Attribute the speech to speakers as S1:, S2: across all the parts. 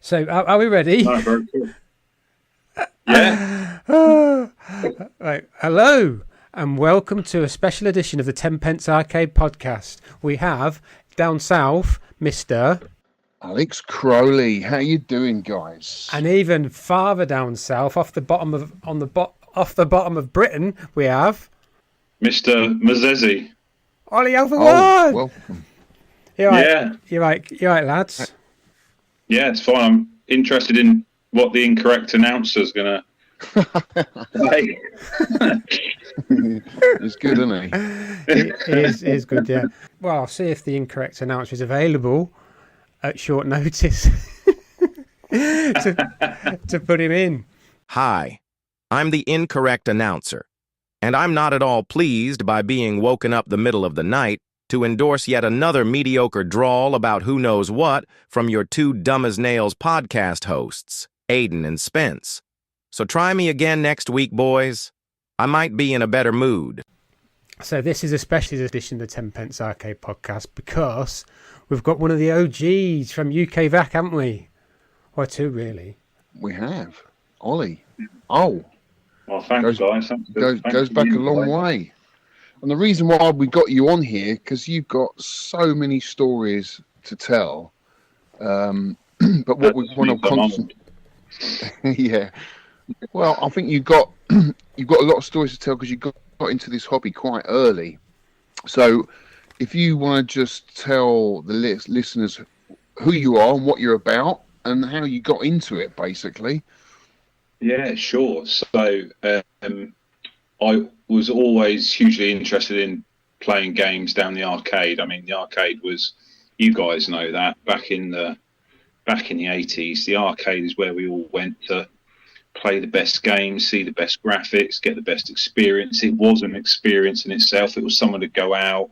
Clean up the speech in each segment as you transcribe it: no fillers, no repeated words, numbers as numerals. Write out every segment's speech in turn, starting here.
S1: So, are we ready?
S2: No, very cool. Yeah.
S1: Right. Hello, and welcome to a special edition of the 10 Pence Arcade podcast. We have, down south, Mr.
S3: Alex Crowley. How you doing, guys?
S1: And even farther down south, off the bottom of Britain, we have
S2: Mr. Mazezi.
S1: Ollie Overwood.
S3: Welcome.
S1: You're right.
S2: Yeah.
S1: You're right, lads.
S2: Yeah, it's fine. I'm interested in what the incorrect announcer's going to say.
S3: He's good, isn't he?
S1: He is good, yeah. Well, I'll see if the incorrect announcer is available at short notice to put him in.
S4: Hi, I'm the incorrect announcer, and I'm not at all pleased by being woken up the middle of the night to endorse yet another mediocre drawl about who knows what from your two dumb-as-nails podcast hosts, Aiden and Spence. So try me again next week, boys. I might be in a better mood.
S1: So this is a special edition of the 10 Pence Arcade podcast because we've got one of the OGs from UK VAC, haven't we? Or two, really.
S3: We have. Ollie. Oh.
S2: Well, thanks, guys.
S3: Goes back a long way. And the reason why we got you on here, because you've got so many stories to tell. But what we want to concentrate... Yeah. Well, I think you've got a lot of stories to tell because you got into this hobby quite early. So if you want to just tell the listeners who you are and what you're about and how you got into it, basically.
S2: Yeah, sure. So I was always hugely interested in playing games down the arcade. I mean, the arcade was, you guys know that, back in the 80s, the arcade is where we all went to play the best games, see the best graphics, get the best experience. It was an experience in itself. It was someone to go out,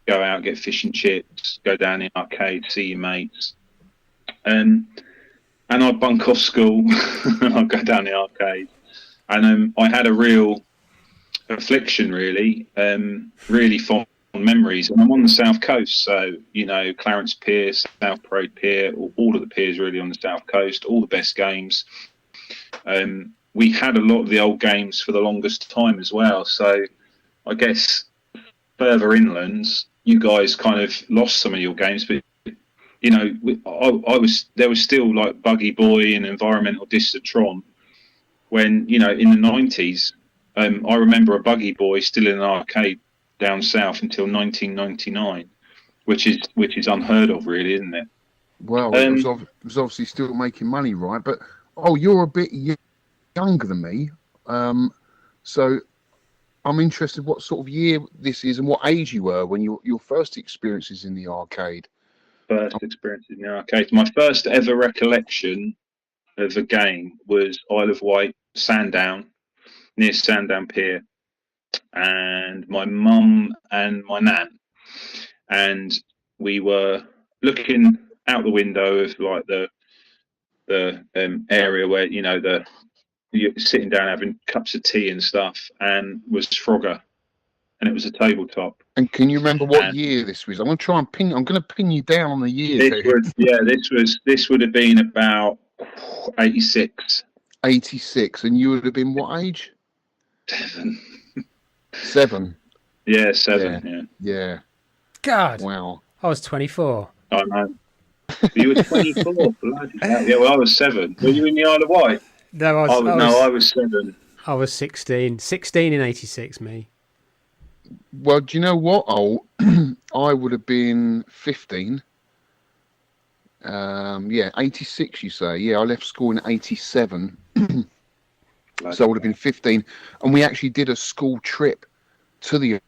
S2: get fish and chips, go down the arcade, see your mates. And I'd bunk off school and I'd go down the arcade. And I had a real affliction, really fond memories. And I'm on the south coast, so, you know, Clarence Pier, South Parade Pier, all of the piers really on the south coast, all the best games. We had a lot of the old games for the longest time as well. So I guess further inland, you guys kind of lost some of your games, but you know, there was still like Buggy Boy and Environmental Distantron when, you know, in the 90s, I remember a Buggy Boy still in an arcade down south until 1999, which is unheard of, really, isn't it?
S3: Well, it was obviously still making money, right? But you're a bit younger than me, so I'm interested what sort of year this is and what age you were when your first experiences in the arcade.
S2: First experiences in the arcade. My first ever recollection of a game was Isle of Wight, Sandown, near Sandown Pier, and my mum and my nan, and we were looking out the window of like the area where, you know, you're sitting down having cups of tea and stuff, and was Frogger, and it was a tabletop.
S3: And can you remember what year this was? I'm going to pin you down on the year.
S2: This would have been about 86.
S3: 86, and you would have been what age?
S2: 7.
S3: 7.
S2: Yeah, 7.
S3: Yeah.
S1: God.
S3: Wow.
S1: I was 24.
S2: I know. You were 24. Bloody hell. Yeah, well, I was 7. Were you in the Isle of Wight?
S1: No,
S2: I was 7.
S1: I was 16. 16 in 86, me.
S3: Well, do you know what? I would have been 15. 86, you say. Yeah, I left school in 87. So I would have been 15. And we actually did a school trip to the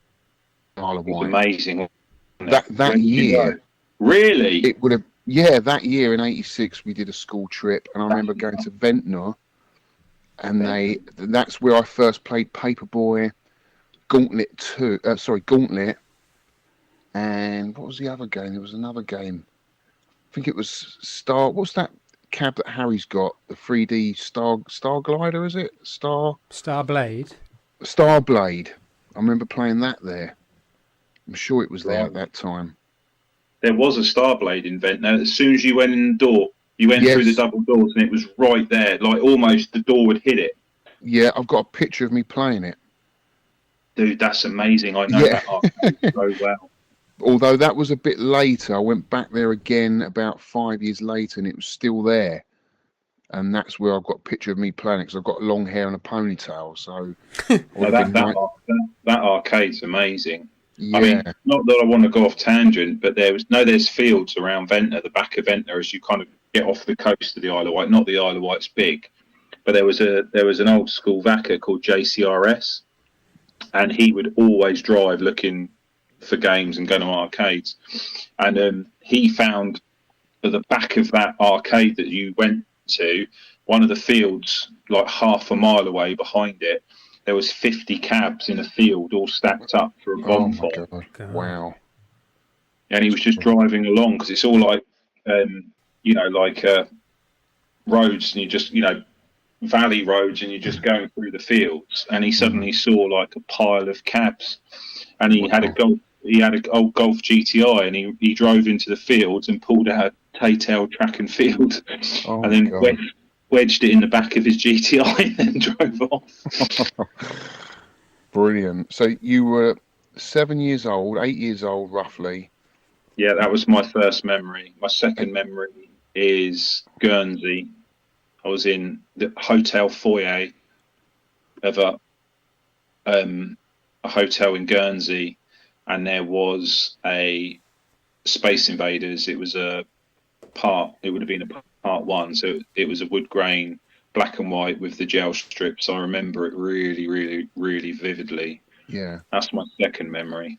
S3: Isle of Wight.
S2: Amazing.
S3: That year.
S2: Really?
S3: It would have. Yeah, that year in 86, we did a school trip. And I remember going to Ventnor. And that's where I first played Paperboy, Gauntlet 2. Gauntlet. And what was the other game? There was another game. I think it was what's that cab that Harry's got? The 3D Star Glider, is it?
S1: Starblade.
S3: Starblade. I remember playing that there. I'm sure it was there at that time.
S2: There was a Starblade in Ventnor. As soon as you went in the door, You went
S3: Yes.
S2: through the double doors and it was right there, like almost the door would hit it.
S3: Yeah, I've got a picture of me playing it.
S2: Dude, that's amazing. I know
S3: Yeah.
S2: that arcade so well.
S3: Although that was a bit later, I went back there again about 5 years later, and it was still there. And that's where I've got a picture of me playing it, because I've got long hair and a ponytail. So I would
S2: No,
S3: have been
S2: that arcade's amazing.
S3: yeah,
S2: I mean, not that I want to go off tangent, but there's fields around Ventnor, the back of Ventnor, as you kind of get off the coast of the Isle of Wight. Not the Isle of Wight's big, but there was an old school vacker called JCRS, and he would always drive looking for games and going to arcades. And he found at the back of that arcade that you went to, one of the fields, like half a mile away behind it, there was 50 cabs in a field all stacked up for a bonfire.
S3: Oh my God. Wow.
S2: And he was just driving along, because it's all like, roads, and you just, valley roads, and you're just going through the fields. And he suddenly saw like a pile of cabs, and he had an old Golf GTI, and he drove into the fields and pulled out a Taytail track and field,
S3: Oh
S2: and then
S3: God.
S2: wedged it in the back of his GTI and then drove off.
S3: Brilliant. So you were 7 years old, 8 years old, roughly.
S2: Yeah, that was my first memory. My second memory is Guernsey. I was in the hotel foyer of a hotel in Guernsey, and there was a Space Invaders. It was a part. It would have been a part one, so it was a wood grain, black and white with the gel strips. I remember it really, really, really vividly.
S3: Yeah.
S2: That's my second memory.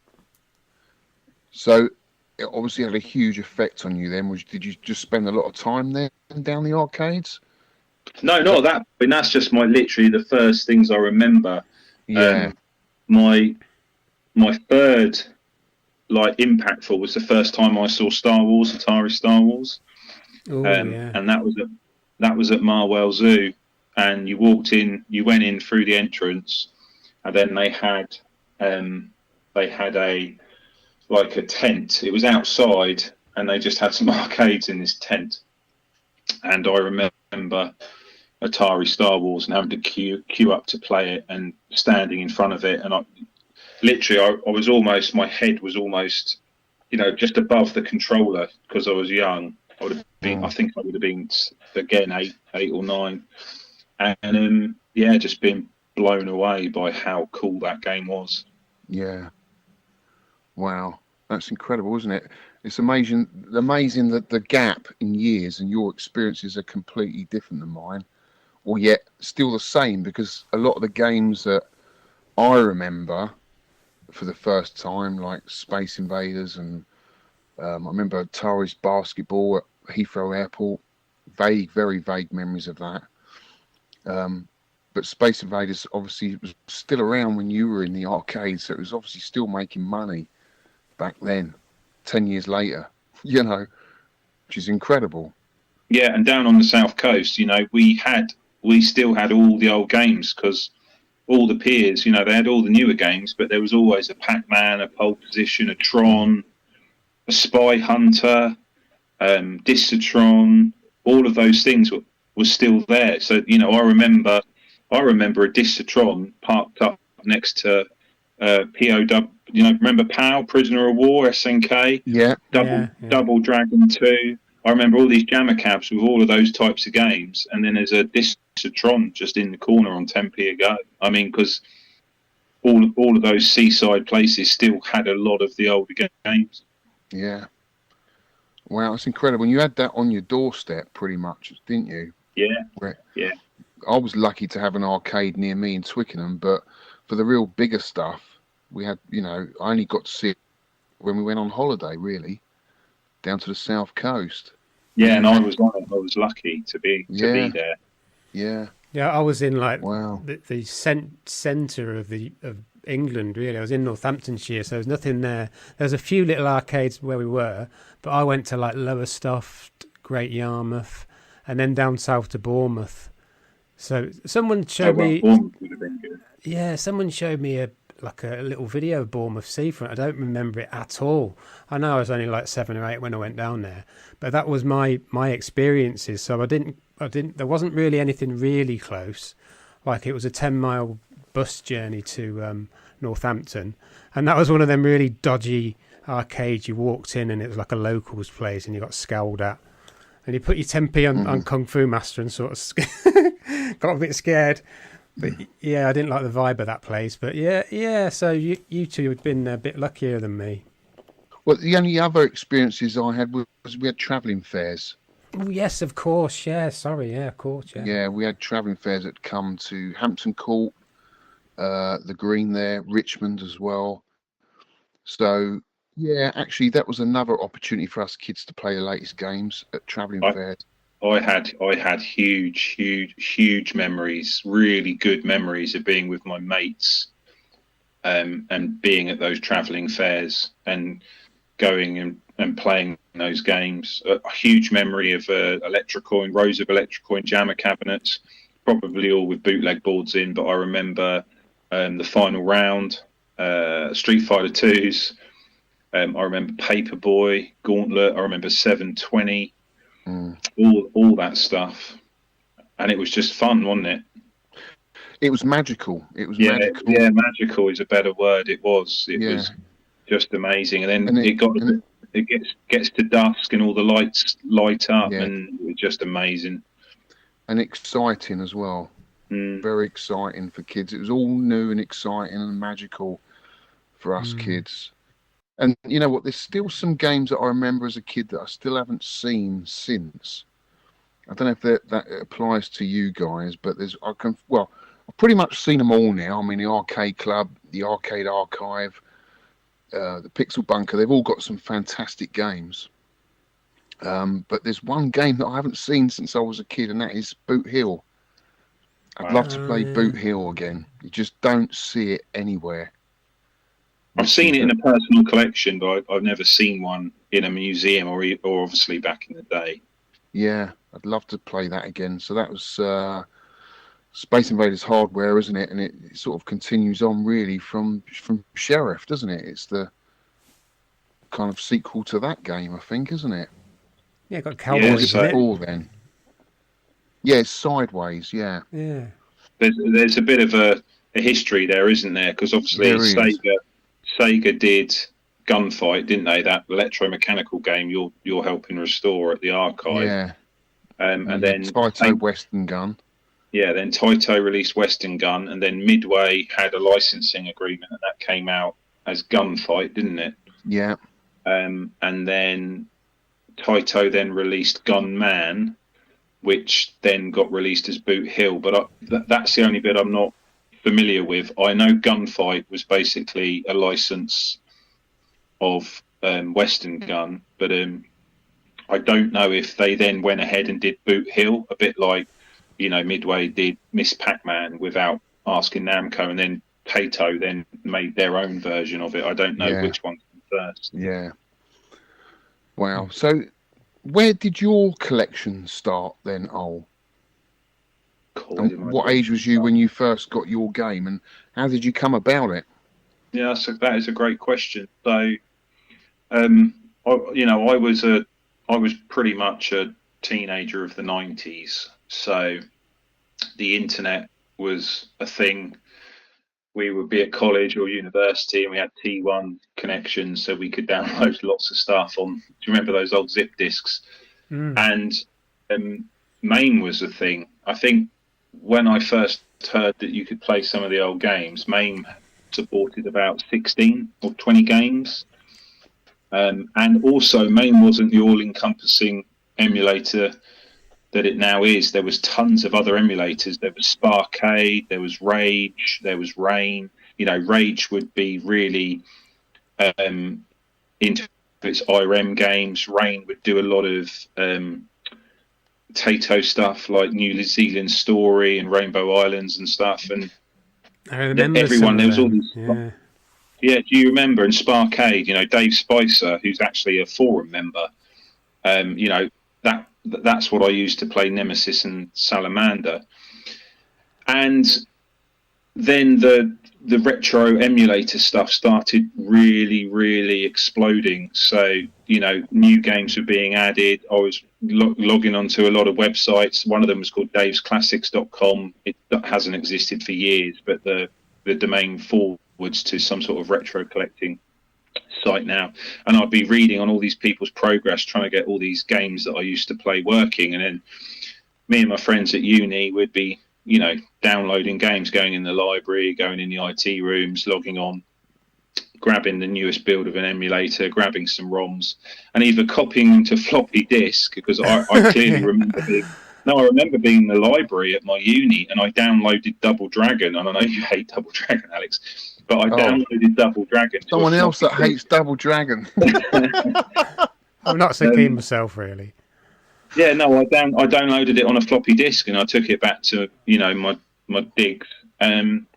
S3: So it obviously had a huge effect on you then. Did you just spend a lot of time there and down the arcades?
S2: No, not that. But that's just literally the first things I remember.
S3: Yeah.
S2: My third impactful was the first time I saw Star Wars, Atari Star Wars.
S1: Oh, yeah.
S2: And that was at Marwell Zoo, and you went in through the entrance, and then they had a tent. It was outside, and they just had some arcades in this tent. And I remember Atari Star Wars and having to queue up to play it, and standing in front of it, and I was almost, my head was almost, just above the controller, because I was young. I would have been, I think I would have been again 8 or 9, and just been blown away by how cool that game was.
S3: Yeah. Wow, that's incredible, isn't it? It's amazing that the gap in years and your experiences are completely different than mine, or yet still the same, because a lot of the games that I remember for the first time, like Space Invaders, and I remember Atari's basketball at Heathrow Airport. Very vague memories of that. But Space Invaders obviously was still around when you were in the arcade, so it was obviously still making money back then, 10 years later, which is incredible.
S2: Yeah, and down on the south coast, we still had all the old games, because all the peers, they had all the newer games, but there was always a Pac-Man, a Pole Position, a Tron, a Spy Hunter, Discitron. All of those things were still there. So I remember a Discitron parked up next to POW. Remember POW, Prisoner of War, SNK,
S3: Yeah,
S2: Double Dragon 2. I remember all these jammer cabs with all of those types of games, and then there's a Discitron just in the corner on 10p a go. I mean, because all of those seaside places still had a lot of the older games.
S3: Yeah. Wow, it's incredible. And you had that on your doorstep pretty much, didn't you?
S2: Yeah. Yeah.
S3: I was lucky to have an arcade near me in Twickenham, but for the real bigger stuff, we had, I only got to see it when we went on holiday, really, down to the south coast.
S2: Yeah, and I was lucky to be there.
S3: Yeah.
S1: Yeah, I was in
S3: Wow.
S1: the centre of England, really. I was in Northamptonshire, so there's nothing there. There's a few little arcades where we were, but I went to Lowestoft, Great Yarmouth, and then down south to Bournemouth. So someone showed me.
S2: Bournemouth would have been good.
S1: Yeah, someone showed me a like a little video of Bournemouth seafront. I don't remember it at all. I know I was only like 7 or 8 when I went down there, but that was my experiences. So I didn't. There wasn't really anything really close. Like it was a 10-mile bus journey to Northampton, and that was one of them really dodgy arcades. You walked in and it was like a locals place, and you got scowled at, and you put your 10p on Kung Fu Master and sort of got a bit scared. But yeah, I didn't like the vibe of that place. But yeah. So you two have been a bit luckier than me.
S3: Well, the only other experiences I had was we had travelling fairs.
S1: Oh yes, of course. Yeah, sorry. Yeah, of course. Yeah.
S3: Yeah, we had travelling fairs that come to Hampton Court, the Green there, Richmond as well. So yeah, actually, that was another opportunity for us kids to play the latest games at travelling fairs.
S2: I had huge memories, really good memories of being with my mates, and being at those travelling fairs and going and playing those games. A huge memory of rows of Electrocoin jammer cabinets, probably all with bootleg boards in. But I remember the final round, Street Fighter 2s. I remember Paperboy, Gauntlet. I remember 720. All that stuff, and it was just fun, wasn't it?
S3: It was magical. Magical.
S2: Yeah, magical is a better word. It was just amazing. And then it gets to dusk and all the lights light up, and it was just amazing
S3: and exciting as well. Very exciting for kids. It was all new and exciting and magical for us kids. And you know what? There's still some games that I remember as a kid that I still haven't seen since. I don't know if that applies to you guys, but I've pretty much seen them all now. I mean, the Arcade Club, the Arcade Archive, the Pixel Bunker, they've all got some fantastic games. But there's one game that I haven't seen since I was a kid, and that is Boot Hill. I'd love to play Boot Hill again. You just don't see it anywhere.
S2: I've seen it in a personal collection, but I've never seen one in a museum or obviously back in the day.
S3: Yeah, I'd love to play that again. So that was Space Invaders Hardware, isn't it? And it sort of continues on really from Sheriff, doesn't it? It's the kind of sequel to that game, I think, isn't it?
S1: Yeah, got Cowboys in it.
S3: Then. Yeah, it's Sideways, yeah.
S1: Yeah.
S2: There's a bit of a history there, isn't there? Because obviously Sega did Gunfight, didn't they? That electromechanical game you're helping restore at the archive.
S3: Yeah.
S2: And then
S3: Taito Western Gun.
S2: Yeah, then Taito released Western Gun, and then Midway had a licensing agreement, and that came out as Gunfight, didn't it?
S3: Yeah.
S2: And then Taito then released Gunman, which then got released as Boot Hill. But that's the only bit I'm not familiar with. I know Gunfight was basically a license of Western Gun, but I don't know if they then went ahead and did Boot Hill, a bit like, Midway did Miss Pac-Man without asking Namco, and then Taito then made their own version of it. I don't know which one first.
S3: Yeah. Wow. So where did your collection start then, Ol? And what age was you when you first got your game, and how did you come about it?
S2: Yeah, so that is a great question. So, I was pretty much a teenager of the 90s. So the internet was a thing. We would be at college or university, and we had T1 connections, so we could download lots of stuff on. Do you remember those old zip disks? And MAME was a thing. I think when I first heard that you could play some of the old games, MAME supported about 16 or 20 games. And also, MAME wasn't the all-encompassing emulator that it now is. There was tons of other emulators. There was Sparkade, there was Rage, there was Rain. Rage would be really into its IRM games. Rain would do a lot of Taito stuff like New Zealand Story and Rainbow Islands and stuff. And
S1: I remember
S2: everyone, there was all these.
S1: Yeah,
S2: do you remember in Sparkade? Dave Spicer, who's actually a forum member. That's what I used to play Nemesis and Salamander. And then the retro emulator stuff started really exploding. So, new games were being added. I was logging onto a lot of websites. One of them was called davesclassics.com. It hasn't existed for years, but the domain forwards to some sort of retro collecting site now. And I'd be reading on all these people's progress, trying to get all these games that I used to play working. And then me and my friends at uni would be, downloading games, going in the library, going in the IT rooms, logging on, grabbing the newest build of an emulator, grabbing some ROMs, and either copying them to floppy disk, because I clearly remember being in the library at my uni and I downloaded Double Dragon. And I know you hate Double Dragon, Alex, but I downloaded Double Dragon.
S3: Someone else that hates Double Dragon.
S1: I'm not so keen myself, really.
S2: Yeah, no, I downloaded it on a floppy disk and I took it back to my digs and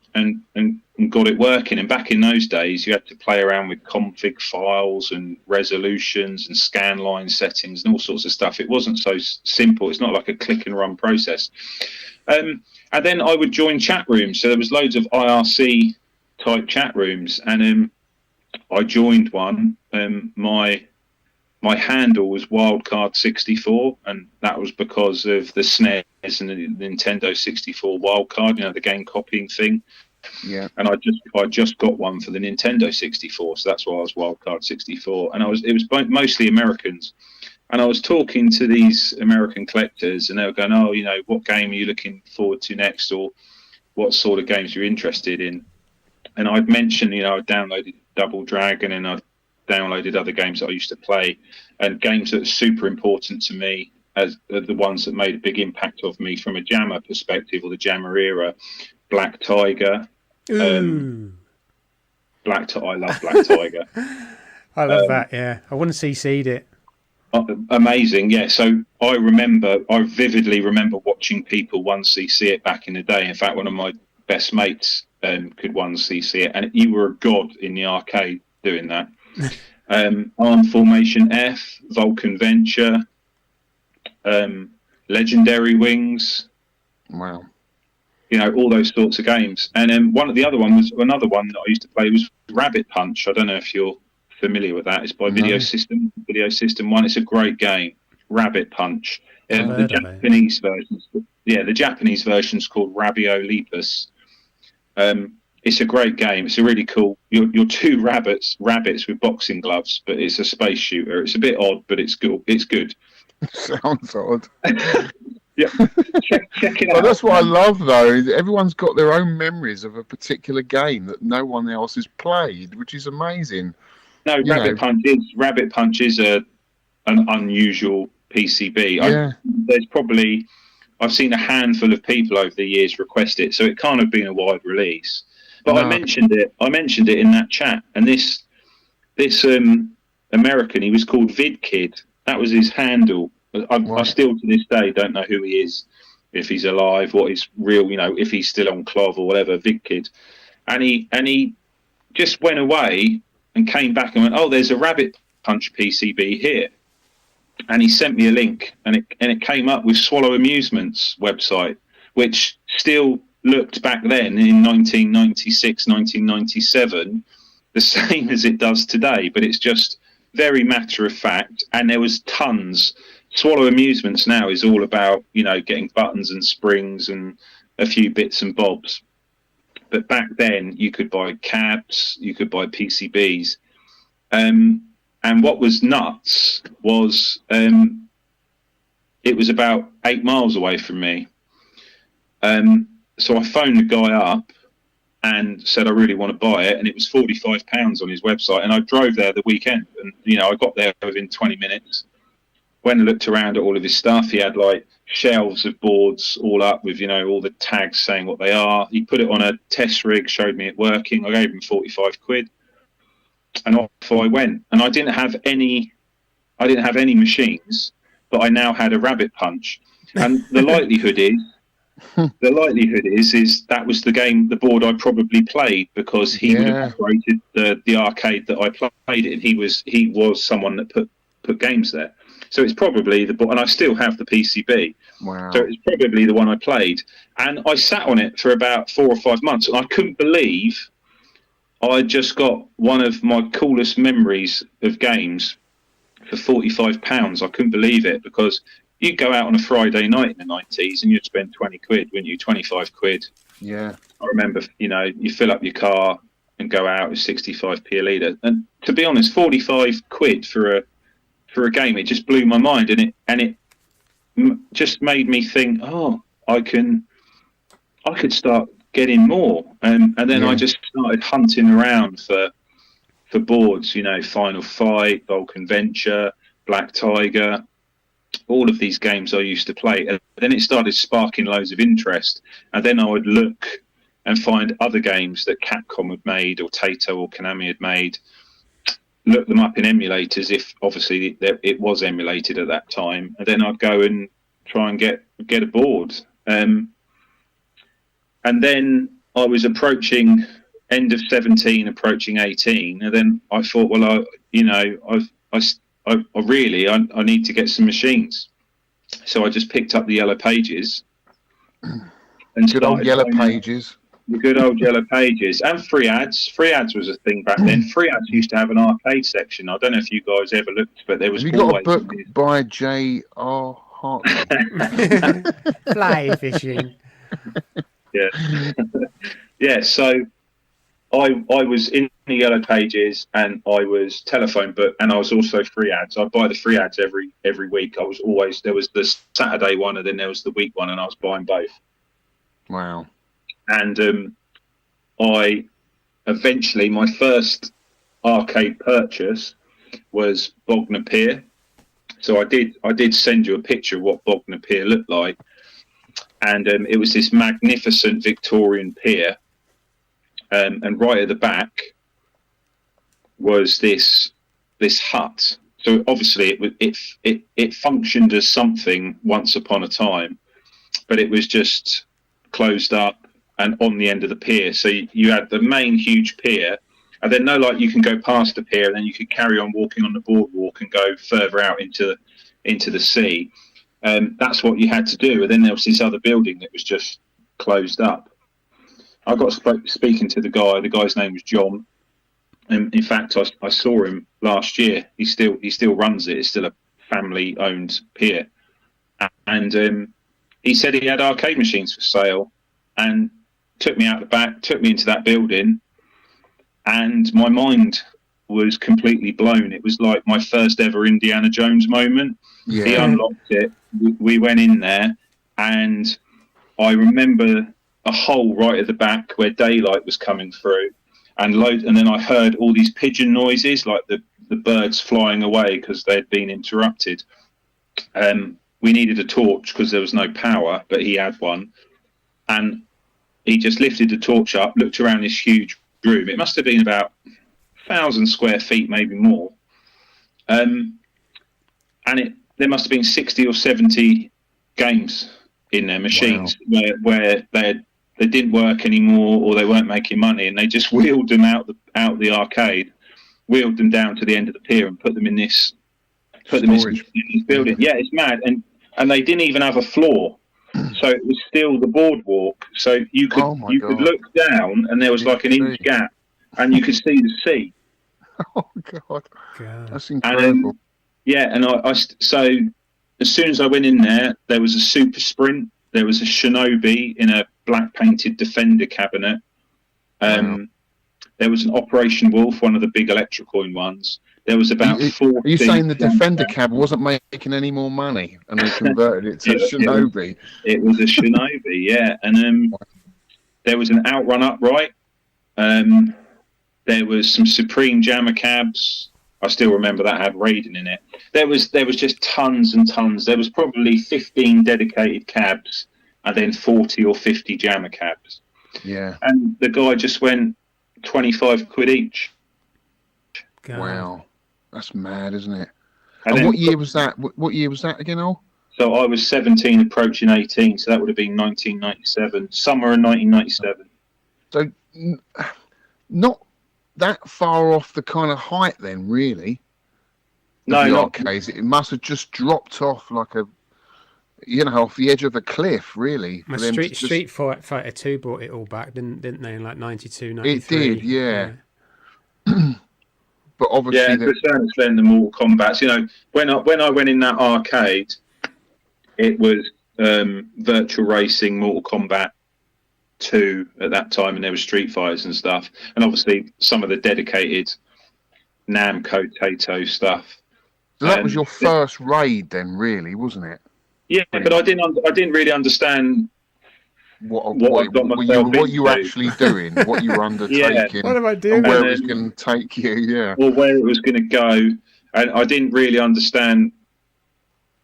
S2: got it working. And back in those days, you had to play around with config files and resolutions and scan line settings and all sorts of stuff. It wasn't so simple. It's not like a click and run process. And then I would join chat rooms. So there was loads of IRC type chat rooms, and I joined one. My handle was Wildcard64, and that was because of the SNES and the Nintendo 64 Wildcard, the game copying thing.
S3: Yeah.
S2: And I just got one for the Nintendo 64, so that's why I was Wildcard64. And it was mostly Americans. And I was talking to these American collectors, and they were going, "Oh, what game are you looking forward to next, or what sort of games you're interested in?" And I'd mentioned, I downloaded Double Dragon, and I downloaded other games that I used to play, and games that are super important to me as the ones that made a big impact of me from a Jammer perspective, or the Jammer era. Black Tiger. I love Black Tiger.
S1: I love that, yeah. I wouldn't CC'd it.
S2: Amazing, yeah. So I vividly remember watching people 1cc it back in the day. In fact, one of my best mates could 1cc it, and you were a god in the arcade doing that. Armed Formation F, Vulcan Venture, Legendary Wings.
S3: Wow.
S2: All those sorts of games. And then another one that I used to play was Rabbit Punch. I don't know if you're familiar with that. It's by Video System 1. It's a great game. Rabbit Punch. The Japanese version's called Rabio Lepus. It's a great game. It's a really cool. You're two rabbits with boxing gloves, but it's a space shooter. It's a bit odd, but it's good. It's good.
S3: Sounds odd.
S2: Yeah, check it out.
S3: Well, that's what I love, though. Is everyone's got their own memories of a particular game that no one else has played, which is amazing.
S2: No, Rabbit Punch is an unusual PCB.
S3: Yeah.
S2: I've seen a handful of people over the years request it, so it can't have been a wide release. But I mentioned it in that chat, and this American, he was called VidKid. That was his handle. I still to this day don't know who he is, if he's alive, what his real, if he's still on Clov or whatever, VidKid. And he just went away and came back and went, "Oh, there's a Rabbit Punch PCB here." And he sent me a link, and it came up with Swallow Amusement's website, which still looked back then in 1996, 1997, the same as it does today, but it's just very matter of fact. And there was tons. Swallow Amusements now is all about, getting buttons and springs and a few bits and bobs. But back then you could buy cabs, you could buy PCBs. And what was nuts was it was about 8 miles away from me. So I phoned the guy up and said I really want to buy it, and it was £45 on his website. And I drove there the weekend, and I got there within 20 minutes. When I looked around at all of his stuff, he had like shelves of boards all up with all the tags saying what they are. He put it on a test rig, showed me it working. I gave him 45 quid, and off I went. And I didn't have any machines, but I now had a Rabbit Punch. And the likelihood is that was the board I probably played, because he would have operated the arcade that I played it in. He was someone that put games there. So it's probably and I still have the PCB.
S3: Wow.
S2: So it's probably the one I played. And I sat on it for about 4 or 5 months, and I couldn't believe I just got one of my coolest memories of games for £45. I couldn't believe it, because you'd go out on a Friday night in the 90s and you'd spend 20 quid, wouldn't you? 25 quid.
S3: Yeah.
S2: I remember, you fill up your car and go out with 65p a litre. And to be honest, 45 quid for a game, it just blew my mind, and it just made me think, I could start getting more, and then I just started hunting around for boards, Final Fight, Vulcan Venture, Black Tiger, all of these games I used to play, and then it started sparking loads of interest, and then I would look and find other games that Capcom had made, or Taito or Konami had made, look them up in emulators, if obviously it was emulated at that time, and then I'd go and try and get a board. And then I was approaching end of 17, approaching 18, and then I thought, well, I need to get some machines. So I just picked up the Yellow Pages. And
S3: good old Yellow Pages.
S2: The good old Yellow Pages, and free ads. Free ads was a thing back then. Free ads used to have an arcade section. I don't know if you guys ever looked, but there was.
S3: Have you got a book by J.R. Hartman?
S1: Fly fishing.
S2: Yeah, yeah. So I was in the Yellow Pages, and I was telephone book, and I was also free ads. I'd buy the free ads every week. There was the Saturday one, and then there was the week one, and I was buying both.
S3: Wow.
S2: And I eventually, my first arcade purchase was Bognor Pier. So I did send you a picture of what Bognor Pier looked like, and it was this magnificent Victorian pier, and right at the back was this hut. So obviously it functioned as something once upon a time, but it was just closed up and on the end of the pier. So you had the main huge pier, and then you can go past the pier, and then you could carry on walking on the boardwalk and go further out into the sea. That's what you had to do. And then there was this other building that was just closed up. I got speaking to the guy. The guy's name was John. And in fact, I saw him last year. He still runs it. It's still a family-owned pier. And he said he had arcade machines for sale, and took me out the back, took me into that building, and my mind was completely blown. It was like my first ever Indiana Jones moment. Yeah. He unlocked it. We went in there, and I remember a hole right at the back where daylight was coming through, and then I heard all these pigeon noises, like the birds flying away because they'd been interrupted. We needed a torch because there was no power, but he had one. And he just lifted the torch up, looked around this huge room. It must have been about 1,000 square feet, maybe more. And there must have been 60 or 70 games in their machines. Wow. where they didn't work anymore, or they weren't making money, and they just wheeled them out the arcade, wheeled them down to the end of the pier, and put them in this building. Yeah, it's mad. And they didn't even have a floor. So it was still the boardwalk. So you could could look down, and there was like an inch gap, and you could see the sea.
S3: Oh God, that's incredible.
S2: And so as soon as I went in there was a Super Sprint, there was a Shinobi in a black painted Defender cabinet. There was an Operation Wolf, one of the big electrical ones. There was about 40.
S3: Are you saying the Defender cab wasn't making any more money, and they converted it to a Shinobi?
S2: It was a Shinobi, yeah. And there was an Outrun Upright. There was some Supreme Jammer cabs. I still remember that had Raiden in it. There was just tons and tons. There was probably 15 dedicated cabs, and then 40 or 50 Jammer cabs.
S3: Yeah.
S2: And the guy just went 25 quid each.
S1: God.
S3: Wow. That's mad, isn't it? And what year was that? What year was that again, Al?
S2: So I was 17, approaching 18, so that would have been 1997, summer of 1997.
S3: So not that far off the kind of height then, really.
S2: No,
S3: the
S2: not
S3: arcades. It must have just dropped off like off the edge of a cliff, really.
S1: My
S3: For them to
S1: Street Fighter 2 brought it all back, didn't they? In like 92,
S3: It
S1: 93.
S3: did, yeah. But obviously,
S2: yeah, to a certain extent, the Mortal Kombat's. You know, when I went in that arcade, it was Virtual Racing, Mortal Kombat 2 at that time, and there were Street Fighters and stuff, and obviously some of the dedicated Namco Taito stuff.
S3: so that was your first raid, then, really, wasn't it?
S2: Yeah, but I didn't really understand what
S3: you were actually doing, what you were undertaking,
S1: What am I doing?
S3: and where it was going to take you, yeah.
S2: Or where it was going to go. And I didn't really understand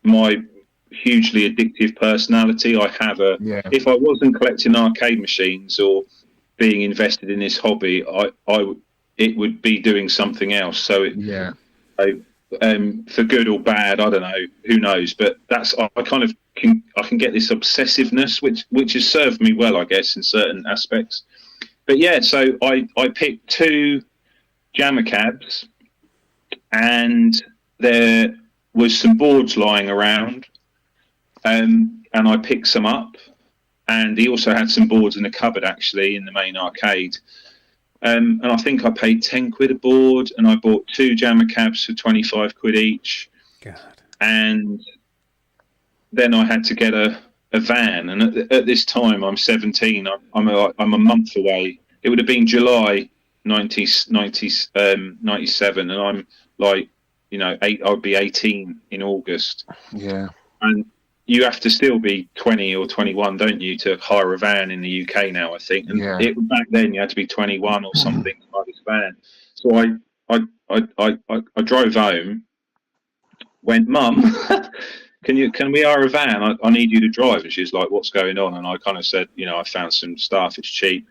S2: my hugely addictive personality. If I wasn't collecting arcade machines or being invested in this hobby, it would be doing something else. So for good or bad, I don't know, who knows, but I can get this obsessiveness which has served me well, I guess, in certain aspects. But yeah, so I picked 2 Jammer cabs, and there was some boards lying around, and I picked some up, and he also had some boards in the cupboard, actually, in the main arcade. And I think I paid 10 quid a board, and I bought 2 Jammer cabs for 25 quid each.
S1: God.
S2: And then I had to get a van. And at this time, I'm 17. I'm a month away. It would have been July 97, and I'm like, I'd be 18 in August.
S3: Yeah. And
S2: you have to still be 20 or 21, don't you, to hire a van in the UK now, I think. And back then you had to be 21 or something to hire this van. So I drove home, went, Mum, can we hire a van? I need you to drive. And she's like, what's going on? And I kind of said, I found some stuff, it's cheap.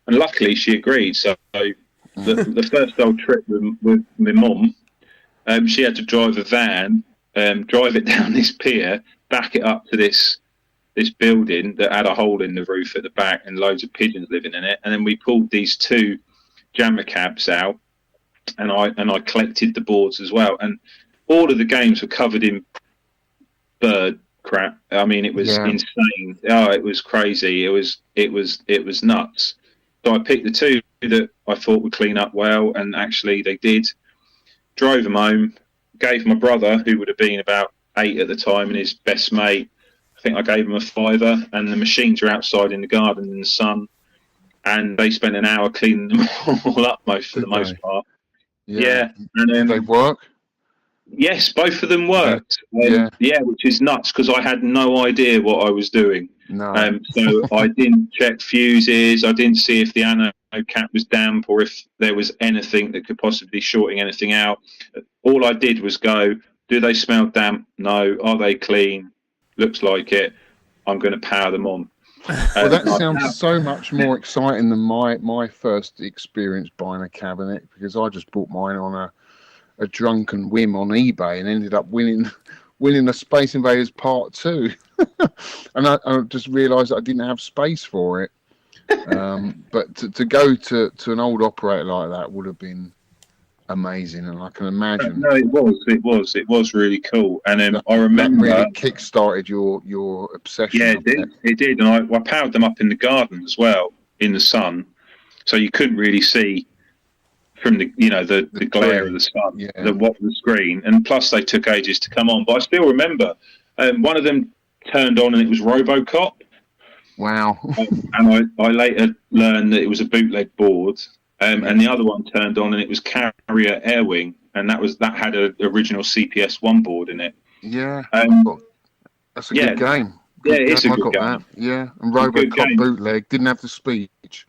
S2: And luckily she agreed. So the first old trip with my mum, she had to drive a van, drive it down this pier, back it up to this building that had a hole in the roof at the back and loads of pigeons living in it. And then we pulled these 2 Jammer cabs out, and I collected the boards as well. And all of the games were covered in bird crap. I mean, it was insane. Oh, it was crazy. It was nuts. So I picked the 2 that I thought would clean up well, and actually they did. Drove them home, gave my brother, who would have been about 8 at the time, and his best mate, I think I gave him a £5, and the machines are outside in the garden in the sun, and they spent an hour cleaning them all up for the most part. Yeah. And
S3: did they work?
S2: Yes, both of them worked. Which is nuts, because I had no idea what I was doing.
S3: No.
S2: So I didn't check fuses. I didn't see if the anode cap was damp or if there was anything that could possibly be shorting anything out. All I did was go, do they smell damp? No. Are they clean? Looks like it. I'm going to power them on.
S3: Well, that sounds so much more exciting than my first experience buying a cabinet, because I just bought mine on a drunken whim on eBay and ended up winning the Space Invaders Part 2. And I just realised I didn't have space for it. But to go to an old operator like that would have been amazing, and I can imagine.
S2: No, it was really cool. And then I remember
S3: that really kick-started your obsession.
S2: Yeah, it did. And I powered them up in the garden as well, in the sun, so you couldn't really see from the glare of the sun, the screen. And plus they took ages to come on. But I still remember one of them turned on and it was RoboCop.
S3: Wow.
S2: And I later learned that it was a bootleg board. And the other one turned on and it was Carrier Air Wing, and that had an original CPS-1 board in it.
S3: Yeah. That's a good game.
S2: It's a good game.
S3: That. Yeah, and RoboCop bootleg didn't have the speech.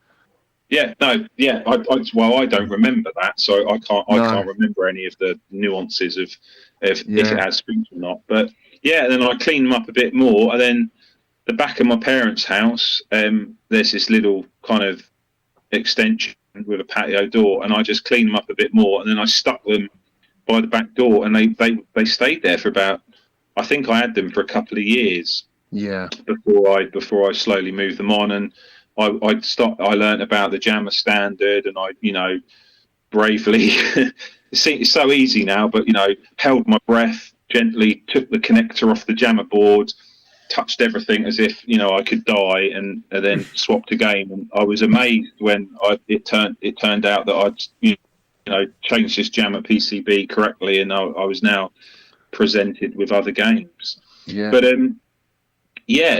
S2: Yeah, no, yeah. I don't remember that, so I can't remember any of the nuances of if it has speech or not. But yeah, then I cleaned them up a bit more, and then the back of my parents' house, there's this little kind of extension with a patio door, and I just cleaned them up a bit more, and then I stuck them by the back door, and they stayed there for about, I think I had them for a couple of years.
S3: Yeah.
S2: Before I slowly moved them on, and I learned about the Jammer standard, and I bravely it's so easy now, but held my breath, gently took the connector off the jammer board, touched everything as if I could die, and then swapped a game. And I was amazed when it turned out that I'd changed this jammer PCB correctly, and I was now presented with other games.
S3: Yeah.
S2: But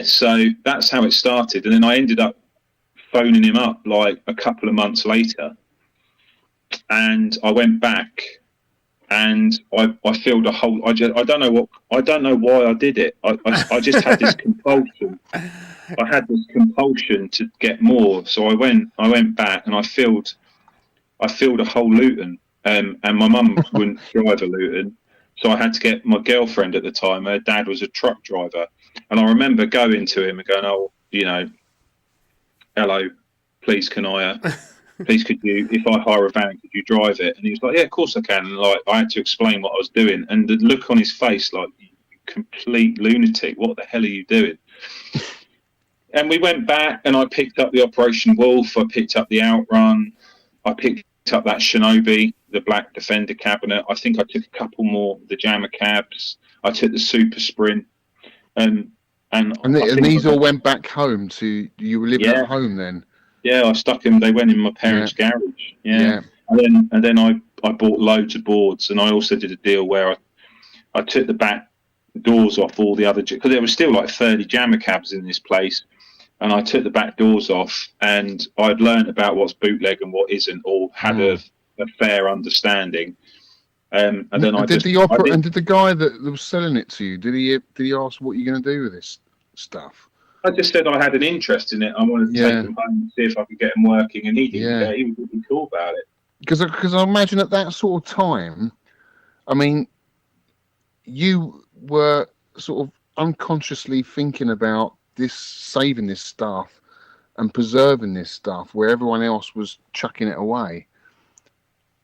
S2: so that's how it started, and then I ended up phoning him up like a couple of months later, and I went back. And I filled a whole. I don't know why I did it. I just had this compulsion. I had this compulsion to get more. So I went back and I filled a whole Luton. And my mum wouldn't drive a Luton, so I had to get my girlfriend at the time. Her dad was a truck driver, and I remember going to him and going, "Oh, hello, please can I?" Please, could you, if I hire a van, could you drive it? And he was like, yeah, of course I can. And I had to explain what I was doing. And the look on his face, like, you complete lunatic, what the hell are you doing? And we went back and I picked up the Operation Wolf. I picked up the Outrun. I picked up that Shinobi, the Black Defender cabinet. I think I took a couple more, the Jammer cabs. I took the Super Sprint. And
S3: these all went back home you were living at home then?
S2: Yeah, I stuck them. They went in my parents' garage. Yeah. And then I bought loads of boards, and I also did a deal where I took the back doors off all the other, because there was still like 30 jammer cabs in this place, and I took the back doors off, and I'd learned about what's bootleg and what isn't, or had a fair understanding. And then
S3: did the guy that was selling it to you? Did he ask what you're going to do with this stuff?
S2: I just said I had an interest in it. I wanted to take them home and see if I could get them working, and he didn't. He was really cool about it.
S3: Because I imagine at that sort of time, I mean, you were sort of unconsciously thinking about saving this stuff and preserving this stuff, where everyone else was chucking it away.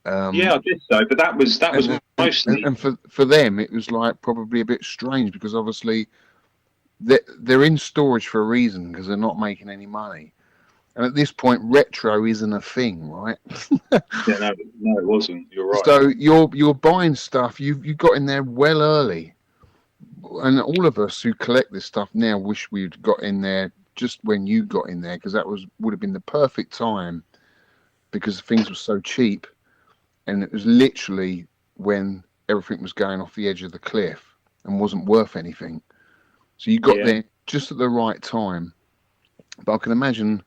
S2: I did so, but that was mostly.
S3: And for them, it was like probably a bit strange, because obviously they're in storage for a reason, because they're not making any money. And at this point, retro isn't a thing, right?
S2: No, it wasn't. You're right.
S3: So you're buying stuff. You got in there well early, and all of us who collect this stuff now wish we'd got in there just when you got in there, because that would have been the perfect time, because things were so cheap, and it was literally when everything was going off the edge of the cliff and wasn't worth anything. So you got there just at the right time. But I can imagine,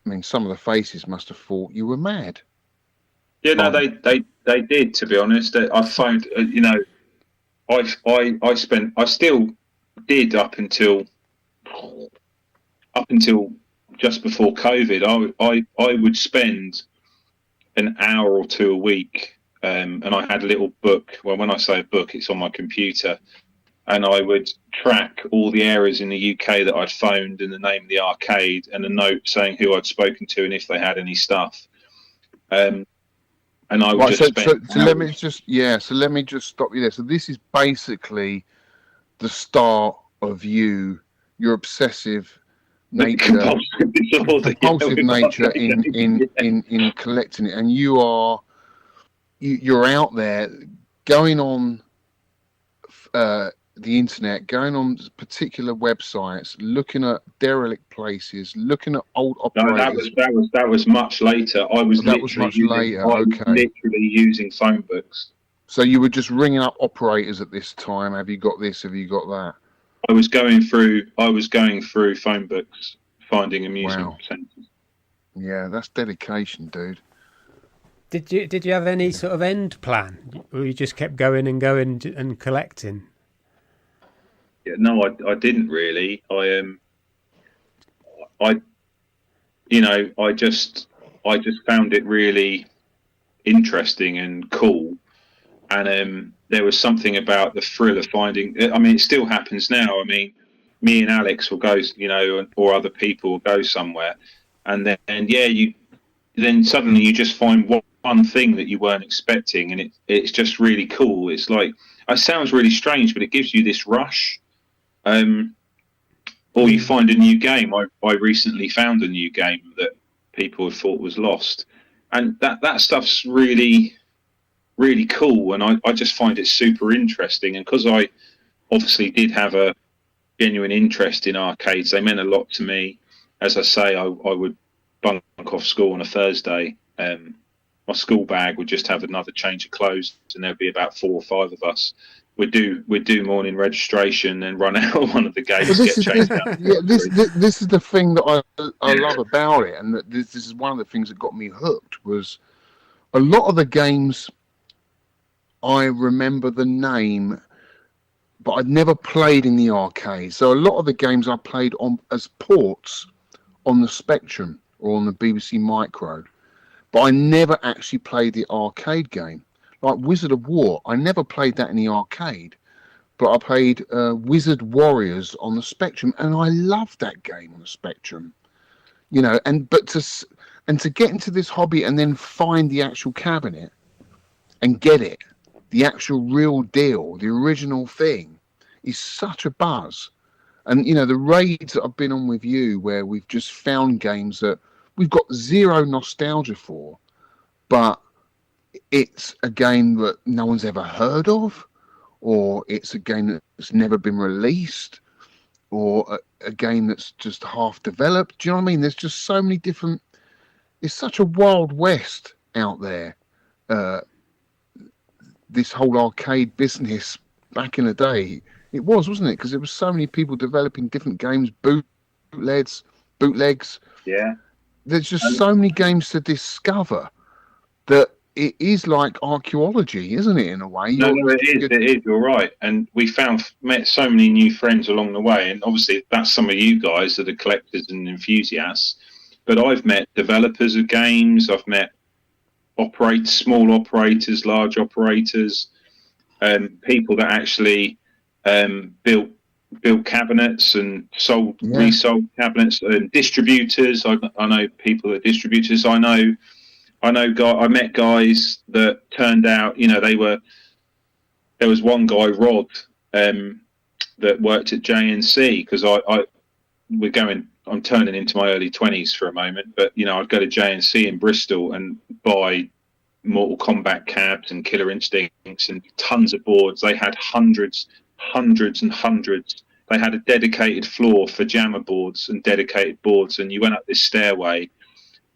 S3: I mean, some of the faces must have thought you were mad.
S2: Yeah, no, they did, to be honest. I found, I still did up until just before COVID. I would spend an hour or two a week, and I had a little book. Well, when I say a book, it's on my computer. And I would track all the areas in the UK that I'd phoned, and the name of the arcade, and a note saying who I'd spoken to and if they had any stuff. And I would
S3: so let me just stop you there. So this is basically the start of your obsessive nature, compulsive nature in collecting it, and you're out there going on the internet, going on particular websites, looking at derelict places, looking at old operators.
S2: No, that was much later. Literally using phone books.
S3: So you were just ringing up operators at this time. Have you got this? Have you got that?
S2: I was going through phone books, finding amusement centres.
S3: Yeah, that's dedication, dude.
S1: Did you have any sort of end plan, or you just kept going and collecting?
S2: Yeah, no, I didn't really. I just found it really interesting and cool, and there was something about the thrill of finding. I mean, it still happens now. I mean, me and Alex will go, or other people will go somewhere, and then suddenly you just find one thing that you weren't expecting, and it's just really cool. It's like, it sounds really strange, but it gives you this rush. Or you find a new game. I recently found a new game that people had thought was lost, and that stuff's really, really cool, and I just find it super interesting. And because I obviously did have a genuine interest in arcades, they meant a lot to me. As I say, I would bunk off school on a Thursday. My school bag would just have another change of clothes, and there'd be about 4 or 5 of us. We'd do morning registration and run out of one of the games.
S3: This is the thing that I love about it, and that this is one of the things that got me hooked. Was a lot of the games I remember the name, but I'd never played in the arcade. So a lot of the games I played on as ports on the Spectrum or on the BBC Micro, but I never actually played the arcade game. Like Wizard of War, I never played that in the arcade, but I played Wizard Warriors on the Spectrum, and I loved that game on the Spectrum. You know, to get into this hobby and then find the actual cabinet and get it, the actual real deal, the original thing, is such a buzz. And you know, the raids that I've been on with you, where we've just found games that we've got zero nostalgia for, but it's a game that no one's ever heard of, or it's a game that's never been released, or a game that's just half developed. Do you know what I mean? There's just so many different. It's such a wild west out there. This whole arcade business back in the day, it wasn't it? Because there was so many people developing different games, bootlegs.
S2: Yeah.
S3: There's just so many games to discover that it is like archaeology, isn't it? In a way.
S2: No, it is. It is. You're right. And we met so many new friends along the way. And obviously, that's some of you guys that are collectors and enthusiasts. But I've met developers of games. I've met small operators, large operators, people that actually built cabinets and resold cabinets, and distributors. I know people that distributors. I met guys that turned out, you know, there was one guy, Rod, that worked at JNC, because I'm turning into my early 20s for a moment, but you know, I'd go to JNC in Bristol and buy Mortal Kombat cabs and Killer Instincts and tons of boards. They had hundreds and hundreds. They had a dedicated floor for jammer boards and dedicated boards, and you went up this stairway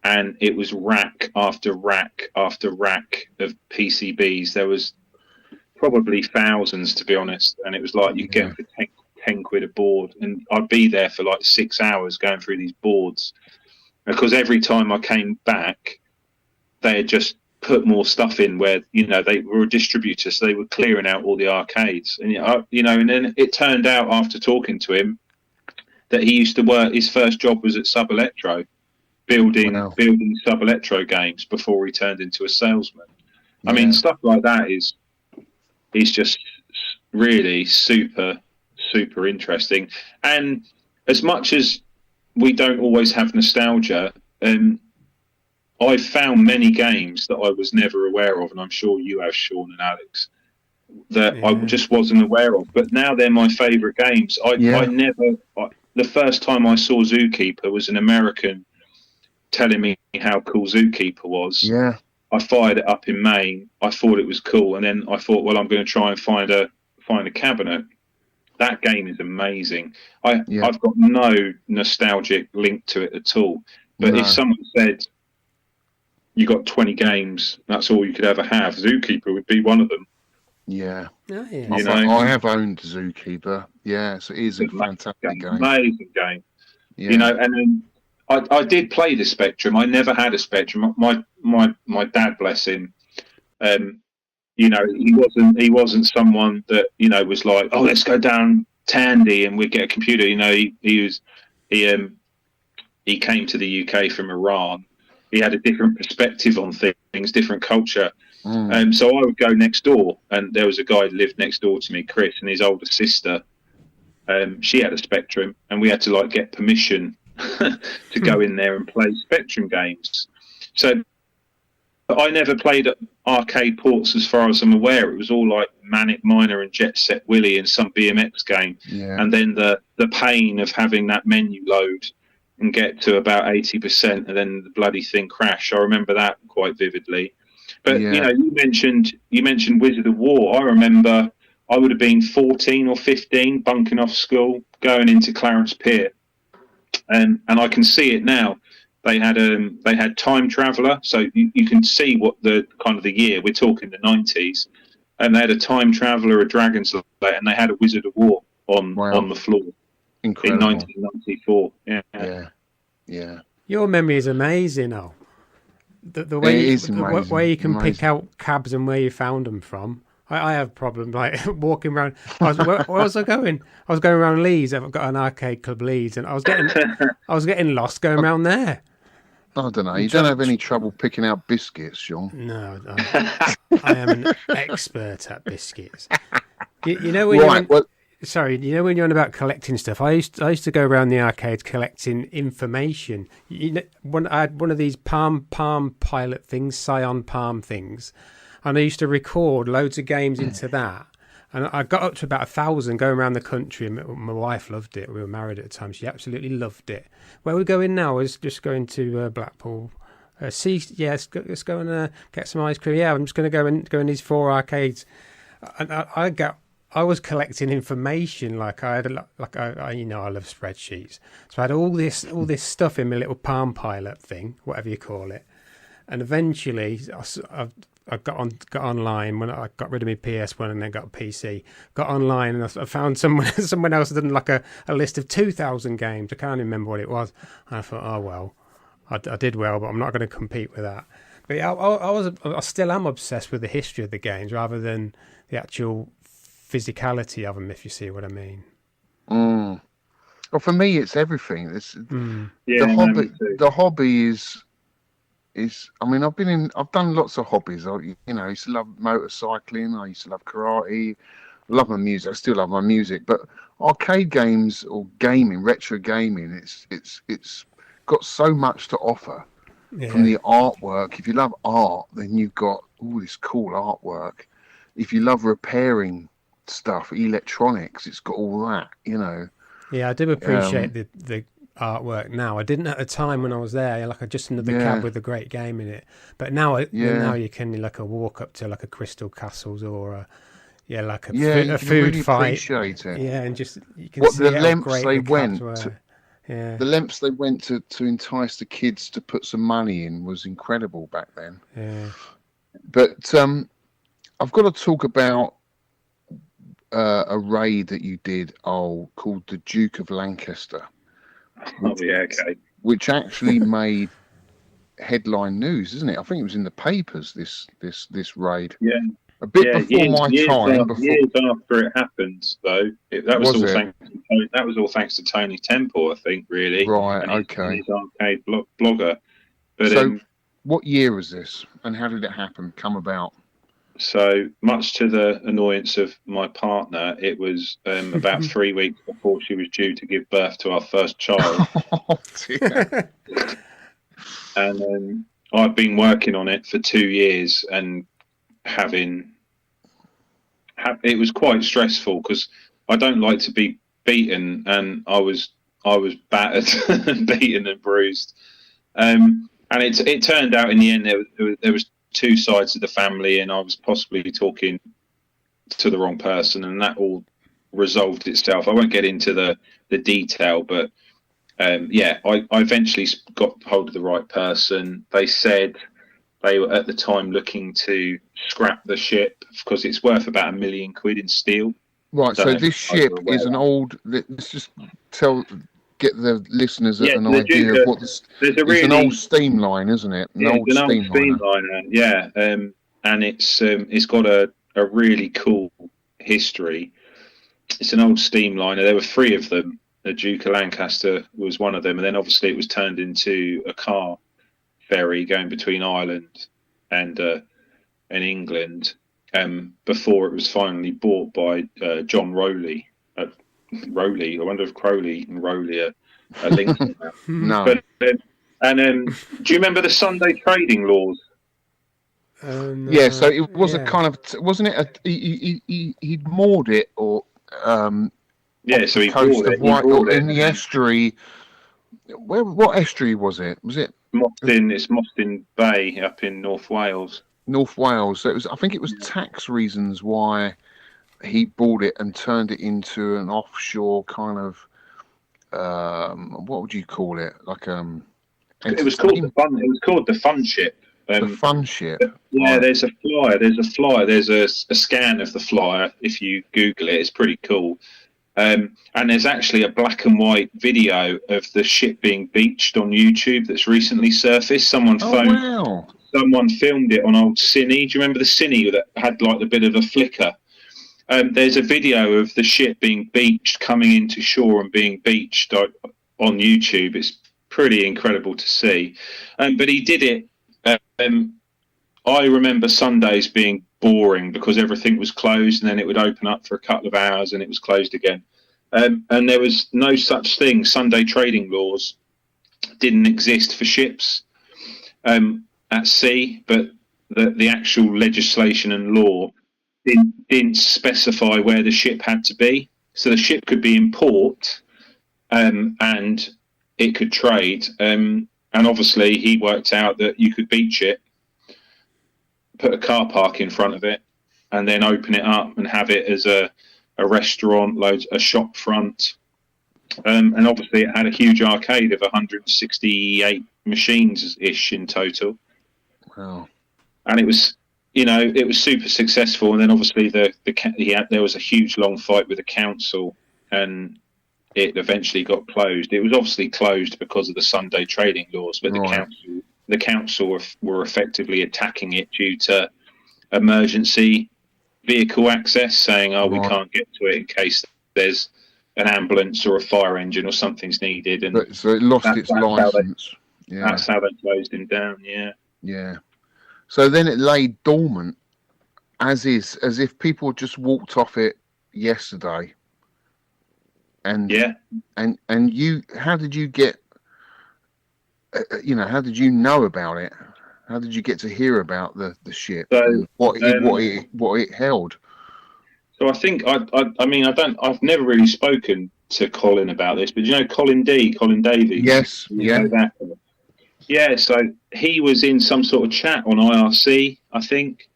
S2: and it was rack after rack after rack of PCBs. There was probably thousands, to be honest, and it was like you get them for 10 quid a board, and I'd be there for like 6 hours going through these boards, because every time I came back they had just put more stuff in, where, you know, they were a distributor, so they were clearing out all the arcades. And you know, and then it turned out after talking to him that he used to work, his first job was at Sub Electro, building Sub Electro games before he turned into a salesman. I mean, stuff like that is just really super interesting. And as much as we don't always have nostalgia, I've found many games that I was never aware of, and I'm sure you have, Sean and Alex, that I just wasn't aware of. But now they're my favourite games. The first time I saw Zookeeper was an American telling me how cool Zookeeper was. Yeah. I fired it up in Maine. I thought it was cool, and then I thought, well, I'm going to try and find a cabinet. That game is amazing. I've got no nostalgic link to it at all. But if someone said you got 20 games, that's all you could ever have, Zookeeper would be one of them.
S3: Yeah.
S1: Oh, yeah.
S3: You know, I have owned Zookeeper. Yes, it is a fantastic game.
S2: Amazing game. Yeah. You know, and then I did play the Spectrum. I never had a Spectrum. My dad, bless him, you know, he wasn't someone that, you know, was like, oh, let's go down Tandy and we get a computer. You know, he came to the UK from Iran. He had a different perspective on things, different culture. So I would go next door, and there was a guy who lived next door to me, Chris, and his older sister. She had a Spectrum, and we had to like get permission to go in there and play Spectrum games. So I never played arcade ports as far as I'm aware. It was all like Manic Miner and Jet Set Willy and some BMX game. Yeah. And then the pain of having that menu load and get to about 80% and then the bloody thing crash. I remember that quite vividly. But you mentioned Wizard of War. I remember I would have been 14 or 15, bunking off school, going into Clarence Pier, and I can see it now. They had Time Traveller, so you can see what the kind of the year we're talking, the 90s, and they had a Time Traveller, a Dragon's Lair, and they had a Wizard of War on the floor.
S3: Incredible.
S2: In 1994.
S3: Yeah.
S1: Your memory is amazing, Al. The way the way you can pick out cabs and where you found them from. I have problems like walking around. Where was I going? I was going around Leeds. I've got an arcade club Leeds, and I was getting lost going around there.
S3: I don't know. You don't have any trouble picking out biscuits, Sean?
S1: No, I am an expert at biscuits. You know when you know when you're on about collecting stuff. I used to go around the arcades collecting information. I had one of these Palm Pilot things, Scion Palm things. And I used to record loads of games into that. And I got up to about 1,000 going around the country. And my wife loved it. We were married at the time. She absolutely loved it. Where we're going now is just going to Blackpool. Let's go and get some ice cream. Yeah, I'm just going to go in these 4 arcades. And I was collecting information. I love spreadsheets. So I had all this stuff in my little Palm Pilot thing, whatever you call it. And eventually I got online when I got rid of my PS1 and then got a PC. Got online and I found someone else had done like a list of 2,000 games. I can't remember what it was. And I thought, oh well, I did well, but I'm not going to compete with that. But yeah, I still am obsessed with the history of the games rather than the actual physicality of them, if you see what I mean.
S3: Well, for me, it's everything. The hobby is. I mean, I've done lots of hobbies. I used to love motorcycling. I used to love karate. I love my music. I still love my music. But arcade games or gaming, retro gaming, it's got so much to offer. From the artwork. If you love art, then you've got all this cool artwork. If you love repairing stuff, electronics, it's got all that.
S1: Yeah, I do appreciate the artwork now. I didn't at the time when I was there. Just another cab with a great game in it. But now you can a walk up to like a Crystal Castles or a food
S3: really
S1: fight.
S3: Appreciate it.
S1: Yeah, and just you can see
S3: the lengths they went to.
S1: Yeah.
S3: The lengths they went to entice the kids to put some money in was incredible back then.
S1: Yeah.
S3: But I've got to talk about a raid that you did called the Duke of Lancaster. Which actually made headline news, isn't it? I think it was in the papers. This raid.
S2: Yeah.
S3: A bit before my time.
S2: Years after it happened, though. That was all thanks to Tony Temple, I think. Really.
S3: Right.
S2: And
S3: okay.
S2: His arcade blogger. But
S3: so, what year was this, and how did it come about?
S2: So, much to the annoyance of my partner, it was about 3 weeks before she was due to give birth to our first child.
S3: Oh, dear.
S2: And I've been working on it for 2 years and it was quite stressful because I don't like to be beaten, and I was battered and beaten and bruised. And it turned out in the end there was 2 sides of the family, and I was possibly talking to the wrong person, and that all resolved itself. I won't get into the detail, but I eventually got hold of the right person. They said they were at the time looking to scrap the ship because it's worth about £1 million in steel.
S3: Right, so this ship is an old. Let's just get the listeners an idea of what it's an old steam line, isn't it? An old steam liner.
S2: Yeah, and it's got a really cool history. It's an old steam liner. There were 3 of them. The Duke of Lancaster was one of them, and then obviously it was turned into a car ferry going between Ireland and England. Before it was finally bought by John Rowley. Rowley. I wonder if Crowley and Rowley are linked.
S3: No.
S2: But, do you remember the Sunday trading laws?
S3: No, yeah. So it was a kind of, wasn't it? He'd moored it, or
S2: so he
S3: coast
S2: bought
S3: of White in the estuary. What estuary was it? Was it
S2: Mostyn? It's Mostyn Bay up in North Wales.
S3: North Wales. So I think it was tax reasons why he bought it and turned it into an offshore kind of what would you call it? Like
S2: It was called the fun. It was called the Fun Ship.
S3: The Fun Ship.
S2: Yeah,
S3: Right.
S2: there's a flyer. There's a scan of the flyer. If you Google it, it's pretty cool. And there's actually a black and white video of the ship being beached on YouTube that's recently surfaced. Someone filmed it on old Cine. Do you remember the Cine that had like a bit of a flicker? There's a video of the ship being beached, coming into shore and being beached on YouTube. It's pretty incredible to see. But he did it. I remember Sundays being boring because everything was closed, and then it would open up for a couple of hours and it was closed again. And there was no such thing. Sunday trading laws didn't exist for ships at sea, but the actual legislation and law didn't specify where the ship had to be. So the ship could be in port and it could trade. And obviously he worked out that you could beach it, put a car park in front of it, and then open it up and have it as a restaurant, a shop front. And obviously it had a huge arcade of 168 machines-ish in total.
S3: Wow.
S2: And it was, it was super successful. And then obviously there was a huge long fight with the council, and it eventually got closed. It was obviously closed because of the Sunday trading laws, but the council were effectively attacking it due to emergency vehicle access, saying, we can't get to it in case there's an ambulance or a fire engine or something's needed. And
S3: so it lost its license.
S2: That's how they closed him down.
S3: Yeah. So then it lay dormant as if people just walked off it yesterday. And you, how did you get? How did you know about it? How did you get to hear about the ship?
S2: So,
S3: what it held?
S2: So I think I've never really spoken to Colin about this, but Colin Davies?
S3: Yes,
S2: Yeah, so he was in some sort of chat on IRC, I think,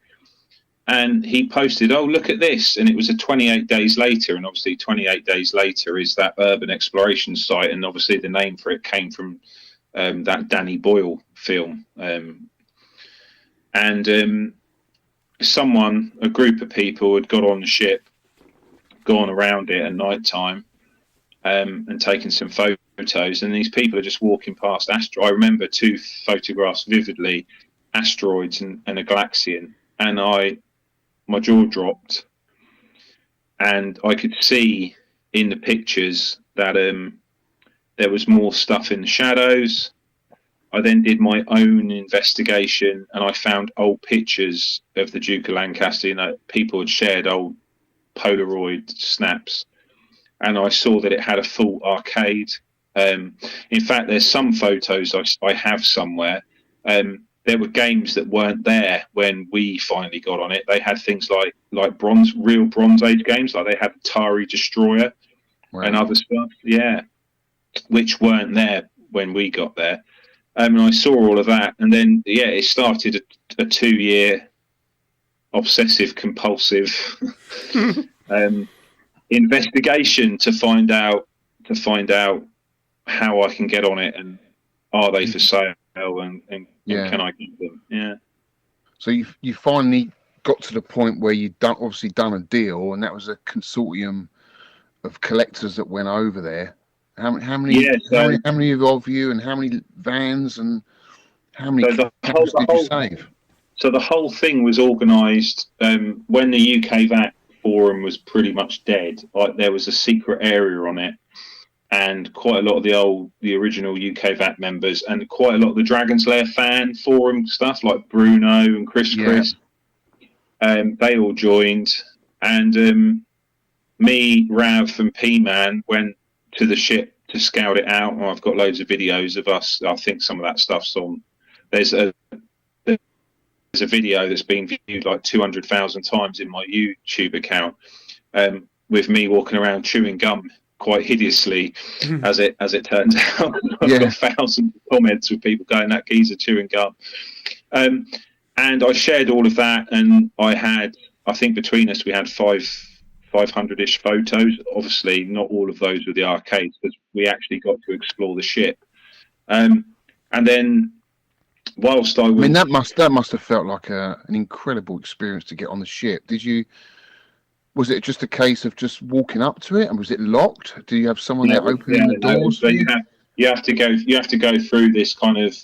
S2: and he posted, look at this, and it was 28 days later, and obviously 28 days later is that urban exploration site, and obviously the name for it came from that Danny Boyle film. A group of people had got on the ship, gone around it at night time, and taken some photos. And these people are just walking past I remember two photographs vividly, asteroids and a Galaxian. And my jaw dropped. And I could see in the pictures that there was more stuff in the shadows. I then did my own investigation, and I found old pictures of the Duke of Lancaster. People had shared old Polaroid snaps, and I saw that it had a full arcade. In fact, there's some photos I have somewhere. There were games that weren't there when we finally got on it. They had things like real Bronze Age games, like they had Atari Destroyer and other stuff, which weren't there when we got there. And I saw all of that, and then it started a 2-year obsessive compulsive investigation to find out how I can get on it, and are they for sale, and can I get them? Yeah.
S3: So you finally got to the point where you'd obviously done a deal, and that was a consortium of collectors that went over there. How many of you, and how many vans, and how many did you save?
S2: So the whole thing was organised when the UK VAT forum was pretty much dead. Like, there was a secret area on it, and quite a lot of the original UK VAT members, and quite a lot of the Dragon's Lair fan forum stuff, like Bruno and Chris, they all joined, and me, Rav, and P-Man went to the ship to scout it out. I've got loads of videos of us. I think some of that stuff's on. There's a video that's been viewed like 200,000 times in my YouTube account, with me walking around chewing gum quite hideously, as it turns out. I've got thousands of comments with people going, "That geezer chewing gum." And I shared all of that, and I think between us we had 500-ish photos. Obviously, not all of those were the arcades, because we actually got to explore the ship. And then, whilst I was,
S3: I mean, that must have felt like an incredible experience to get on the ship. Was it just a case of just walking up to it, and was it locked? Do you have someone there opening the doors for you?
S2: You have to go through this kind of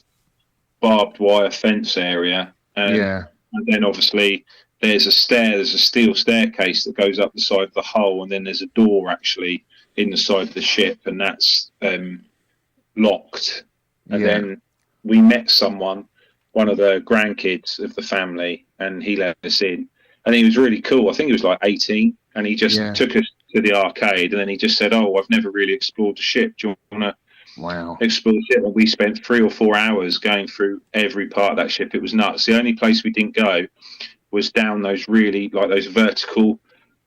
S2: barbed wire fence area, and then obviously there's a steel staircase that goes up the side of the hull, and then there's a door actually in the side of the ship, and that's locked. And then we met someone, one of the grandkids of the family, and he let us in. And he was really cool. I think he was like 18, and he just took us to the arcade, and then he just said, "Oh, I've never really explored the ship. Do you want to explore the ship?" And we spent 3 or 4 hours going through every part of that ship. It was nuts. The only place we didn't go was down those those vertical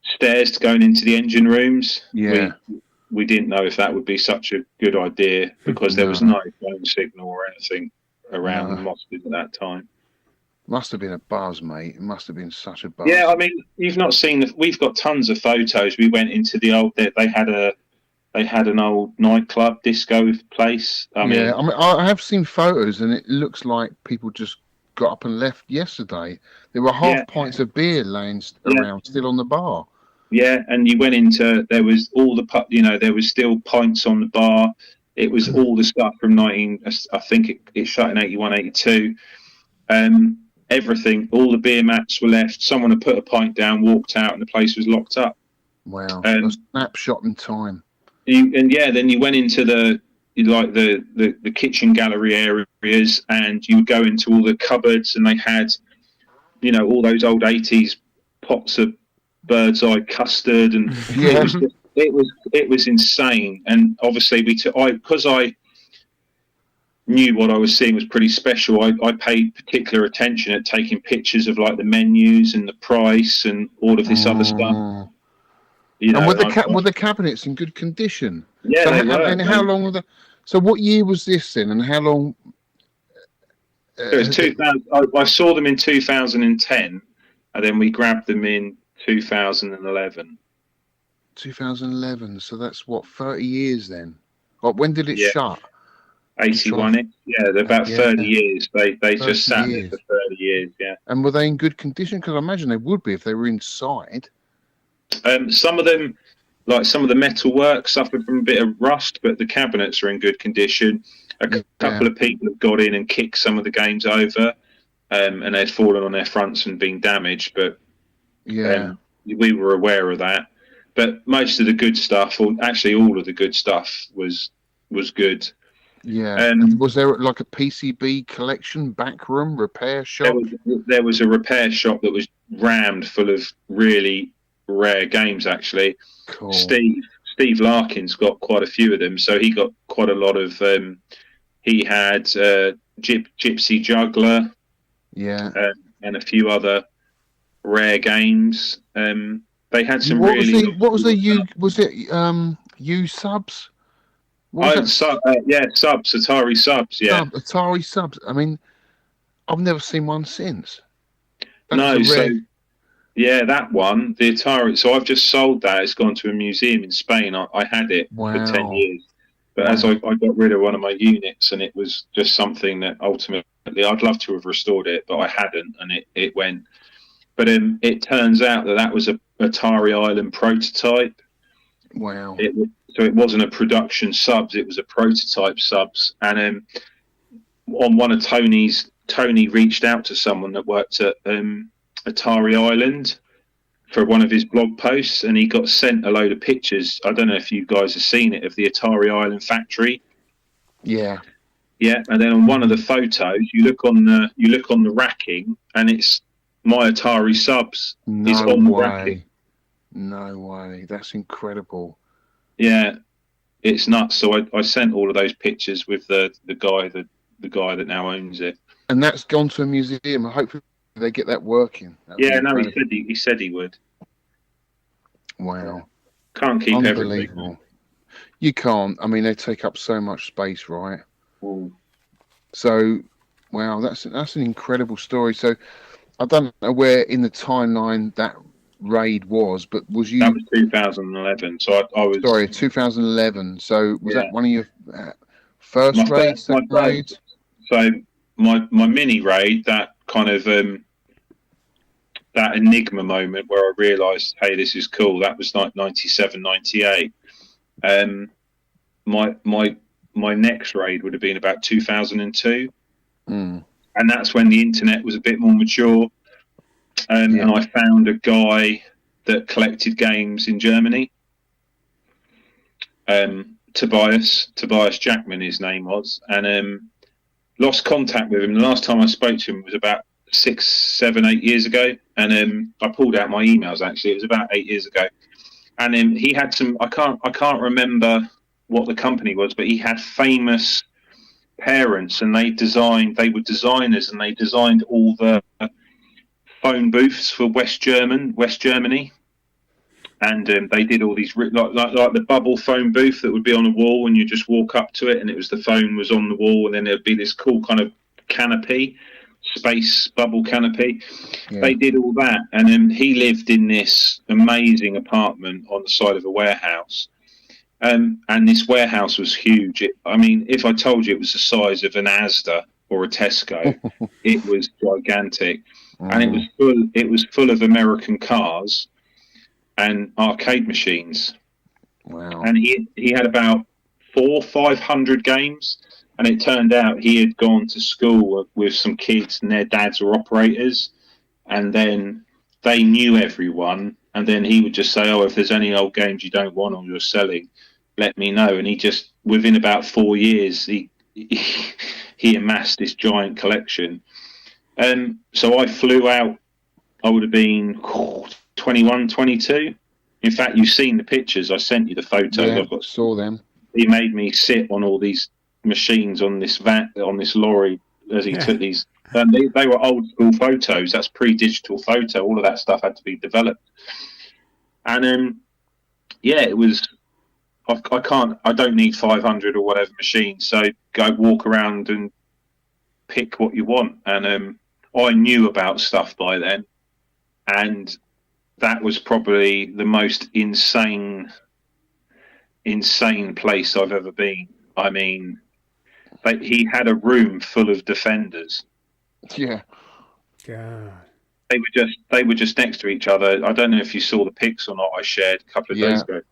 S2: stairs going into the engine rooms.
S3: Yeah.
S2: We didn't know if that would be such a good idea, because there was no phone signal or anything around Moscow at that time.
S3: Must have been a buzz, mate. It must have been such a buzz.
S2: Yeah, I mean, you've not seen we've got tons of photos. We went into the old. They had an old nightclub disco place. I mean,
S3: I have seen photos, and it looks like people just got up and left yesterday. There were half pints of beer laying around still on the bar.
S2: Yeah, and you went into, there was all the there was still pints on the bar. It was all the stuff from I think it shut in 81, 82. Everything, all the beer mats were left. Someone had put a pint down, walked out, and the place was locked up.
S3: Wow, a snapshot in time.
S2: Then you went into the kitchen gallery areas, and you would go into all the cupboards, and they had, all those old 80s pots of bird's eye custard, and it was insane. And obviously because I knew what I was seeing was pretty special, I paid particular attention at taking pictures of like the menus and the price and all of this other stuff.
S3: And were the cabinets in good condition?
S2: Yeah,
S3: so
S2: they were.
S3: And how long were so what year was this in, and how long?
S2: It was 2000. I saw them in 2010, and then we grabbed them in 2011.
S3: 2011. So that's what, 30 years then? When did it shut?
S2: 81. Yeah, they're about 30 years. They just sat there for 30 years. Yeah.
S3: And were they in good condition? Because I imagine they would be if they were inside.
S2: Some of them, like some of the metalwork, suffered from a bit of rust, but the cabinets are in good condition. A couple of people have got in and kicked some of the games over, and they'd fallen on their fronts and been damaged. But we were aware of that. But most of the good stuff, or actually all of the good stuff, was good.
S3: Yeah. And was there like a PCB collection, backroom, repair shop?
S2: There was a repair shop that was rammed full of really rare games, actually.
S3: Cool.
S2: Steve Larkin's got quite a few of them, so he got quite a lot of. He had Gypsy Juggler, and a few other rare games. They had some
S3: Was it U subs?
S2: Subs, Atari subs, yeah.
S3: Atari subs. I mean, I've never seen one since.
S2: That one, the Atari. So I've just sold that. It's gone to a museum in Spain. I had it for 10 years. But as I got rid of one of my units, and it was just something that ultimately I'd love to have restored it, but I hadn't, and it went. But it turns out that was a Atari Island prototype.
S3: Wow.
S2: So it wasn't a production subs, it was a prototype subs. And on one of Tony reached out to someone that worked at Atari Island for one of his blog posts, and he got sent a load of pictures. I don't know if you guys have seen it, of the Atari Island factory.
S3: Yeah.
S2: Yeah, and then on one of the photos, you look on the racking, and it's my Atari subs is on the racking.
S3: No way. That's incredible.
S2: Yeah, it's nuts. So I sent all of those pictures with the guy that now owns it.
S3: And that's gone to a museum. Hopefully they get that working.
S2: He said he would.
S3: Wow.
S2: Can't keep everything.
S3: You can't. I mean, they take up so much space, right?
S2: Mm.
S3: So Wow, that's an incredible story. So I don't know where in the timeline that raid was, but was
S2: That
S3: you?
S2: was 2011. So I was,
S3: Sorry, 2011. So was
S2: yeah,
S3: that one of your first raids,
S2: my
S3: second
S2: first.
S3: raids?
S2: So my mini raid, that kind of that enigma moment where I realised, hey, this is cool. That was like 97, 98. My next raid would have been about 2002,
S3: Mm.
S2: and that's when the internet was a bit more mature. And I found a guy that collected games in Germany. Tobias Jackman, his name was, and lost contact with him. The last time I spoke to him was about 6, 7, 8 years ago, and I pulled out my emails. Actually, it was about 8 years ago, and he had some. I can't remember what the company was, but he had famous parents, and they were designers, and they designed all the phone booths for West Germany. And they did all these like the bubble phone booth that would be on a wall, and you just walk up to it, and it was the phone was on the wall, and then there'd be this cool kind of canopy, space bubble canopy.
S3: Yeah.
S2: They did all that, and then he lived in this amazing apartment on the side of a warehouse, and this warehouse was huge. I mean, if I told you it was the size of an Asda or a Tesco, it was gigantic, and it was full of American cars and arcade machines.
S3: Wow.
S2: And he had about 400-500 games, and it turned out he had gone to school with some kids, and their dads were operators, and then they knew everyone, and then he would just say, oh, if there's any old games you don't want or you're selling, let me know. And he just, within about 4 years, he amassed this giant collection. So I flew out. I would have been 21, 22. In fact, you've seen the pictures. I sent you the photos.
S3: Yeah, saw them.
S2: He made me sit on all these machines on this lorry as he took these. And they were old school photos. That's pre-digital photo. All of that stuff had to be developed. And yeah, it was. I don't need 500 or whatever machines. So go walk around and pick what you want. And I knew about stuff by then, and that was probably the most insane place I've ever been. I mean, he had a room full of defenders.
S3: Yeah.
S1: God.
S2: They were just next to each other. I don't know if you saw the pics or not I shared a couple of days ago.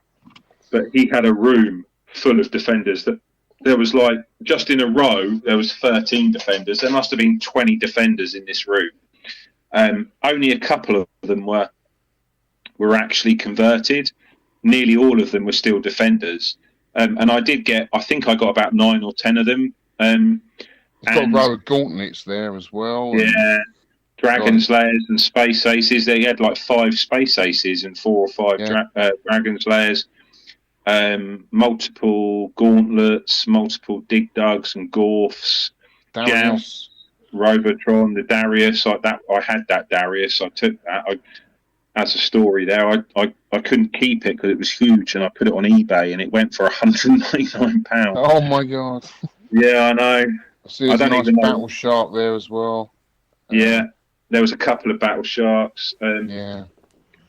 S2: But he had a room full of defenders that there was like, just in a row, there was 13 defenders. There must have been 20 defenders in this room. Only a couple of them were actually converted. Nearly all of them were still defenders. And I think I got about 9 or 10 of them.
S3: You've got a row of gauntlets there as well.
S2: Yeah, Dragon Slayers and Space Aces. They had like 5 Space Aces and 4 or 5 Dragon Slayers. Multiple gauntlets, multiple Dig Dugs and Gorfs.
S3: Darius.
S2: Robotron, the Darius. I had that Darius. I took that. As a story there, I couldn't keep it because it was huge, and I put it on eBay, and it went for £199.
S3: Oh my god!
S2: Yeah, I know.
S3: I see there's a nice Battle Shark there as well.
S2: Yeah, there was a couple of Battle Sharks.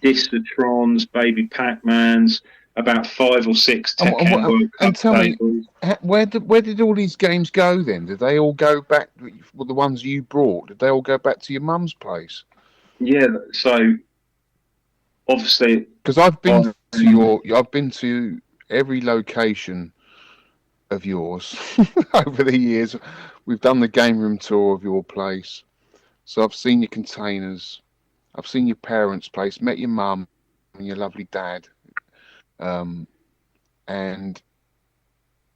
S2: Discotrons, Baby Pac-Mans, about 5 or 6 Tekken World Cup
S3: and tell
S2: tables.
S3: Me, where did all these games go then? Did they all go back? Well, the ones you brought, did they all go back to your mum's place?
S2: Yeah, so obviously,
S3: because I've been to every location of yours over the years. We've done the game room tour of your place, so I've seen your containers, I've seen your parents' place, met your mum and your lovely dad, and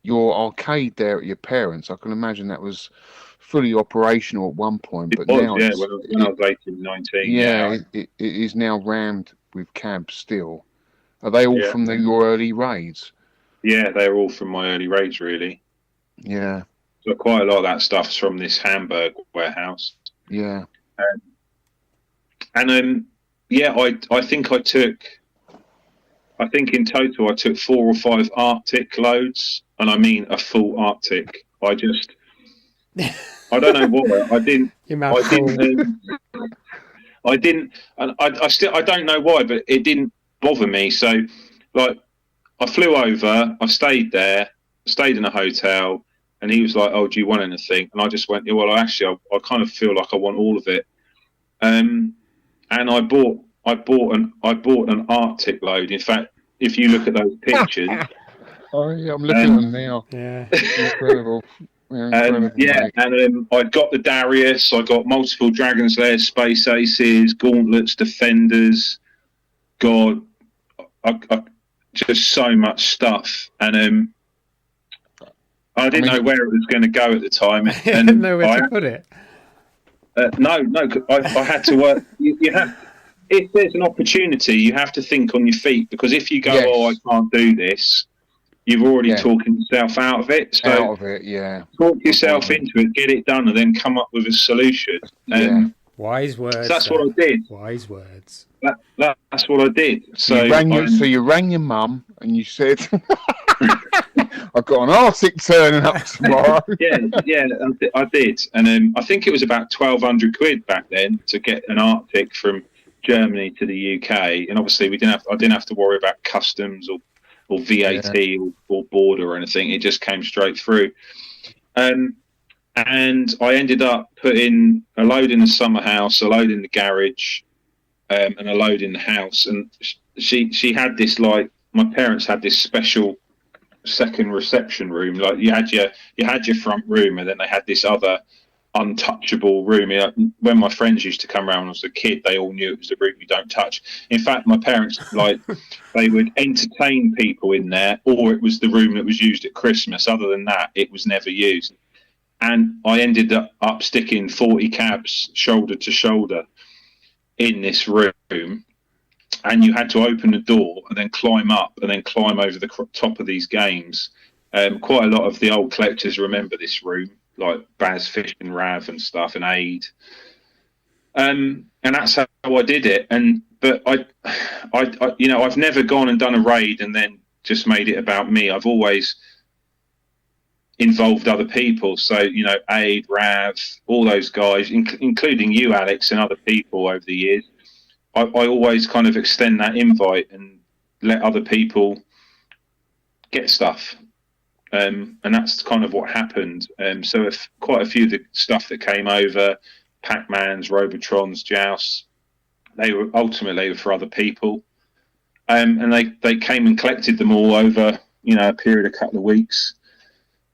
S3: your arcade there at your parents'. I can imagine that was fully operational at one point, but now
S2: when I was 18, 19.
S3: Yeah, it is now rammed with cabs still. Are they all from your early raids? Yeah,
S2: they're all from my early raids, really.
S3: Yeah.
S2: So quite a lot of that stuff's from this Hamburg warehouse.
S3: Yeah.
S2: I think in total I took 4 or 5 Arctic loads, and I mean a full Arctic. I don't know why. I didn't.
S1: Your mouth
S2: I
S1: full.
S2: didn't. I didn't. And I still. I don't know why, but it didn't bother me. So, like, I flew over. I stayed there. Stayed in a hotel. And he was like, "Oh, do you want anything?" And I just went, "Yeah, well, actually, I kind of feel like I want all of it." And I bought an Arctic load. In fact, if you look at those pictures,
S3: Oh yeah, I'm looking at them now.
S1: Yeah.
S3: Incredible. Incredible, mate.
S2: and I got the Darius. I got multiple Dragon's Lair, Space Aces, Gauntlets, Defenders. God, I just so much stuff, and I didn't know where it was going to go at the time, and
S1: Nowhere to put it.
S2: No, I had to work. You have, if there's an opportunity, you have to think on your feet, because if you go,
S3: Yes.
S2: "Oh, I can't do this," you've already talking yourself out of it. So
S3: Out of it, yeah.
S2: talk yourself into it, get it done, and then come up with a solution.
S1: Wise words.
S2: So that's what I did.
S1: Wise words.
S2: That's what I did.
S3: So you rang your mum and you said, "I've got an Arctic turning up tomorrow."
S2: yeah, I did, and I think it was about £1,200 back then to get an Arctic from Germany to the UK, and obviously I didn't have to worry about customs or VAT or border or anything. It just came straight through. And I ended up putting a load in the summer house, a load in the garage, and a load in the house. And she had this, like, my parents had this special second reception room. Like, you had your front room, and then they had this other untouchable room. When my friends used to come around when I was a kid, they all knew it was the room you don't touch. In fact, my parents, like, they would entertain people in there, or it was the room that was used at Christmas. Other than that, it was never used. And I ended up sticking 40 cabs shoulder to shoulder in this room, and you had to open the door and then climb up and then climb over the top of these games. Quite a lot of the old collectors remember this room, like Baz, Fish and Rav and stuff, and Aid. And that's how I did it. But I I've never gone and done a raid and then just made it about me. I've always involved other people. So, Aid, Rav, all those guys, including you, Alex, and other people over the years. I always kind of extend that invite and let other people get stuff. And that's kind of what happened. So if quite a few of the stuff that came over, Pac-Mans, Robotrons, Jousts, they were ultimately for other people. And they came and collected them all over, a period of a couple of weeks.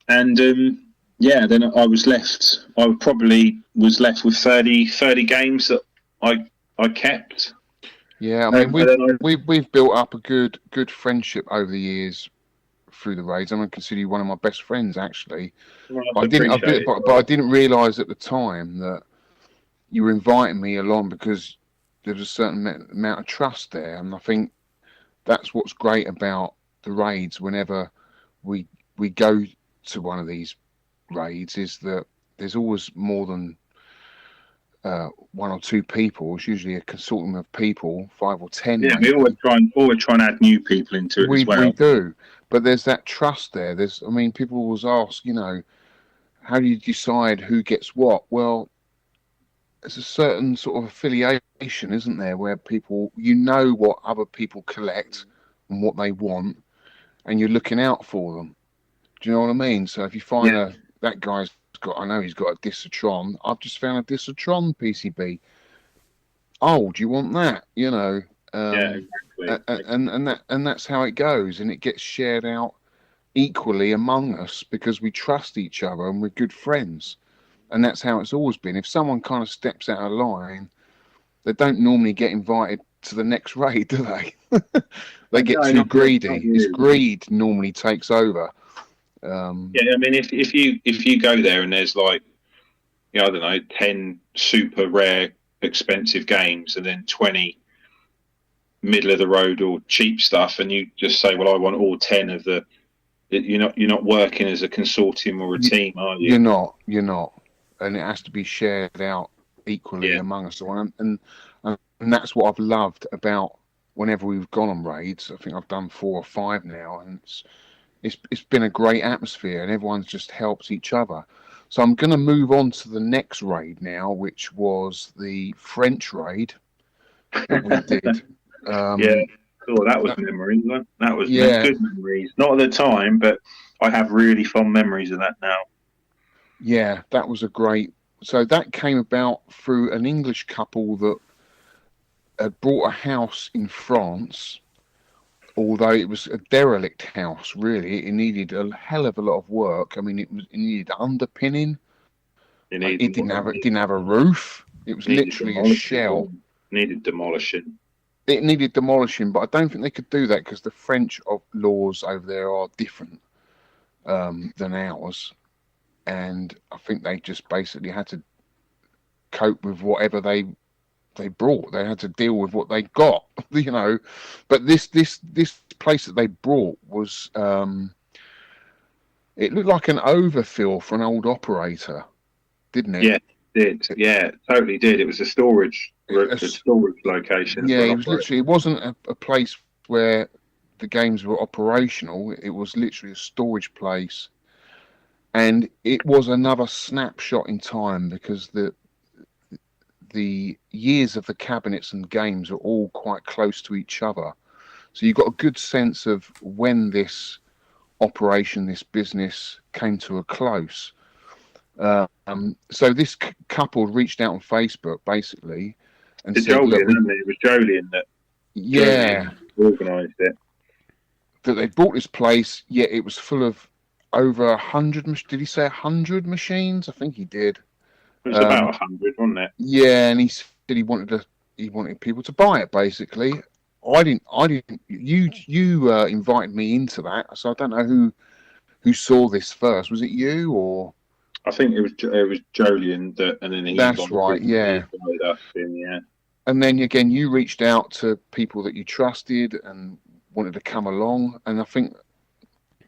S2: And then I was left. I probably was left with 30 games that I kept.
S3: Yeah, I mean, we've built up a good friendship over the years through the raids. I consider you one of my best friends, actually.
S2: Well,
S3: but I didn't realise at the time that you were inviting me along because there was a certain amount of trust there, and I think that's what's great about the raids. Whenever we go to one of these raids, is that there's always more than one or two people. It's usually a consortium of people, 5 or 10.
S2: Yeah, we always try and add new people into it as well.
S3: We do, but there's that trust there. People always ask, how do you decide who gets what? Well, there's a certain sort of affiliation, isn't there, where people, what other people collect and what they want, and you're looking out for them. Do you know what I mean? So if you find that guy's he's got a Disatron. I've just found a Disatron PCB. Oh, do you want that? Exactly. And that's how it goes, and it gets shared out equally among us because we trust each other and we're good friends, and that's how it's always been. If someone kind of steps out of line, they don't normally get invited to the next raid, do they? They get too greedy. It's greed normally takes over.
S2: If you go there and there's like, I don't know, 10 super rare expensive games and then 20 middle of the road or cheap stuff, and you just say, well, I want all 10 of the, you're not working as a consortium or a team, are you?
S3: You're not, and it has to be shared out equally among us. And that's what I've loved about whenever we've gone on raids. I think I've done 4 or 5 now, and it's been a great atmosphere, and everyone's just helps each other. So I'm going to move on to the next raid now, which was the French raid that we did.
S2: Yeah, cool. That was memories. That was
S3: Yeah.
S2: good memories. Not at the time, but I have really fond memories of that now.
S3: Yeah, that was a great. So that came about through an English couple that had bought a house in France. Although it was a derelict house, really, it needed a hell of a lot of work. I mean, it needed underpinning. It didn't have a roof. It was literally a shell.
S2: Needed demolishing.
S3: It needed demolishing, but I don't think they could do that because the French laws over there are different than ours, and I think they just basically had to cope with whatever they brought. They had to deal with what they got, you know. But this place that they brought was it looked like an overfill for an old operator, didn't it?
S2: Yeah, it did. Yeah, totally did. It was a storage location.
S3: Yeah, it was literally. It wasn't a place where the games were operational. It was literally a storage place, and it was another snapshot in time because the years of the cabinets and games are all quite close to each other. So you've got a good sense of when this operation, this business came to a close. So this couple reached out on Facebook basically and said,
S2: it was Jolien that organised it.
S3: That they bought this place, yet it was full of over 100, did he say 100 machines? I think he did.
S2: It was about 100, wasn't it?
S3: Yeah, and he said he wanted people to buy it. Basically, I didn't. You invited me into that, so I don't know who saw this first. Was it you or?
S2: I think it was Jolien that, and then he.
S3: That's right. Yeah. And then again, you reached out to people that you trusted and wanted to come along, and I think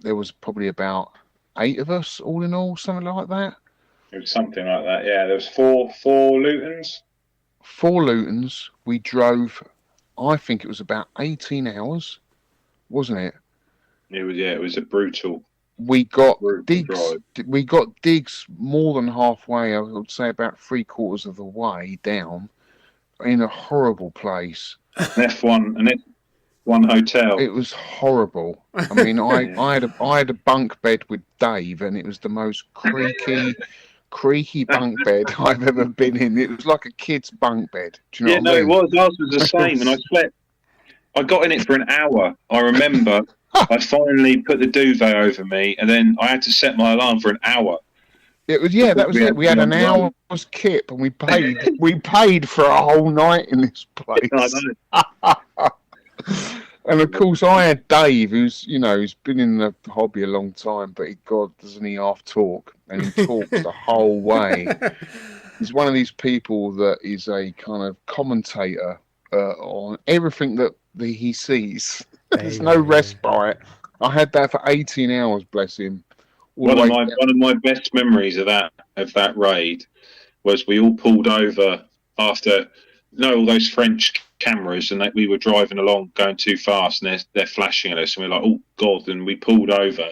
S3: there was probably about 8 of us all in all, something like that.
S2: It was something like that, yeah. There was four Lutons.
S3: 4 Lutons. We drove, I think it was about 18 hours, wasn't it?
S2: It was a brutal.
S3: We got digs. We got digs more than halfway. I would say about 3/4 of the way down, in a horrible place.
S2: An F1 hotel.
S3: It was horrible. I mean, I had a bunk bed with Dave, and it was the most creaky bunk bed I've ever been in. It was like a kid's bunk bed. Do you know what I mean?
S2: It was. Ours was the same, and I slept. I got in it for an hour. I remember I finally put the duvet over me, and then I had to set my alarm for an hour.
S3: It was that was it. We had an hour's kip, and we paid for a whole night in this place.
S2: I know.
S3: And of course, I had Dave, who's been in the hobby a long time, but God, doesn't he half talk? And he talks the whole way. He's one of these people that is a kind of commentator on everything that he sees. There's no respite. I had that for 18 hours, bless him.
S2: One of my best memories of that raid was we all pulled over after all those French cameras, and we were driving along going too fast, and they're flashing at us, and we're like, oh God, and we pulled over,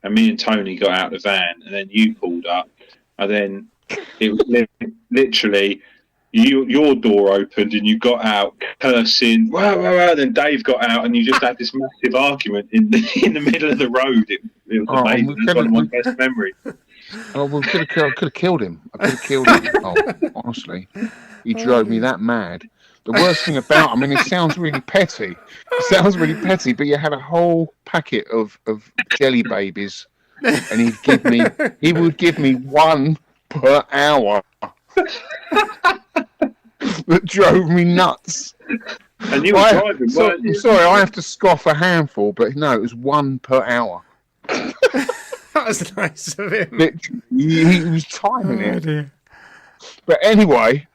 S2: and me and Tony got out of the van, and then you pulled up, and then it was literally your door opened and you got out cursing, wow, wow, wow. Then Dave got out, and you just had this massive argument in the middle of the road. It was amazing. It was one of my best memories.
S3: Oh, well, could have killed him. I could have killed him. Honestly, he drove me that mad. The worst thing about him, it sounds really petty. But you had a whole packet of jelly babies, and he would give me 1 per hour. That drove me nuts.
S2: And you were driving, weren't you?
S3: Sorry, I have to scoff a handful, but no, it was 1 per hour.
S1: That was nice of him.
S3: He was timing it.
S1: Dear.
S3: But anyway,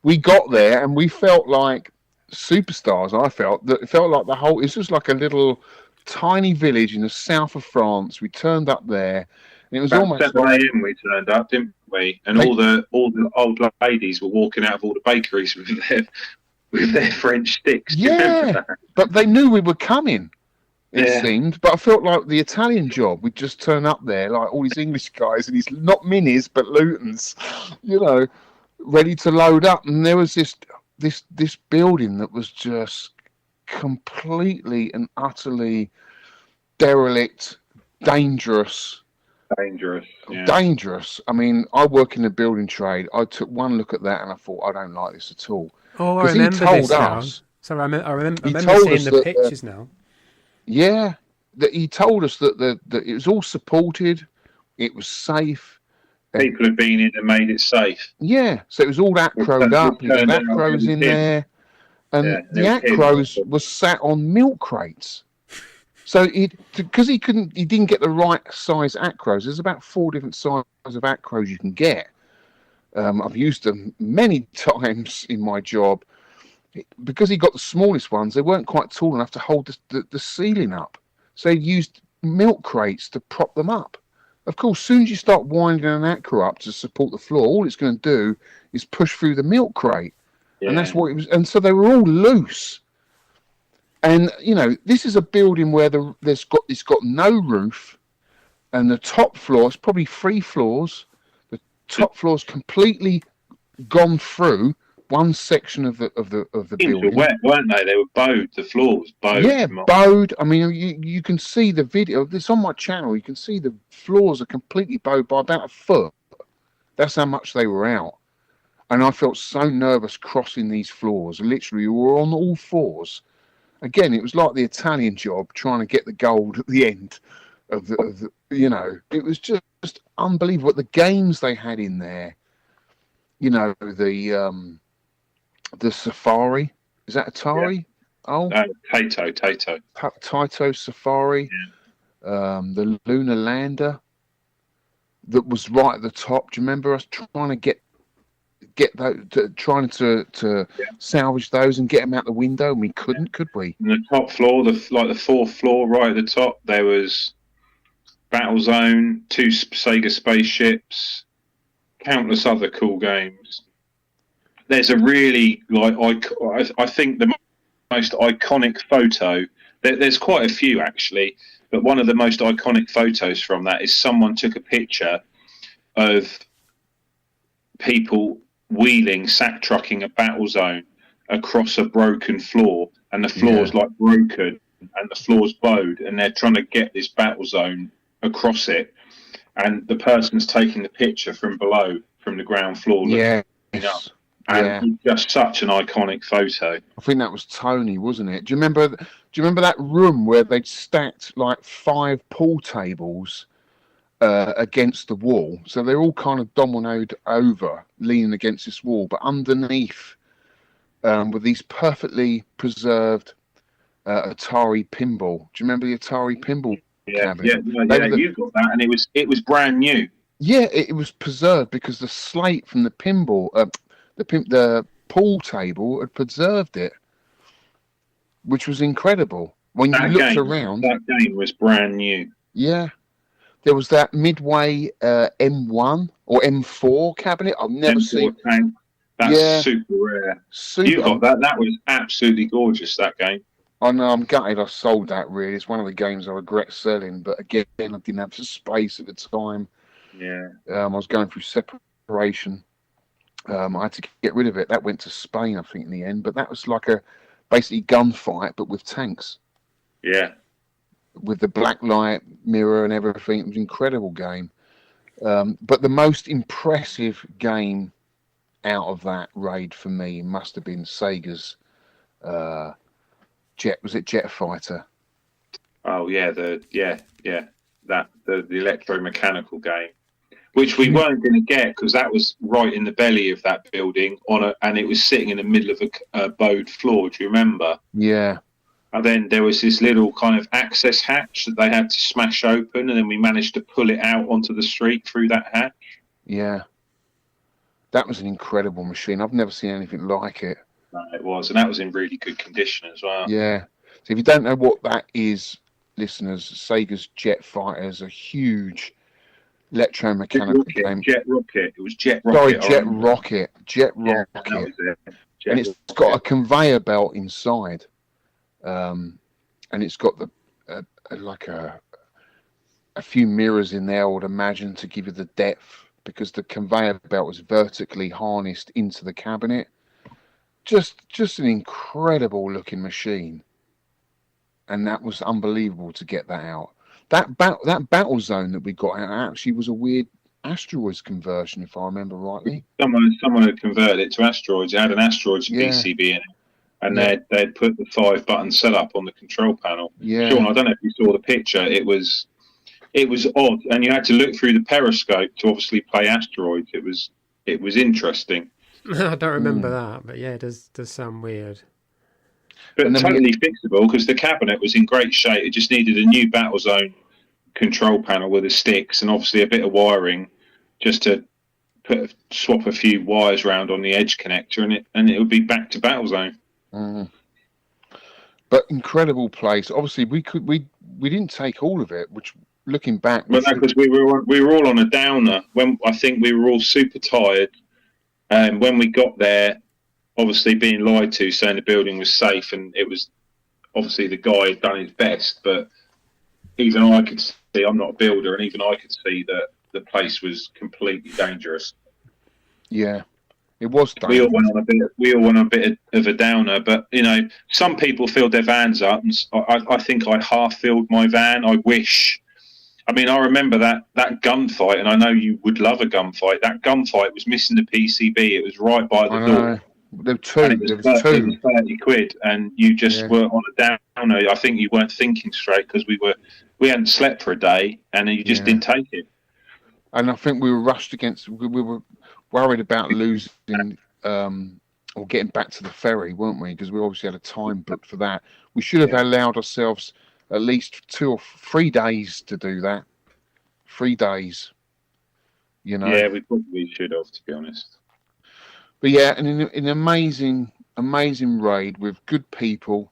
S3: we got there and we felt like superstars. It felt like it's just like a little tiny village in the south of France. We turned up there, and it was almost
S2: 7 a.m. we turned up, didn't we? And all the old ladies were walking out of all the bakeries with their French sticks.
S3: Yeah, but they knew we were coming. it seemed. But I felt like the Italian job. We'd just turn up there, like all these English guys and these not minis but Lutons, you know, ready to load up. And there was this building that was just completely and utterly derelict, dangerous.
S2: Yeah.
S3: Dangerous. I mean, I work in the building trade. I took one look at that and I thought, I don't like this at all.
S1: Oh, I remember this now. Sorry, I remember seeing the pictures now.
S3: Yeah, that he told us that it was all supported, it was safe.
S2: People had been in and made it safe.
S3: Yeah, so it was all acroed up. You had acros in there, and the acros was sat on milk crates. So because he didn't get the right size acros. There's about 4 different sizes of acros you can get. I've used them many times in my job. Because he got the smallest ones, they weren't quite tall enough to hold the ceiling up. So he used milk crates to prop them up. Of course, as soon as you start winding an acro up to support the floor, all it's going to do is push through the milk crate. Yeah. And that's what it was. And so they were all loose. And, you know, this is a building where it's got no roof. And the top floor, it's probably 3 floors. The top floor's completely gone through one section of the building.
S2: Were wet, weren't they? They were bowed. The floor was bowed.
S3: Yeah, bowed. I mean, you can see the video. It's on my channel. You can see the floors are completely bowed by about a foot. That's how much they were out. And I felt so nervous crossing these floors. Literally, we were on all fours. Again, it was like the Italian job, trying to get the gold at the end of the you know, it was just unbelievable. The games they had in there. You know, the Safari, is that Atari?
S2: Yeah.
S3: Oh, Taito Safari. Yeah. The Lunar Lander that was right at the top. Do you remember us trying to get those, trying to salvage those and get them out the window, and we couldn't, could we?
S2: And the top floor, the 4th floor, right at the top, there was Battlezone, 2 Sega spaceships, countless other cool games. There's a really, I think the most iconic photo, there's quite a few actually, but one of the most iconic photos from that is someone took a picture of people wheeling, sack trucking a Battlezone across a broken floor, and the floor's like broken and the floor's bowed, and they're trying to get this Battlezone across it, and the person's taking the picture from below, from the ground floor.
S3: Yeah.
S2: And just such an iconic photo.
S3: I think that was Tony, wasn't it? Do you remember that room where they'd stacked like 5 pool tables against the wall? So they're all kind of dominoed over, leaning against this wall, but underneath were these perfectly preserved Atari Pinball. Do you remember the Atari Pinball cabinet?
S2: Yeah, you got that, and it was brand new.
S3: Yeah, it was preserved because the slate from the pinball. The pool table had preserved it, which was incredible. When you looked around,
S2: that game was brand new.
S3: Yeah, there was that Midway M1 or M4 cabinet. I've never seen.
S2: Tank. That's super rare. You got that. That was absolutely gorgeous. That game.
S3: I know. I'm gutted. I sold that. Really, it's one of the games I regret selling. But again, I didn't have the space at the time.
S2: Yeah.
S3: I was going through separation. I had to get rid of it. That went to Spain, I think, in the end. But that was like a basically gunfight, but with tanks.
S2: Yeah.
S3: With the black light mirror and everything. It was an incredible game. But the most impressive game out of that raid for me must have been Sega's Jet Fighter?
S2: Oh yeah, the electromechanical game, which we weren't going to get because that was right in the belly of that building and it was sitting in the middle of a bowed floor. Do you remember?
S3: Yeah.
S2: And then there was this little kind of access hatch that they had to smash open, and then we managed to pull it out onto the street through that hatch.
S3: Yeah. That was an incredible machine. I've never seen anything like it.
S2: No, it was, and that was in really good condition as well.
S3: Yeah. So if you don't know what that is, listeners, Sega's Jet Fighter is a huge electromechanical game.
S2: Jet Rocket. It was Jet Rocket.
S3: Sorry, Jet Rocket. Jet Rocket.
S2: That was it.
S3: And it's got a conveyor belt inside. And it's got the like a few mirrors in there, I would imagine, to give you the depth, because the conveyor belt was vertically harnessed into the cabinet. Just an incredible looking machine, and that was unbelievable to get that out. That battle zone that we got out actually was a weird asteroids conversion, if I remember rightly.
S2: Someone had converted it to asteroids. It had an asteroids PCB in it, and they'd put the 5-button setup on the control panel.
S3: Yeah.
S2: Sean, I don't know if you saw the picture. It was odd, and you had to look through the periscope to obviously play asteroids. It was interesting.
S1: I don't remember that, but yeah, it does sound weird.
S2: But totally fixable, because the cabinet was in great shape. It just needed a new Battlezone control panel with the sticks and obviously a bit of wiring, just to swap a few wires around on the edge connector, and it would be back to Battlezone.
S3: But incredible place. Obviously, we didn't take all of it, which, looking back,
S2: well, no, because we were all on a downer. When I think we were all super tired, and when we got there, obviously being lied to, saying the building was safe, and it was obviously the guy had done his best, but even I could see, I'm not a builder, and even I could see that the place was completely dangerous.
S3: Yeah, it was dangerous.
S2: We all went on a bit of a downer, but some people filled their vans up, and I think I half filled my van. I wish. I mean, I remember that gunfight, and I know you would love a gunfight. That gunfight was missing the PCB. It was right by the door.
S3: There were two.
S2: It was 30 quid, and you just were on a downer. I think you weren't thinking straight, because we hadn't slept for a day, and you just didn't take it. And
S3: I think we were rushed against. We were worried about losing or getting back to the ferry, weren't we? Because we obviously had a time booked for that. We should have allowed ourselves at least 2 or 3 days to do that. 3 days.
S2: Yeah, we probably should have, to be honest.
S3: But yeah, and an amazing raid with good people,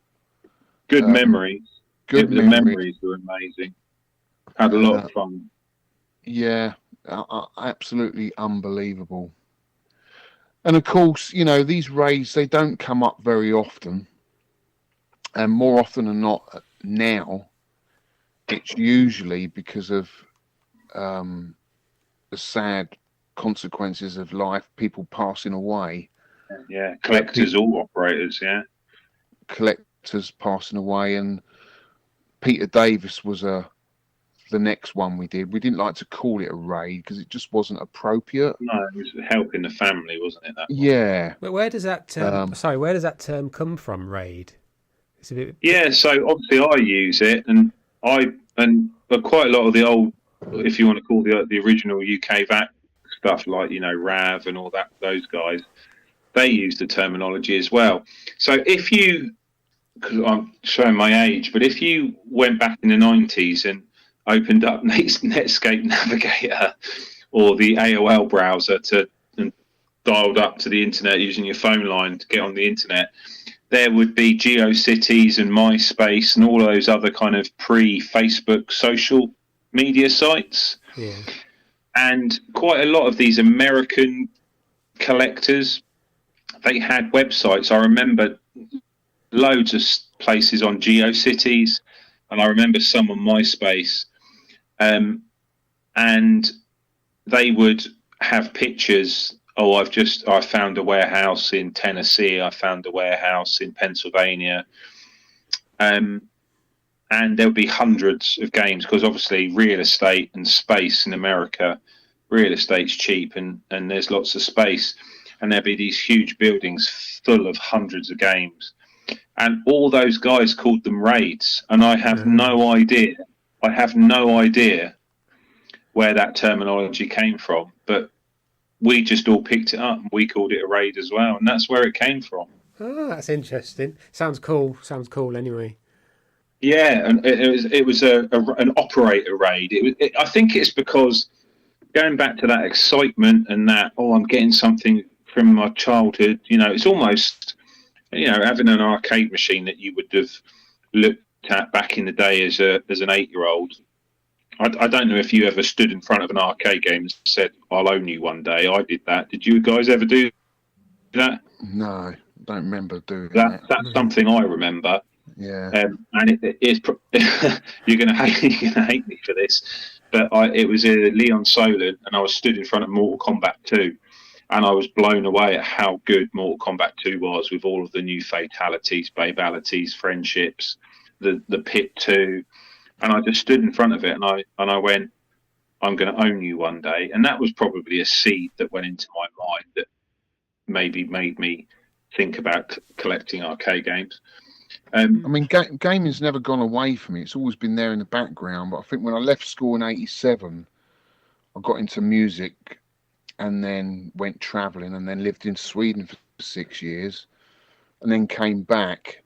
S2: good memories.
S3: The
S2: memories were amazing. Had a lot of fun.
S3: Yeah, absolutely unbelievable. And of course, these raids, they don't come up very often, and more often than not now, it's usually because of the sad consequences of life, people passing away.
S2: Yeah, collectors, all operators,
S3: collectors passing away. And Peter Davis was the next one we did. We didn't like to call it a raid because it just wasn't appropriate.
S2: No, it was helping the family, wasn't it? That
S3: yeah.
S1: But where does that where does that term come from, raid? It's a bit...
S2: Yeah, so obviously I use it, and quite a lot of the old, if you want to call the original UK VAT stuff, like RAV and all that, those guys, they use the terminology as well. So if you, because I'm showing my age, but if you went back in the 90s and opened up Netscape Navigator or the AOL browser and dialed up to the internet using your phone line to get on the internet, there would be GeoCities and MySpace and all those other kind of pre-Facebook social media sites.
S1: Yeah.
S2: And quite a lot of these American collectors, they had websites. I remember loads of places on GeoCities, and I remember some on MySpace. And they would have pictures. Oh, I found a warehouse in Tennessee. I found a warehouse in Pennsylvania. And there would be hundreds of games, because obviously real estate and space in America, real estate's cheap, and there's lots of space. And there'd be these huge buildings full of hundreds of games. And all those guys called them raids. And I have no idea where that terminology came from. But we just all picked it up and we called it a raid as well. And that's where it came from.
S1: Oh, that's interesting. Sounds cool anyway.
S2: Yeah, and it was an operator raid. I think it's because, going back to that excitement and that, I'm getting something from my childhood, it's almost, having an arcade machine that you would have looked at back in the day as an 8-year-old. I don't know if you ever stood in front of an arcade game and said, I'll own you one day. I did that. Did you guys ever do that?
S3: No, don't remember doing
S2: that. That's something I remember.
S3: Yeah.
S2: And you're gonna hate me for this, but it was Leon Solon, and I was stood in front of Mortal Kombat 2, and I was blown away at how good Mortal Kombat 2 was, with all of the new fatalities, babalities, friendships, the pit 2, and I just stood in front of it, and I went, I'm going to own you one day. And that was probably a seed that went into my mind that maybe made me think about collecting arcade games.
S3: I mean, gaming's never gone away from me. It's always been there in the background. But I think when I left school in '87, I got into music and then went travelling and then lived in Sweden for 6 years and then came back.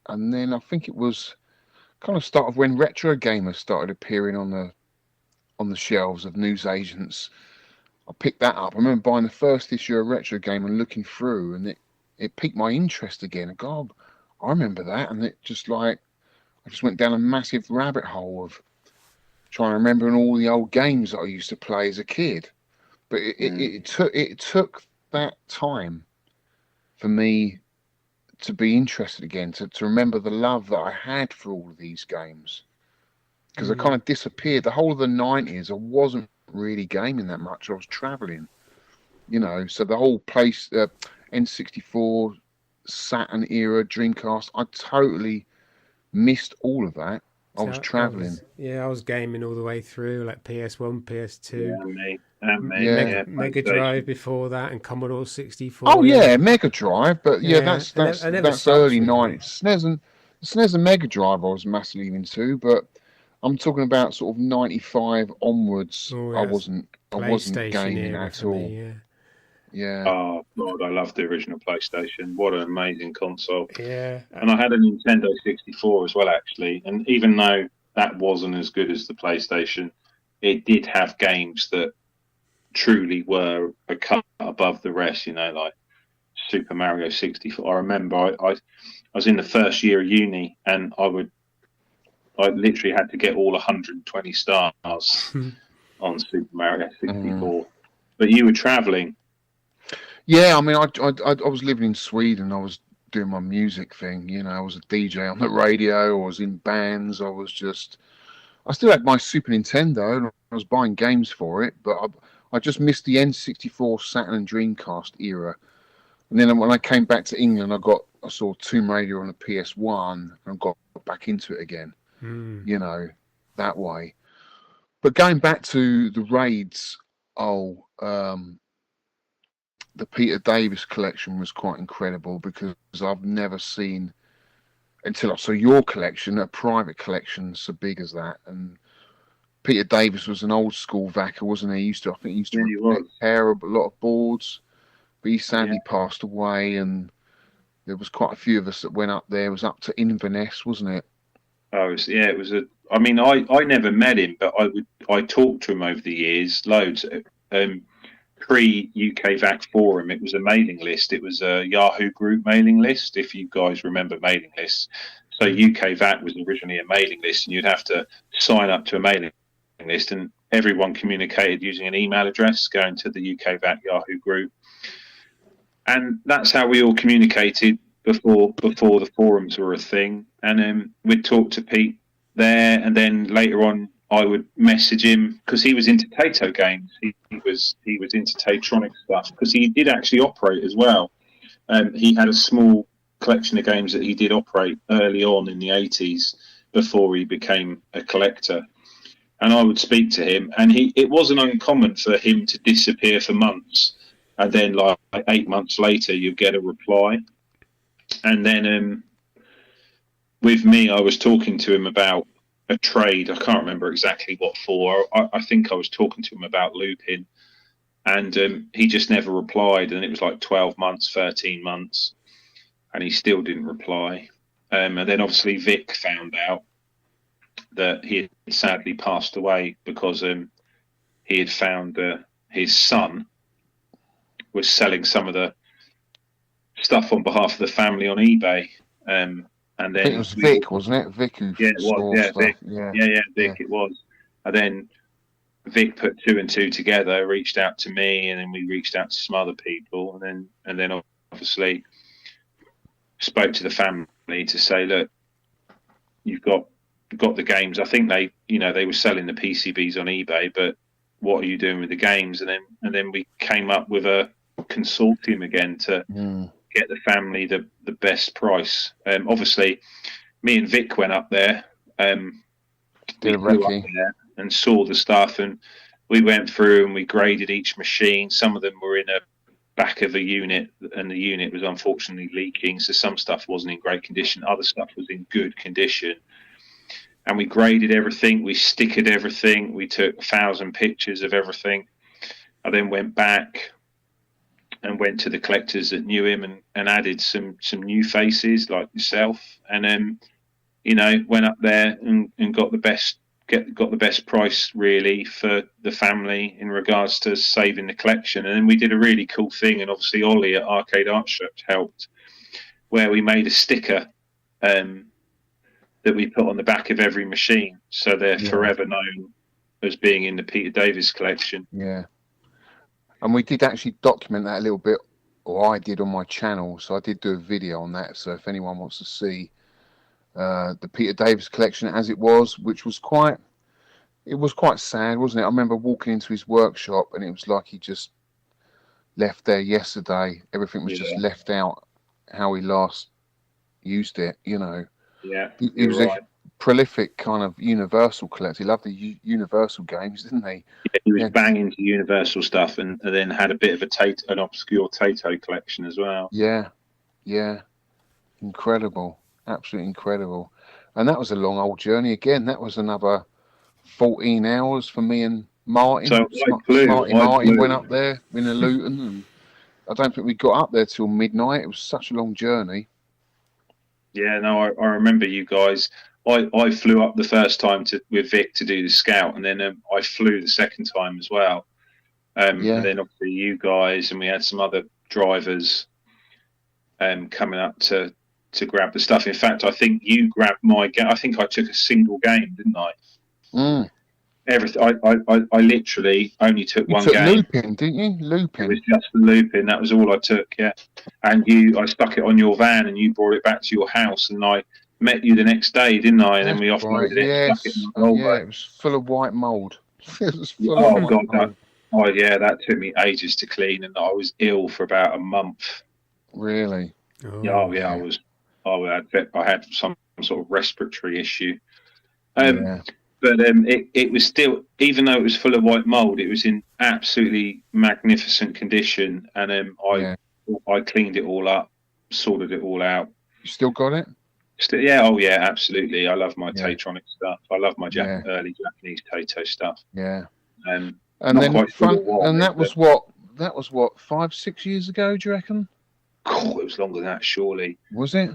S3: And then I think it was kind of start of when retro gamers started appearing on the shelves of newsagents. I picked that up. I remember buying the first issue of Retro Game and looking through, and it piqued my interest again. And God, I remember that, and it just like I just went down a massive rabbit hole of trying to remember all the old games that I used to play as a kid. But it took that time for me to be interested again, to remember the love that I had for all of these games. Because I kind of disappeared. The whole of the 90s, I wasn't really gaming that much. I was travelling, so the whole place, N64, Saturn era, Dreamcast, I totally missed all of that. I was travelling.
S1: I was gaming all the way through, like PS1, PS2.
S2: Yeah,
S1: Mega Drive before that, and Commodore 64.
S3: Oh yeah, Mega Drive, but that's early 90s. SNES and Mega Drive I was massively into, but I'm talking about sort of 95 onwards. I wasn't gaming at all. Yeah.
S2: Oh God, I love the original PlayStation. What an amazing console.
S1: Yeah.
S2: And I had a Nintendo 64 as well, actually. And even though that wasn't as good as the PlayStation, it did have games that truly were a cut above the rest. Like Super Mario 64. I remember I was in the first year of uni, and I literally had to get all 120 stars on Super Mario 64. But you were traveling.
S3: Yeah, I mean, I was living in Sweden. I was doing my music thing. I was a DJ on the radio. I was in bands. I still had my Super Nintendo, and I was buying games for it. But I just missed the N64, Saturn, and Dreamcast era. And then when I came back to England, I saw Tomb Raider on the PS1 and got back into it again. That way. But going back to the raids, the Peter Davis collection was quite incredible, because I've never seen, until I saw your collection, a private collection so big as that. And Peter Davis was an old school vacker, wasn't he? He used to repair a lot of boards, but he sadly passed away, and there was quite a few of us that went up there. It was up to Inverness, wasn't it?
S2: It was I mean, I never met him, but I talked to him over the years, loads. Pre-UK VAC forum, it was a mailing list. It was a Yahoo group mailing list, if you guys remember mailing lists. So UK VAC was originally a mailing list, and you'd have to sign up to a mailing list, and everyone communicated using an email address, going to the UK VAC Yahoo group. And that's how we all communicated before the forums were a thing. And we'd talk to Pete there, and then later on I would message him, because he was into Tato games. He was into Tatronic stuff, because he did actually operate as well. He had a small collection of games that he did operate early on in the 80s before he became a collector. And I would speak to him, and it wasn't uncommon for him to disappear for months, and then like 8 months later you get a reply. And then with me, I was talking to him about a trade. I can't remember exactly what for. I think I was talking to him about looping, and he just never replied. And it was like 12 months, 13 months, and he still didn't reply. And then obviously Vic found out that he had sadly passed away, because he had found his son was selling some of the stuff on behalf of the family on eBay. And then
S3: it was Vic, wasn't it? Vic who
S2: it was. Yeah,
S3: stuff.
S2: Vic. Vic. It was. And then Vic put two and two together, reached out to me, and then we reached out to some other people, and then obviously spoke to the family to say, look, you've got the games. I think they were selling the PCBs on eBay, but what are you doing with the games? And then we came up with a consortium again to get the family the best price. Obviously, me and Vic went up there.
S3: Did a recce
S2: and saw the stuff, and we went through and we graded each machine. Some of them were in a back of a unit, and the unit was unfortunately leaking, so some stuff wasn't in great condition. Other stuff was in good condition. And we graded everything, we stickered everything, we took 1,000 pictures of everything. I then went back and went to the collectors that knew him and added some new faces like yourself, and then went up there and got the best price really for the family in regards to saving the collection. And then we did a really cool thing, and obviously Ollie at Arcade Art Strips helped, where we made a sticker that we put on the back of every machine, so they're forever known as being in the Peter Davis collection.
S3: Yeah. And we did actually document that a little bit, or I did on my channel. So I did do a video on that. So if anyone wants to see the Peter Davis collection as it was, which was quite sad, wasn't it? I remember walking into his workshop and it was like he just left there yesterday. Everything was just left out how he last used it,
S2: Yeah,
S3: he was a prolific kind of Universal collector. He loved the Universal games, didn't he?
S2: Yeah, he was banging to Universal stuff, and then had a bit of an obscure Tato collection as well.
S3: Yeah, incredible, absolutely incredible. And that was a long old journey. Again, that was another 14 hours for me and Martin.
S2: So
S3: Martin went up there in a Luton, and I don't think we got up there till midnight. It was such a long journey.
S2: Yeah, no, I remember you guys. I flew up the first time with Vic to do the scout, and then I flew the second time as well. And then obviously you guys, and we had some other drivers coming up to grab the stuff. In fact, I think you grabbed my game. I think I took a single game, didn't I? Everything. I literally only took one game.
S3: Looping, didn't you? Looping.
S2: It was just the looping. That was all I took. Yeah. And I stuck it on your van, and you brought it back to your house, and I met you the next day, didn't I? And then we offloaded it.
S3: Yes.
S2: Stuck it in the
S3: Yeah, it was full of white mold. It was full of white mold.
S2: That took me ages to clean, and I was ill for about a month.
S3: Really?
S2: I had some sort of respiratory issue. But it was still, even though it was full of white mold, it was in absolutely magnificent condition. And I cleaned it all up, sorted it all out.
S3: You still got it?
S2: Absolutely. I love my Tatronic stuff. I love my early Japanese Tato stuff.
S3: Yeah.
S2: And
S3: then that was what 5-6 years ago, do you reckon?
S2: Oh, it was longer than that, surely.
S3: Was it?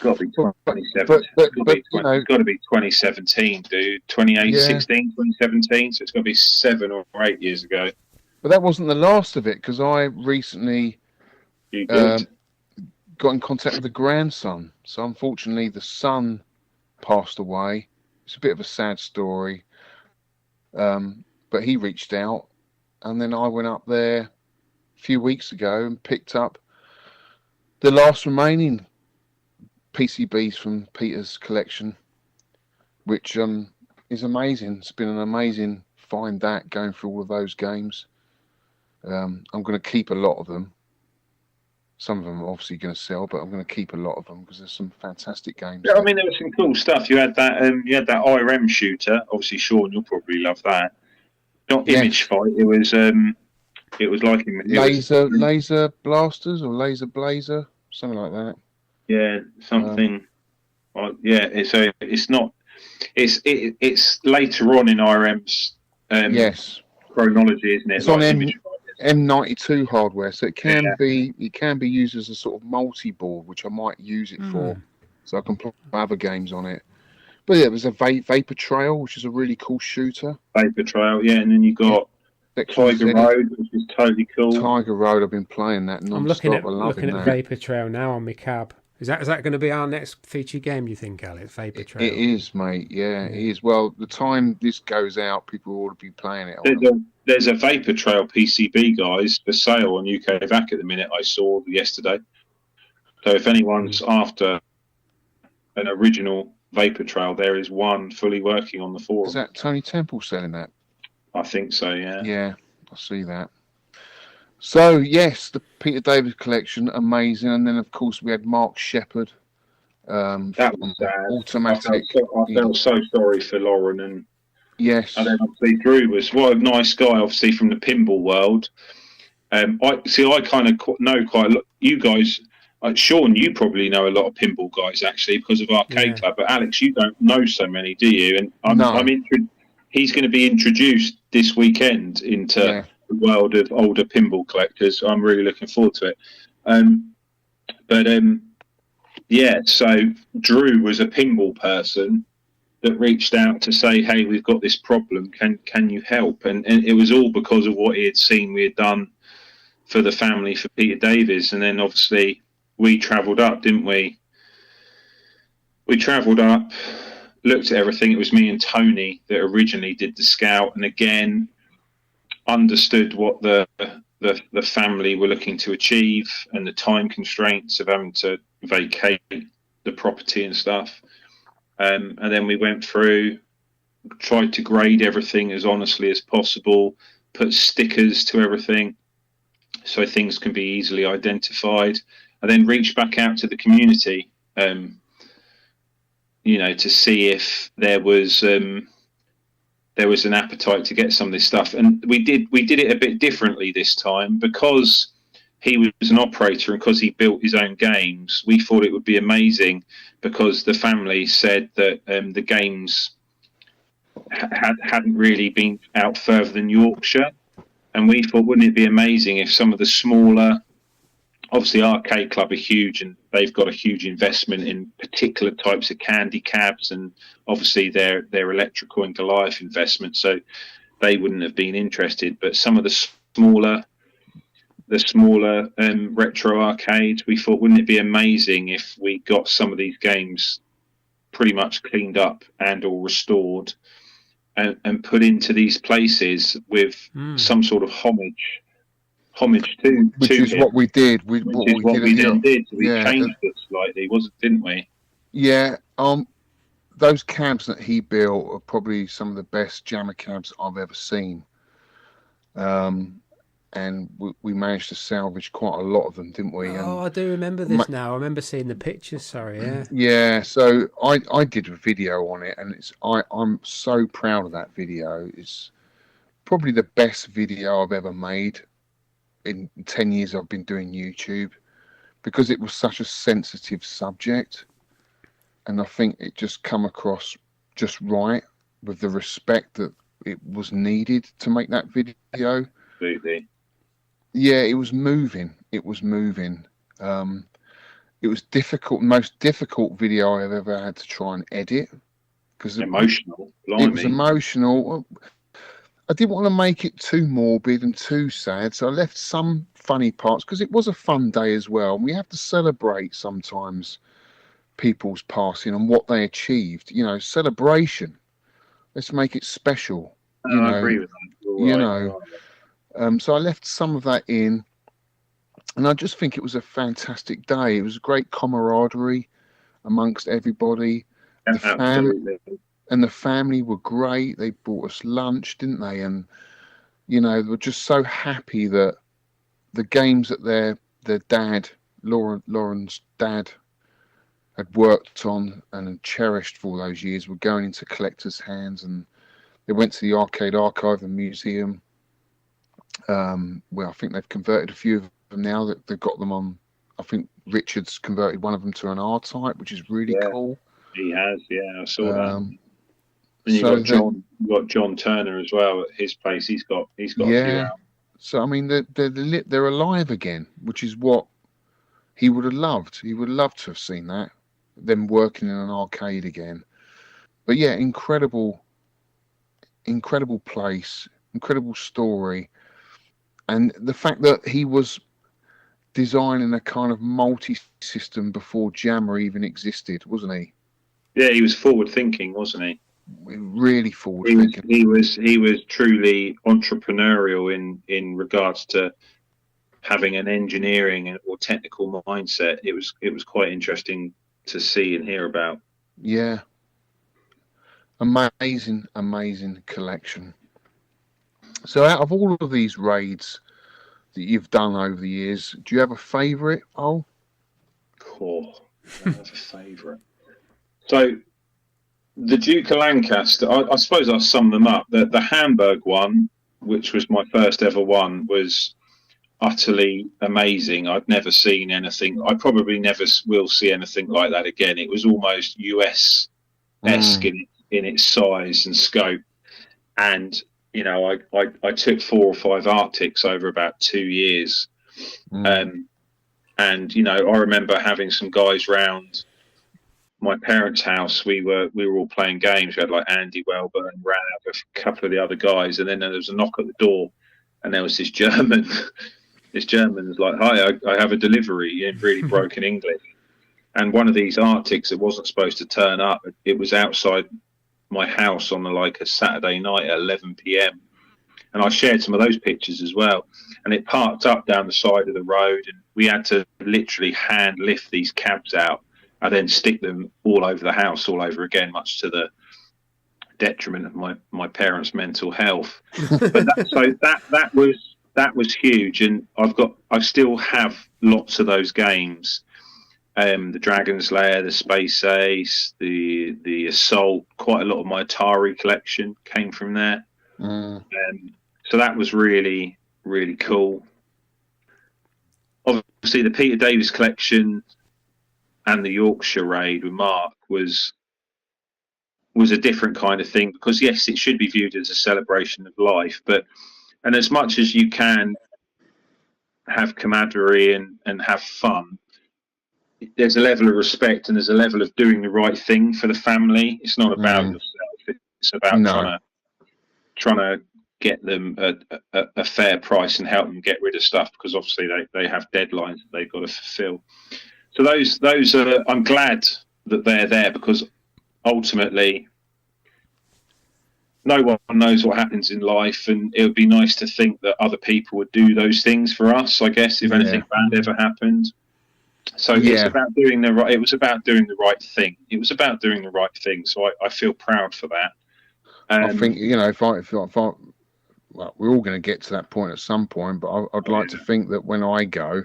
S2: Got to be 2017. It's got to be 2017, dude. 2016, 2017. So it's got to be 7 or 8 years ago.
S3: But that wasn't the last of it, because I recently got in contact with the grandson. So unfortunately, the son passed away. It's a bit of a sad story. But he reached out, and then I went up there a few weeks ago and picked up the last remaining PCBs from Peter's collection, which is amazing. It's been an amazing find that, going through all of those games. I'm going to keep a lot of them. Some of them are obviously going to sell, but I'm going to keep a lot of them because there's some fantastic games.
S2: Yeah, I mean, there was some cool stuff. You had that IRM shooter. Obviously, Sean, you'll probably love that. Not Image Fight. It was like
S3: laser blasters or laser blazer, something like that.
S2: Yeah, something. It's not. It's later on in IRM's chronology, isn't it?
S3: It's like on M92 hardware, so it can be used as a sort of multi-board, which I might use it for, so I can play other games on it. But yeah, there's a Vapor Trail, which is a really cool shooter.
S2: Vapor Trail, and then you got Tiger Road, which is totally cool.
S3: Tiger Road, I've been playing that non-stop.
S1: I'm looking at Vapor Trail now on my cab. Is that going to be our next feature game, you think, Alex? Vapor Trail?
S3: It is, mate. Yeah, it is. Well, the time this goes out, people will be playing it.
S2: There's a Vapor Trail PCB, guys, for sale on UK VAC at the minute. I saw yesterday. So if anyone's after an original Vapor Trail, there is one fully working on the forum.
S3: Is that Tony Temple selling that?
S2: I think so, yeah.
S3: Yeah, I see that. So yes, the Peter David collection, amazing, and then of course we had Mark Shepherd.
S2: That was sad.
S3: Automatic.
S2: I felt so sorry for Lauren, and
S3: yes,
S2: then obviously Drew was what a nice guy, obviously from the pinball world. I kind of know quite a lot. You guys, Sean, you probably know a lot of pinball guys actually because of Arcade Club. But Alex, you don't know so many, do you? And he's going to be introduced this weekend into the world of older pinball collectors. I'm really looking forward to it. So Drew was a pinball person that reached out to say, "Hey, we've got this problem. Can you help?" And it was all because of what he had seen we had done for the family for Peter Davies. And then obviously we travelled up, didn't we? We travelled up, looked at everything. It was me and Tony that originally did the scout, and again understood what the family were looking to achieve and the time constraints of having to vacate the property and stuff. And then we went through, tried to grade everything as honestly as possible, put stickers to everything so things can be easily identified, and then reach back out to the community, to see if there was an appetite to get some of this stuff. And we did it a bit differently this time because he was an operator and because he built his own games. We thought it would be amazing because the family said that the games hadn't really been out further than Yorkshire. And we thought, wouldn't it be amazing if some of the smaller, obviously Arcade Club are huge and they've got a huge investment in particular types of candy cabs and obviously their electrical and Goliath investment, so they wouldn't have been interested. But some of the smaller retro arcades, we thought, wouldn't it be amazing if we got some of these games pretty much cleaned up and or restored and put into these places with some sort of homage to
S3: which is him. What we did. We
S2: did. We changed it slightly, didn't we?
S3: Yeah. Those cabs that he built are probably some of the best jammer cabs I've ever seen. And we managed to salvage quite a lot of them, didn't we?
S1: I do remember this now. I remember seeing the pictures. Sorry, yeah.
S3: Yeah, so I did a video on it, and I'm so proud of that video. It's probably the best video I've ever made in 10 years I've been doing YouTube, because it was such a sensitive subject, and I think it just come across just right with the respect that it was needed to make that video.
S2: Absolutely.
S3: Yeah, it was moving. It was difficult, most difficult video I've ever had to try and edit, because
S2: emotional.
S3: It was emotional. I didn't want to make it too morbid and too sad, so I left some funny parts because it was a fun day as well. And we have to celebrate sometimes people's passing and what they achieved. Celebration. Let's make it special.
S2: I agree with that.
S3: So I left some of that in, and I just think it was a fantastic day. It was a great camaraderie amongst everybody. The family were great. They brought us lunch, didn't they? And they were just so happy that the games that their dad, Lauren's dad, had worked on and had cherished for all those years were going into collectors' hands, and they went to the Arcade Archive and Museum. I think they've converted a few of them now. That they've got them on. I think Richard's converted one of them to an R-Type, which is really cool.
S2: He has, yeah. I saw that. And you've got John Turner as well at his place. He's got a few out.
S3: So I mean, they're alive again, which is what he would have loved. He would have loved to have seen that, them working in an arcade again. But yeah, incredible place, incredible story. And the fact that he was designing a kind of multi-system before Jammer even existed, wasn't he?
S2: Yeah, he was forward-thinking, wasn't he?
S3: Really forward-thinking.
S2: He was truly entrepreneurial in regards to having an engineering or technical mindset. It was quite interesting to see and hear about.
S3: Yeah, Amazing collection. So out of all of these raids that you've done over the years, do you have a favourite? Oh,
S2: Cool. I have a favourite. So the Duke of Lancaster, I suppose I'll sum them up. The Hamburg one, which was my first ever one, was utterly amazing. I've never seen anything. I probably never will see anything like that again. It was almost US-esque in its size and scope. And, you know, I took 4 or 5 Arctics over about 2 years. And, you know, I remember having some guys round my parents' house. We were all playing games. We had like Andy Welber and ran out with a couple of the other guys. And then there was a knock at the door, and there was this German. This German was like, "Hi, I have a delivery," in really broken English. And one of these Arctics that wasn't supposed to turn up, it was outside my house on a Saturday night at 11 p.m. And I shared some of those pictures as well. And it parked up down the side of the road, and we had to literally hand lift these cabs out and then stick them all over the house all over again, much to the detriment of my parents' mental health. But that was huge, and I still have lots of those games. The Dragon's Lair, the Space Ace, the Assault. Quite a lot of my Atari collection came from there. So that was really, really cool. Obviously, the Peter Davis collection and the Yorkshire raid with Mark was a different kind of thing, because yes, it should be viewed as a celebration of life, and as much as you can have camaraderie and have fun, there's a level of respect and there's a level of doing the right thing for the family. It's not about yourself. It's about trying to get them a fair price and help them get rid of stuff, because obviously they have deadlines that they've got to fulfill. So those are, I'm glad that they're there, because ultimately no one knows what happens in life, and it would be nice to think that other people would do those things for us, I guess, if anything bad ever happened. So it's about doing the right. It was about doing the right thing. It was about doing the right thing. So I feel proud for that.
S3: I think, you know, if I well, we're all going to get to that point at some point, but I'd like to think that when I go,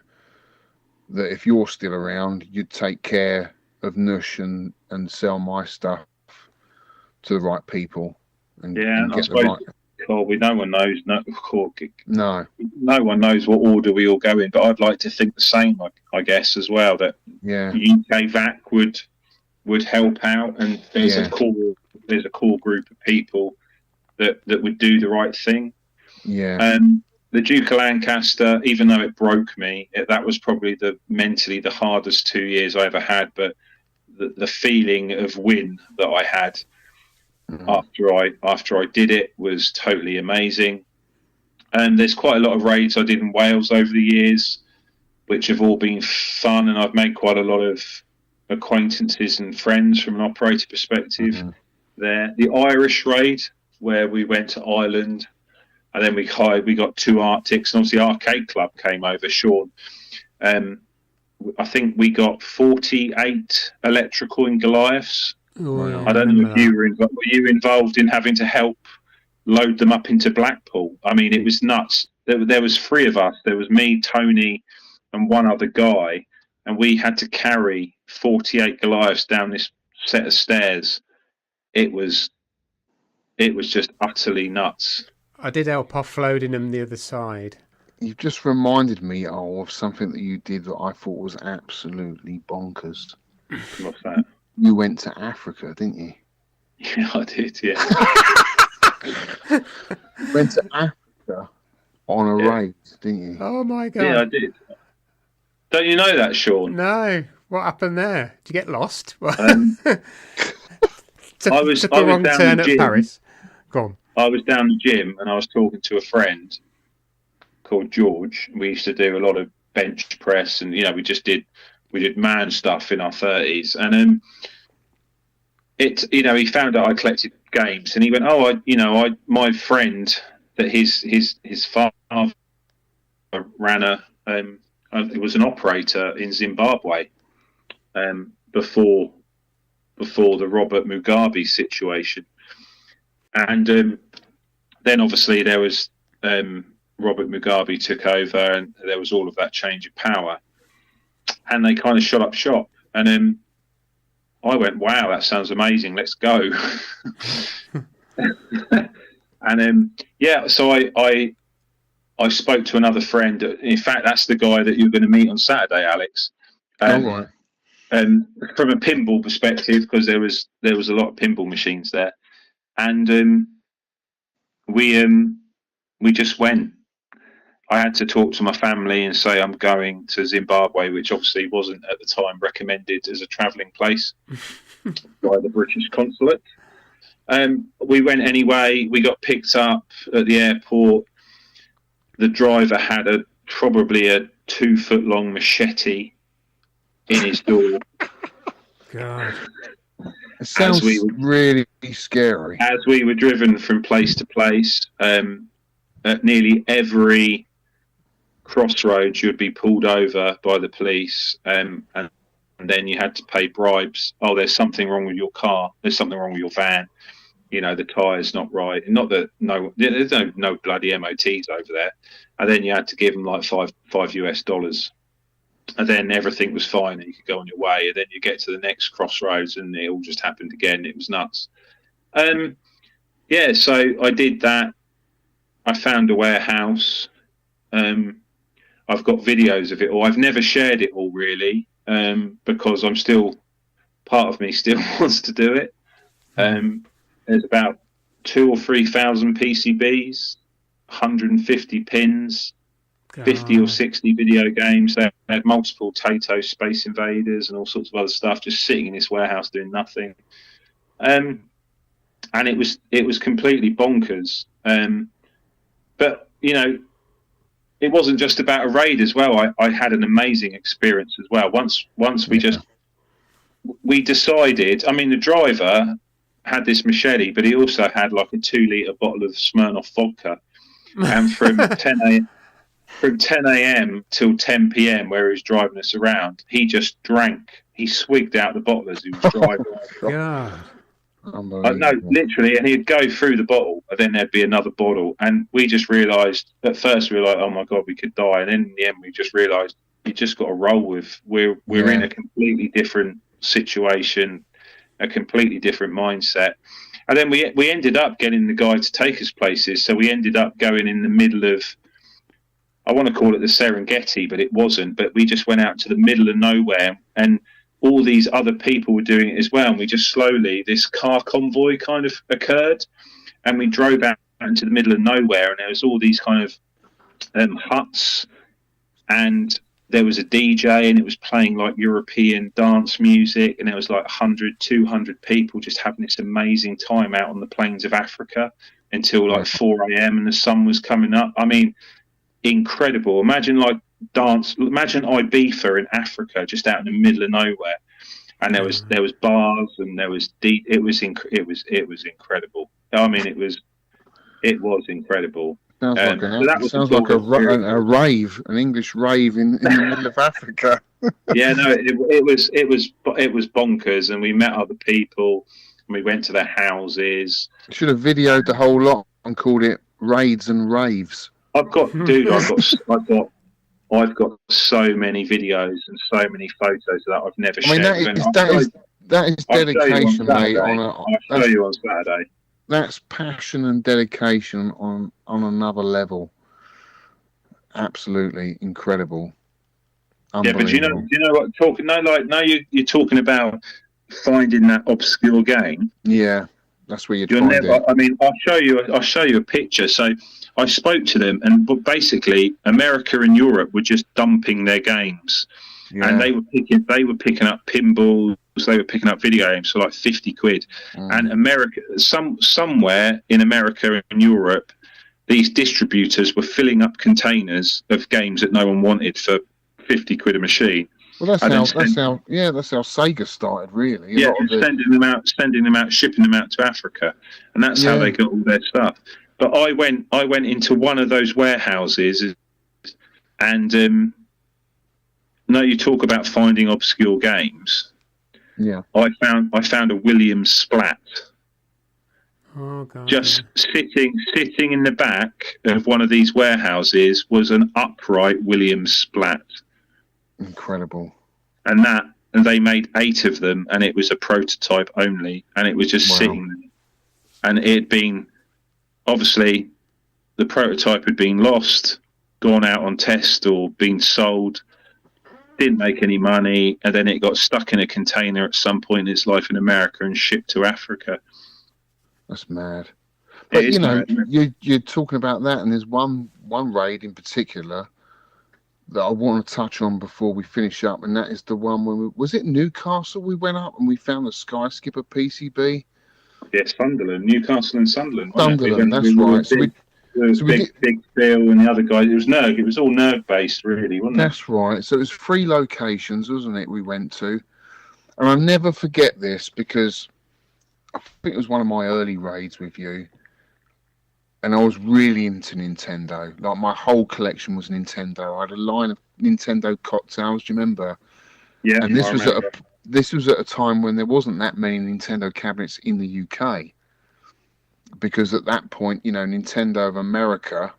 S3: that if you're still around, you'd take care of Nush and sell my stuff to the right people. And
S2: I suppose, no one knows.
S3: No
S2: one knows what order we all go in, but I'd like to think the same, I guess, as well, that UK VAC would help out, and there's a core group of people that would do the right thing. The Duke of Lancaster, even though it broke me, that was probably mentally the hardest 2 years I ever had, but the feeling of win that I had after I did it was totally amazing. And there's quite a lot of raids I did in Wales over the years, which have all been fun, and I've made quite a lot of acquaintances and friends from an operator perspective there. The Irish raid, where we went to Ireland, and then we got 2 Arctics, and obviously Arcade Club came over, Sean. I think we got 48 electrical in Goliaths. I don't know if you were involved in having to help load them up into Blackpool. I mean, it was nuts. There was 3 of us. There was me, Tony, and one other guy, and we had to carry 48 Goliaths down this set of stairs. It was just utterly nuts.
S1: I did help offloading them the other side.
S3: You've just reminded me of something that you did that I thought was absolutely bonkers.
S2: What's that?
S3: You went to Africa, didn't you?
S2: Yeah, I did, yeah.
S3: You went to Africa on a raid, didn't you?
S1: Oh, my God.
S2: Yeah, I did. Don't you know that, Sean?
S1: No. What happened there? Did you get lost?
S2: I was
S1: took a wrong
S2: down
S1: turn
S2: the
S1: at
S2: gym.
S1: Paris. Go on.
S2: I was down the gym, and I was talking to a friend called George. We used to do a lot of bench press, and, you know, we did man stuff in our 30s, and he found out I collected games, and he went, my friend, that his father ran it was an operator in Zimbabwe before the Robert Mugabe situation, And then obviously there was Robert Mugabe took over, and there was all of that change of power, and they kind of shut up shop. And I went, wow, that sounds amazing. Let's go. And so I spoke to another friend. In fact, that's the guy that you're going to meet on Saturday, Alex.
S3: Right.
S2: And from a pinball perspective, because there was a lot of pinball machines there, and we just went. I had to talk to my family and say I'm going to Zimbabwe, which obviously wasn't at the time recommended as a travelling place by the British consulate. We went anyway. We got picked up at the airport. The driver had probably a 2-foot-long machete in his door.
S1: God.
S3: It sounds really scary.
S2: As we were driven from place to place, at nearly every crossroads you'd be pulled over by the police, and then you had to pay bribes. Oh, there's something wrong with your car. There's something wrong with your van. You know, the tyre's not right. Not that there's no bloody MOTs over there. And then you had to give them like $5 US. And then everything was fine and you could go on your way. And then you get to the next crossroads and it all just happened again. It was nuts. So I did that. I found a warehouse. I've got videos of it all. I've never shared it all really, because I'm still, part of me still wants to do it. There's about 2,000 or 3,000 PCBs, 150 pins, 50 or 60 video games. They had multiple Tato Space Invaders and all sorts of other stuff just sitting in this warehouse doing nothing. And it was completely bonkers. But, you know, it wasn't just about a raid as well. I had an amazing experience as well. Once we decided, I mean, the driver had this machete, but he also had like a 2-litre bottle of Smirnoff vodka. And from 10 a.m. till 10 p.m. where he was driving us around, he just drank. He swigged out the bottle as he was driving.
S1: God.
S2: No, literally, and he'd go through the bottle, and then there'd be another bottle, and we just realised. At first, we were like, "Oh my god, we could die," and then in the end, we just realised you just got to roll with. We're in a completely different situation, a completely different mindset, and then we ended up getting the guy to take us places. So we ended up going in the middle of, I want to call it the Serengeti, but it wasn't. But we just went out to the middle of nowhere, and all these other people were doing it as well. And we just slowly, this car convoy kind of occurred, and we drove out into the middle of nowhere, and there was all these kind of huts, and there was a DJ, and it was playing like European dance music, and there was like 100, 200 people just having this amazing time out on the plains of Africa until like 4 a.m. and the sun was coming up. I mean, incredible. Imagine Ibiza in Africa, just out in the middle of nowhere, and there was bars and there was it was incredible. I mean, it was incredible.
S3: Sounds like a rave, an English rave in the middle of Africa.
S2: Yeah, no, it was bonkers, and we met other people, and we went to their houses.
S3: Should have videoed the whole lot and called it Raids and Raves.
S2: I've got so many videos and so many photos that I've never shared.
S3: That is dedication, mate.
S2: I'll show you on Saturday.
S3: That's passion and dedication on another level. Absolutely incredible.
S2: Yeah, but you know what? You're talking about finding that obscure game.
S3: Yeah, that's where you'd find it.
S2: I mean, I'll show you a picture. So I spoke to them, but basically America and Europe were just dumping their games, and they were picking up pinballs. They were picking up video games for like 50 quid. And America, somewhere in America and Europe, these distributors were filling up containers of games that no one wanted for 50 quid a machine.
S3: Well, that's how Sega started, really.
S2: Yeah, sending them out, shipping them out to Africa, and that's how they got all their stuff. But I went into one of those warehouses, and no, you talk about finding obscure games.
S3: Yeah,
S2: I found a Williams Splat.
S1: Oh God.
S2: Just sitting in the back of one of these warehouses was an upright Williams Splat.
S3: Incredible.
S2: And they made 8 of them, and it was a prototype only, and it was just sitting there. And it had been, obviously, the prototype had been lost, gone out on test or been sold, didn't make any money, and then it got stuck in a container at some point in its life in America and shipped to Africa.
S3: That's mad. But you know, you're talking about that, and there's one raid in particular that I want to touch on before we finish up, and that is the one when was it Newcastle? We went up and we found the Sky Skipper PCB.
S2: Yes, Sunderland, Newcastle and Sunderland.
S3: Sunderland, that's right.
S2: So we Big Phil and the other guys. It was Nerg. It was all Nerg based, really, wasn't it?
S3: That's right. So it was 3 locations, wasn't it? We went to, and I'll never forget this because I think it was one of my early raids with you, and I was really into Nintendo. Like my whole collection was Nintendo. I had a line of Nintendo cocktails. Do you remember?
S2: Yeah.
S3: And this was at a time when there wasn't that many Nintendo cabinets in the UK, because at that point, you know, Nintendo of America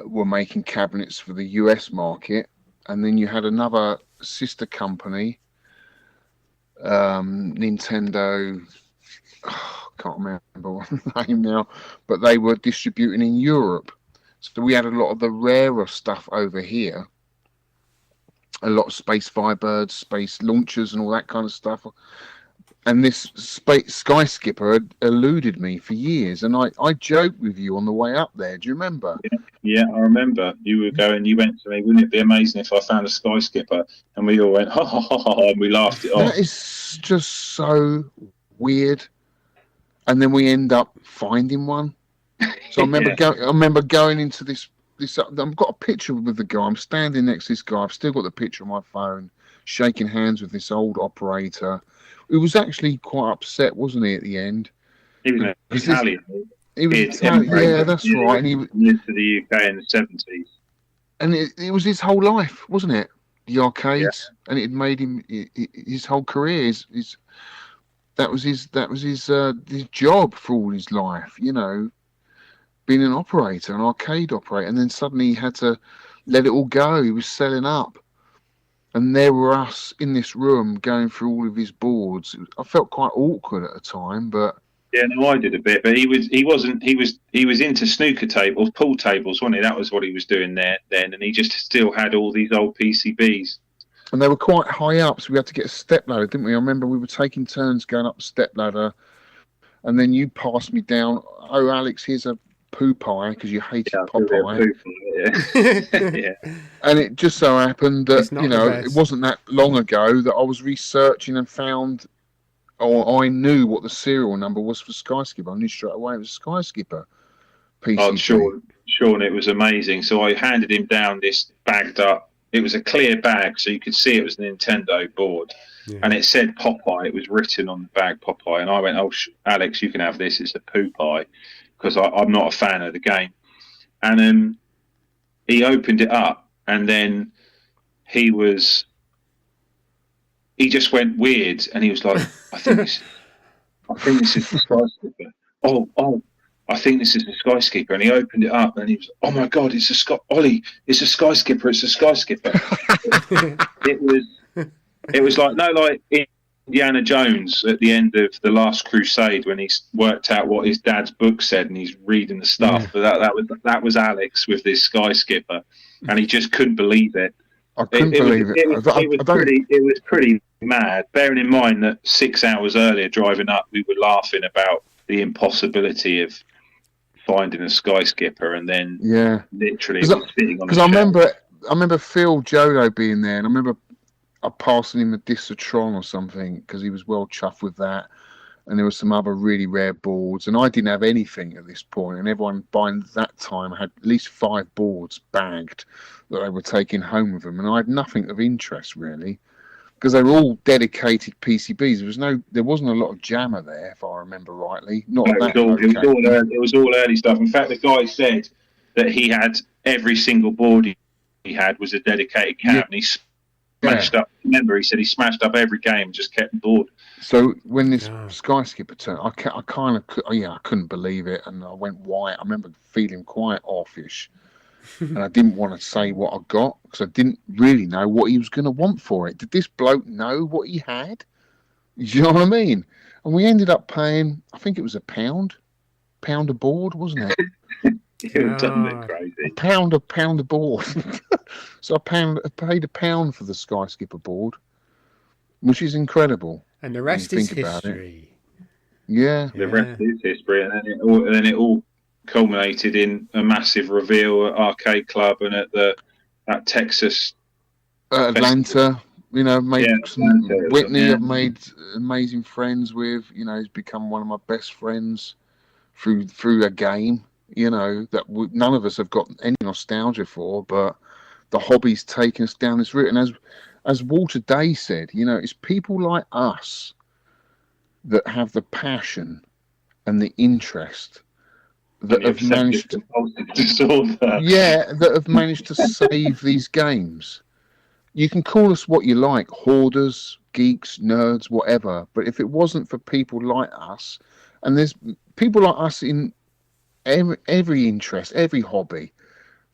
S3: were making cabinets for the US market, and then you had another sister company, Nintendo. I can't remember what the name now, but they were distributing in Europe. So we had a lot of the rarer stuff over here, a lot of space Firebirds, space launchers, and all that kind of stuff. And this Sky Skipper had eluded me for years, and I joked with you on the way up there. Do you remember?
S2: Yeah, I remember. You went to me, wouldn't it be amazing if I found a Sky Skipper? And we all went, ha, ha, ha, ha, and we laughed it off.
S3: That is just so weird. And then we end up finding one. So I remember going into this. I've got a picture with the guy. I'm standing next to this guy. I've still got the picture on my phone, shaking hands with this old operator. He was actually quite upset, wasn't he, at the end?
S2: He was Italian.
S3: He was Italian, yeah, that's right. And he
S2: moved to the UK in the 70s.
S3: And it was his whole life, wasn't it? The arcades, and it had made him his whole career. That was his job for all his life, you know, being an operator, an arcade operator, and then suddenly he had to let it all go. He was selling up, and there were us in this room going through all of his boards. I felt quite awkward at the time, but
S2: yeah, no, I did a bit, but he was into snooker tables, pool tables, wasn't he? That was what he was doing there then, and he just still had all these old PCBs.
S3: And they were quite high up, so we had to get a step ladder, didn't we? I remember we were taking turns going up the step ladder, and then you passed me down. Oh, Alex, here's a poo pie, because you hated Popeye.
S2: Yeah.
S3: And it just so happened that, you know, it wasn't that long ago that I was researching and found, or I knew what the serial number was for Sky Skipper. I knew straight away it was Sky Skipper PCB.
S2: Oh, Sean, it was amazing. So I handed him down this bagged up. It was a clear bag, so you could see it was a Nintendo board. Yeah. And it said Popeye. It was written on the bag, Popeye. And I went, oh, Alex, you can have this. It's a poo pie, because I'm not a fan of the game. And he opened it up, and then he just went weird, and he was like, I think this is the Sky Skipper. Oh, I think this is the Sky Skipper. And he opened it up, and he was, oh my God, it's a Sky Skipper. It's a Sky Skipper. It was like Indiana Jones at the end of The Last Crusade, when he's worked out what his dad's book said and he's reading the stuff.
S3: Yeah.
S2: But that was Alex with this Sky Skipper, and he just couldn't believe it.
S3: I couldn't believe it.
S2: It was pretty mad. Bearing in mind that 6 hours earlier, driving up, we were laughing about the impossibility of finding a Sky Skipper, and then literally sitting on. Because
S3: I remember Phil Jodo being there, and I remember passing him a Discitron or something, because he was well chuffed with that, and there were some other really rare boards, and I didn't have anything at this point, and everyone by that time had at least 5 boards bagged that they were taking home with them, and I had nothing of interest really, because they were all dedicated PCBs. There wasn't a lot of jammer there, if I remember rightly.
S2: It was all early stuff. In fact, the guy said that he had every single board he had was a dedicated cab, and he smashed up. Remember, he said he smashed up every game, just kept him bored.
S3: So when this Sky Skipper turned, I couldn't believe it, and I went white. I remember feeling quite offish, and I didn't want to say what I got because I didn't really know what he was going to want for it. Did this bloke know what he had? You know what I mean? And we ended up paying, I think it was £1 a board, wasn't it?
S2: You've done it crazy.
S3: A pound a board. So I paid £1 for the Sky Skipper board, which is incredible.
S1: And the rest is history.
S3: Yeah.
S2: The rest is history, and then it all culminated in a massive reveal at Arcade Club and at Texas.
S3: Atlanta, you know, Whitney
S2: yeah.
S3: I've made amazing friends with. You know, he's become one of my best friends through a game. You know, that none of us have got any nostalgia for, but the hobby's taken us down this route. And as Walter Day said, you know, it's people like us that have the passion and the interest that have managed to, that have managed to save these games. You can call us what you like, hoarders, geeks, nerds, whatever, but if it wasn't for people like us, and there's people like us in every interest, every hobby,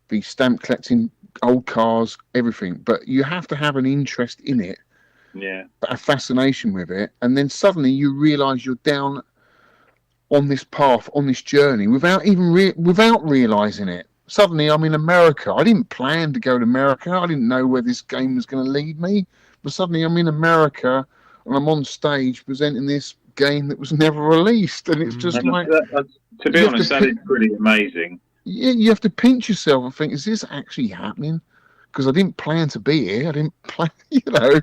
S3: be stamp collecting, old cars, everything, but you have to have an interest in it, a fascination with it, and then suddenly you realize you're down on this path, on this journey, without realizing it. Suddenly I'm in America. I didn't plan to go to America. I didn't know where this game was going to lead me, but suddenly I'm in America and I'm on stage presenting this game that was never released, and it's just like,
S2: to be honest, that is pretty amazing.
S3: Yeah, you have to pinch yourself and think, is this actually happening? Because I didn't plan to be here. I didn't plan, you know.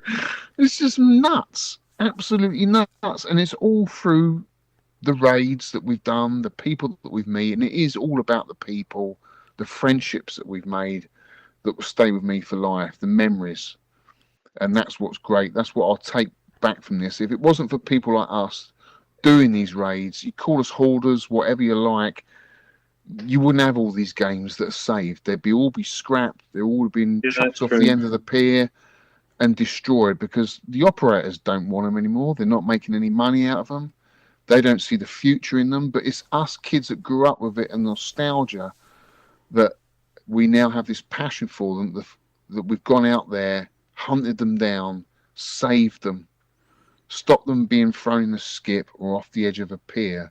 S3: It's just nuts, absolutely nuts, and it's all through the raids that we've done, the people that we've met, and it is all about the people, the friendships that we've made that will stay with me for life, the memories, and that's what's great. That's what I'll take back from this. If it wasn't for people like us doing these raids, you call us hoarders, whatever you like, you wouldn't have all these games that are saved. They'd all be scrapped. They'd all have been chopped off the end of the pier and destroyed because the operators don't want them anymore. They're not making any money out of them. They don't see the future in them. But it's us kids that grew up with it and nostalgia that we now have this passion for them, that we've gone out there, hunted them down, saved them, stopped them being thrown in the skip or off the edge of a pier.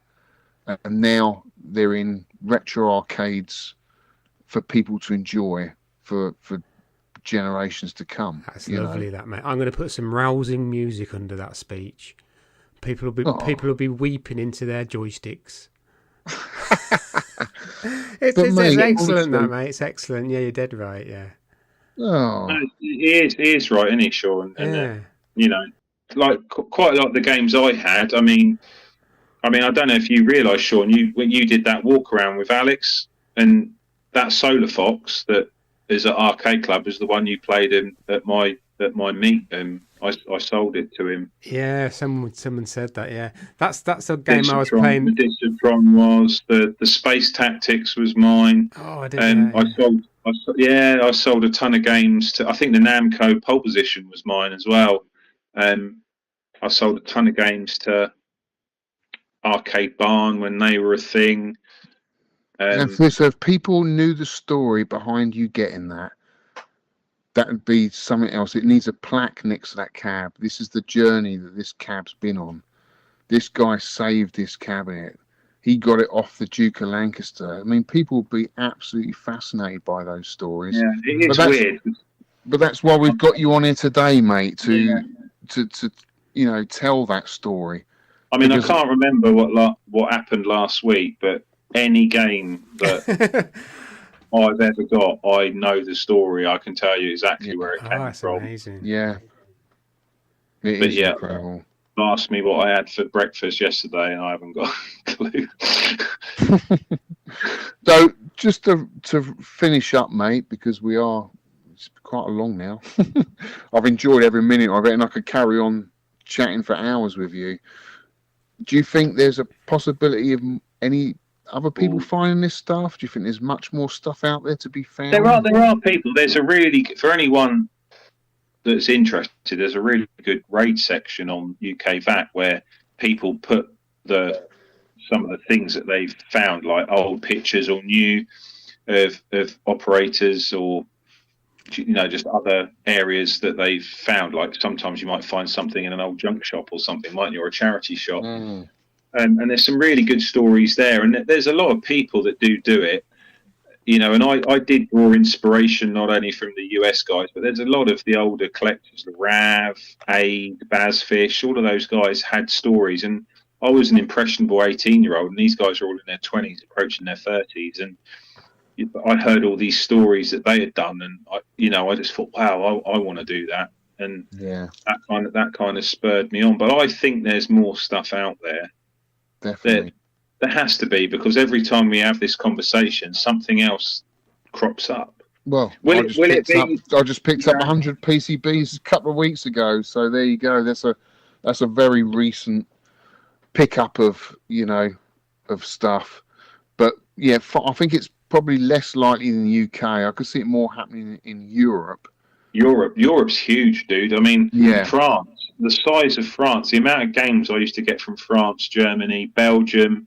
S3: And now they're in retro arcades for people to enjoy for generations to come.
S1: That's lovely, that, mate. I'm going to put some rousing music under that speech. People will be weeping into their joysticks. It's excellent, honestly, that, mate. It's excellent. Yeah, you're dead right. Yeah.
S3: Oh,
S2: no, he is right, isn't he, Sean? And, you know, like quite like the games I had. I mean, I don't know if you realise, Sean, when you did that walk around with Alex, and that Solar Fox that is at Arcade Club is the one you played in at my meet, and I sold it to him.
S1: Yeah, someone said that. Yeah, that's a game I was playing.
S2: The Discitron was the Space Tactics was mine.
S1: Oh, I didn't.
S2: I sold a ton of games to. I think the Namco Pole Position was mine as well. I sold a ton of games to Arcade Barn when they were a thing.
S3: And so if people knew the story behind you getting that would be something else. It needs a plaque next to that cab. This is the journey that this cab's been on. This guy saved this cabinet. He got it off the Duke of Lancaster. I mean, people would be absolutely fascinated by those stories.
S2: Yeah, it is weird.
S3: But that's why we've got you on here today, mate, to you know, tell that story.
S2: I mean, I can't remember what happened last week, but any game that I've ever got, I know the story. I can tell you exactly where it came from.
S1: Amazing.
S3: Yeah. It is incredible.
S2: Asked me what I had for breakfast yesterday, and I haven't got a clue.
S3: So, just to finish up, mate, because it's quite long now. I've enjoyed every minute of it, and I could carry on chatting for hours with you. Do you think there's a possibility of any other people finding this stuff? Do you think there's much more stuff out there to be found?
S2: There are people. There's for anyone that's interested, there's a really good raid section on UK VAT where people put some of the things that they've found, like old pictures or new of operators, or just other areas that they've found. Like sometimes you might find something in an old junk shop or something, mightn't you, or a charity shop. And there's some really good stories there, and there's a lot of people that do it. And I did draw inspiration not only from the US guys, but there's a lot of the older collectors, the Rav, Aid, Bazfish, all of those guys had stories. And I was an impressionable 18-year-old, and these guys are all in their 20s, approaching their 30s. And I heard all these stories that they had done, and I just thought, wow, I want to do that. And that kind of spurred me on. But I think there's more stuff out there.
S3: Definitely.
S2: There has to be, because every time we have this conversation, something else crops up.
S3: Well, I just picked up 100 PCBs a couple of weeks ago, so there you go. That's a very recent pickup of stuff. But yeah, I think it's probably less likely in the UK. I could see it more happening in Europe.
S2: Europe's huge, dude. I mean, France, the size of France, the amount of games I used to get from France, Germany, Belgium,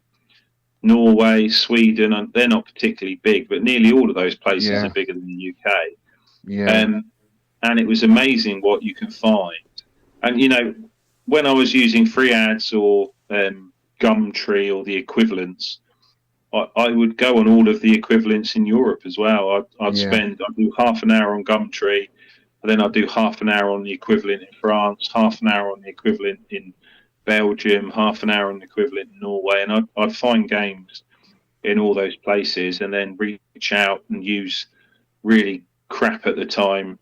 S2: Norway, Sweden, and they're not particularly big, but nearly all of those places are bigger than the UK. And it was amazing what you can find. And when I was using free ads or Gumtree or the equivalents, I would go on all of the equivalents in Europe as well. I'd do half an hour on Gumtree, and then I'd do half an hour on the equivalent in France, half an hour on the equivalent in Belgium, half an hour on the equivalent in Norway, and I'd find games in all those places, and then reach out and use really crap at the time,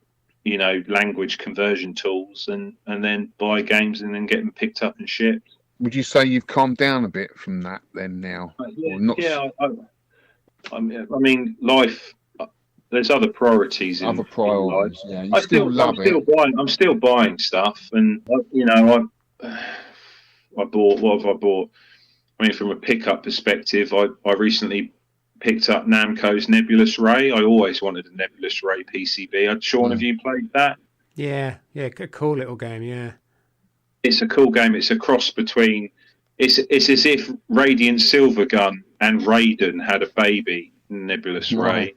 S2: language conversion tools, and then buy games and then get them picked up and shipped.
S3: Would you say you've calmed down a bit from that then now?
S2: I mean, life. There's other priorities.
S3: Other priorities.
S2: In life.
S3: Yeah,
S2: I'm still buying stuff, and I bought. What have I bought? I mean, from a pickup perspective, I recently picked up Namco's Nebulous Ray. I always wanted a Nebulous Ray PCB. Sean, have you played that?
S1: Yeah, a cool little game. Yeah,
S2: it's a cool game. It's a cross between. It's as if Radiant Silvergun and Raiden had a baby, Nebulous Ray.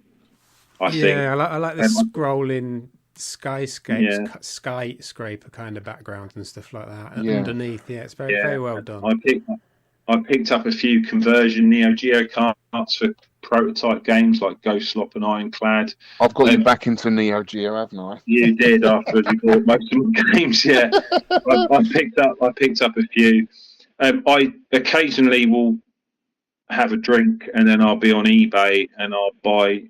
S2: I think.
S1: Yeah, I like the scrolling skyscraper kind of background and stuff like that. And underneath, it's very well done.
S2: I picked up a few conversion Neo Geo cards for prototype games like Ghostlop and Ironclad.
S3: I've got you back into Neo Geo, haven't I?
S2: You did after you bought most of the games. Yeah, I picked up a few. I occasionally will have a drink, and then I'll be on eBay and I'll buy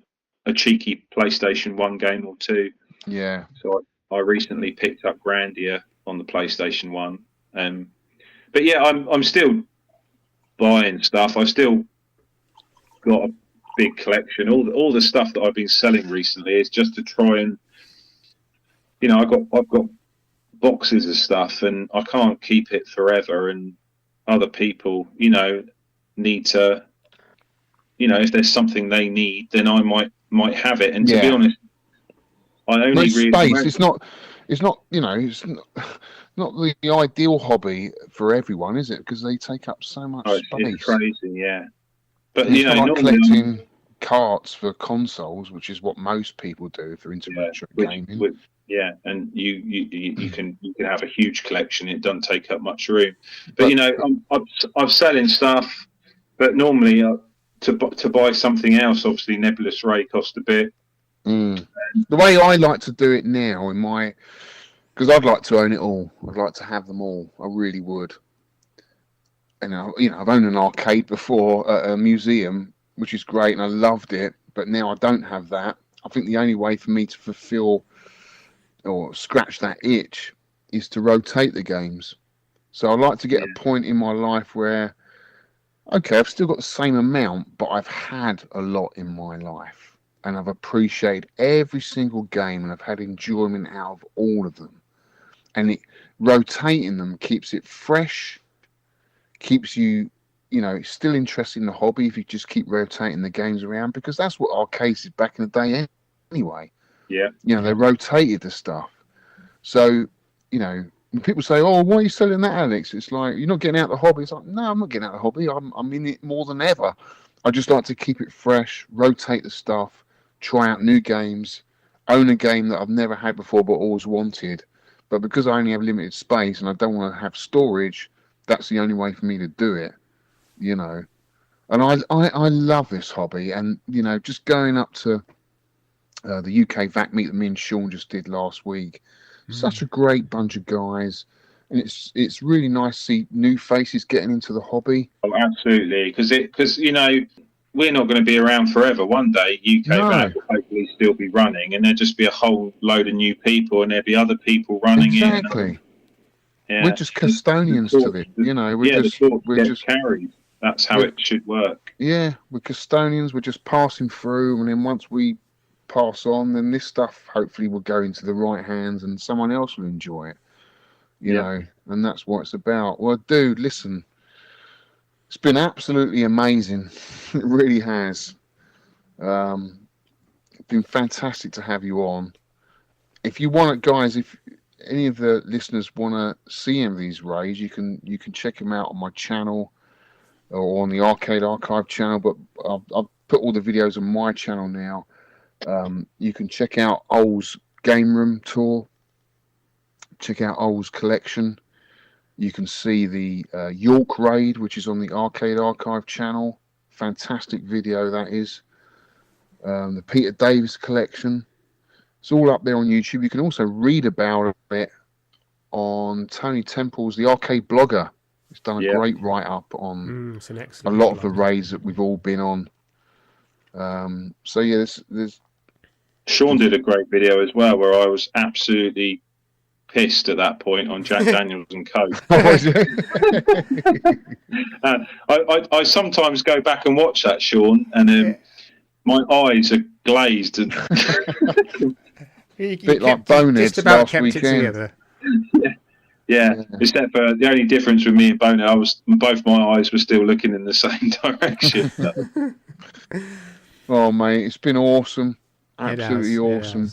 S2: a cheeky PlayStation 1 game or two.
S3: Yeah.
S2: So I recently picked up Grandia on the PlayStation 1. But yeah, I'm still buying stuff. I still got a big collection. All the stuff that I've been selling recently is just to try and, I've got boxes of stuff, and I can't keep it forever. And other people, need to, if there's something they need, then I might have it. And to be honest, I only
S3: space. It's not the ideal hobby for everyone, is it? Because they take up so much space.
S2: It's crazy, yeah. But
S3: it's not like collecting carts for consoles, which is what most people do if they're into retro gaming.
S2: And you can have a huge collection. It doesn't take up much room. But I'm selling stuff, but normally to buy something else, obviously Nebulous Ray cost a bit.
S3: The way I like to do it now, because I'd like to own it all. I'd like to have them all. I really would. And I've owned an arcade before at a museum, which is great, and I loved it. But now I don't have that. I think the only way for me to fulfill or scratch that itch is to rotate the games. So I'd like to get a point in my life where, okay, I've still got the same amount, but I've had a lot in my life. And I've appreciated every single game, and I've had enjoyment out of all of them. And rotating them keeps it fresh, keeps you, still interested in the hobby if you just keep rotating the games around, because that's what arcades did back in the day anyway.
S2: Yeah.
S3: They rotated the stuff. So, you know, when people say, "Oh, why are you selling that, Alex?" It's like, you're not getting out of the hobby. It's like, no, I'm not getting out of the hobby. I'm in it more than ever. I just like to keep it fresh, rotate the stuff, try out new games, own a game that I've never had before but always wanted. But because I only have limited space and I don't want to have storage, that's the only way for me to do it, you know. And I love this hobby. And, you know, just going up to the UK VAC meet that me and Sean just did last week, such a great bunch of guys. And it's really nice to see new faces getting into the hobby.
S2: Oh, absolutely, because you know, we're not going to be around forever. One day, UK VAC will hopefully still be running, and there'll just be a whole load of new people, and there'll be other people running
S3: exactly.
S2: Yeah.
S3: We're just custodians to it, you know. We're just
S2: carried. That's how it should work.
S3: Yeah, we're custodians. We're just passing through, and then once we pass on, then this stuff hopefully will go into the right hands, and someone else will enjoy it. You know, and that's what it's about. Well, dude, listen, it's been absolutely amazing. It really has. It's been fantastic to have you on. If you want it, guys, if any of the listeners want to see any of these raids, you can check them out on my channel or on the Arcade Archive channel. But I've put all the videos on my channel now. You can check out Oll's Game Room tour. Check out Oll's collection. You can see the York raid, which is on the Arcade Archive channel. Fantastic video that is. The Peter Davis collection. It's all up there on YouTube. You can also read about it on Tony Temple's The Arcade Blogger. It's done a great write-up on a lot of the raids that we've all been on. So yeah, there's
S2: Sean did a great video as well, where I was absolutely pissed at that point on Jack Daniels and Coke. I sometimes go back and watch that, Sean, and my eyes are glazed. And
S3: bit like Boneheads last weekend.
S2: Yeah, except for the only difference with me and Bonehead, both my eyes were still looking in the same direction.
S3: Oh, mate, it's been awesome. Absolutely awesome.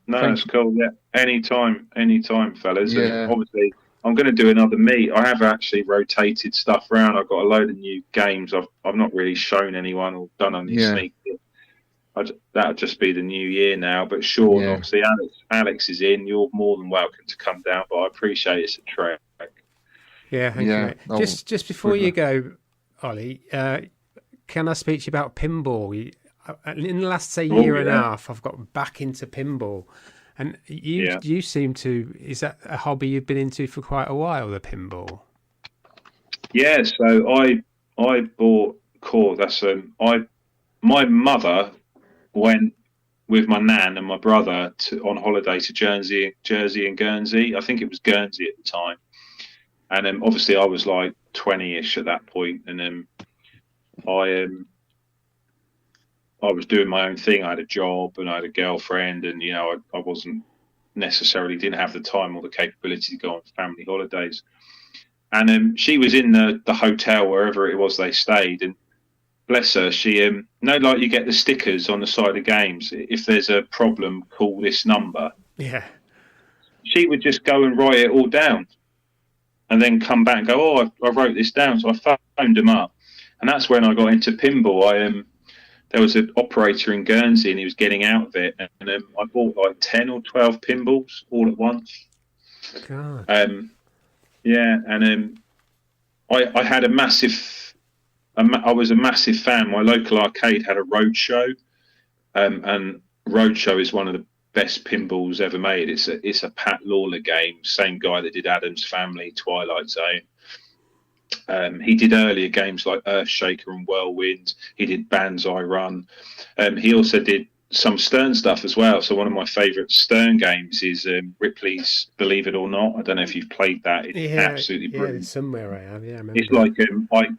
S2: No, that's cool. Yeah, anytime, fellas. Yeah. And obviously, I'm going to do another meet. I have actually rotated stuff around. I've got a load of new games. I've not really shown anyone or done any sneak. That'll just be the new year now. But Sean, obviously, Alex is in. You're more than welcome to come down. But I appreciate it's a trek.
S1: Yeah, thank you, mate. Just before you go, Ollie, can I speak to you about pinball? In the last, say, year and a half, I've got back into pinball. And you seem to, is that a hobby you've been into for quite a while, the pinball?
S2: Yeah, so I bought Core. My mother went with my nan and my brother on holiday to Jersey and Guernsey. I think it was Guernsey at the time. And obviously I was like 20-ish at that point. And I was doing my own thing. I had a job and I had a girlfriend, and I wasn't necessarily didn't have the time or the capability to go on family holidays. And she was in the hotel wherever it was they stayed, and bless her, she like you get the stickers on the side of games. If there's a problem, call this number.
S1: Yeah. She
S2: would just go and write it all down, and then come back and go, "Oh, I wrote this down." So I phoned him up, and that's when I got into pinball. There was an operator in Guernsey, and he was getting out of it, and I bought like 10 or 12 pinballs all at once.
S1: God.
S2: I had a massive. I was a massive fan. My local arcade had a roadshow, and roadshow is one of the best pinballs ever made. It's a Pat Lawler game, same guy that did Addams Family, Twilight Zone. He did earlier games like Earthshaker and Whirlwind. He did Banzai Run. He also did some Stern stuff as well. So one of my favourite Stern games is Ripley's Believe It or Not. I don't know if you've played that. It's absolutely brilliant.
S1: It's somewhere I have. Yeah, I remember.
S2: It's like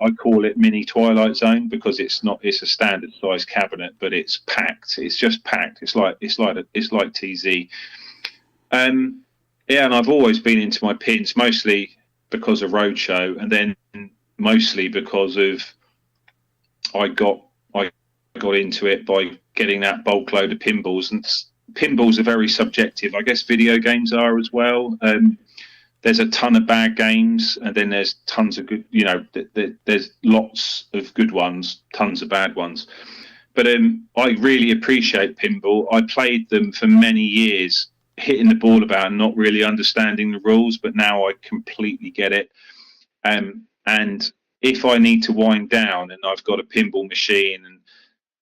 S2: I call it mini Twilight Zone because it's a standard size cabinet, but it's packed. It's just packed. It's like TZ. And I've always been into my pins, mostly because of Roadshow, and then mostly because of I got into it by getting that bulk load of pinballs, and pinballs are very subjective. I guess video games are as well. There's a ton of bad games, and then there's tons of good. There's lots of good ones, tons of bad ones. But I really appreciate pinball. I played them for many years, hitting the ball about and not really understanding the rules, but now I completely get it. And if I need to wind down and I've got a pinball machine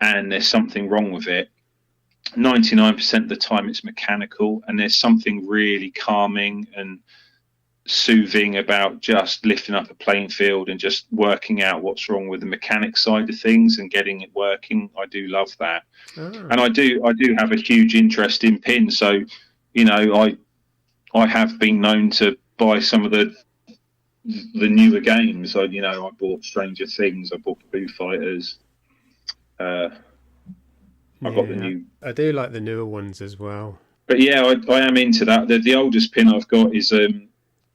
S2: and there's something wrong with it, 99% of the time it's mechanical, and there's something really calming and soothing about just lifting up a playing field and just working out what's wrong with the mechanic side of things and getting it working. I do love that. And I do have a huge interest in pins. So, I have been known to buy some of the newer games. I bought Stranger Things, I bought Foo Fighters. I got the new.
S1: I do like the newer ones as well.
S2: But yeah, I am into that. The oldest pin I've got is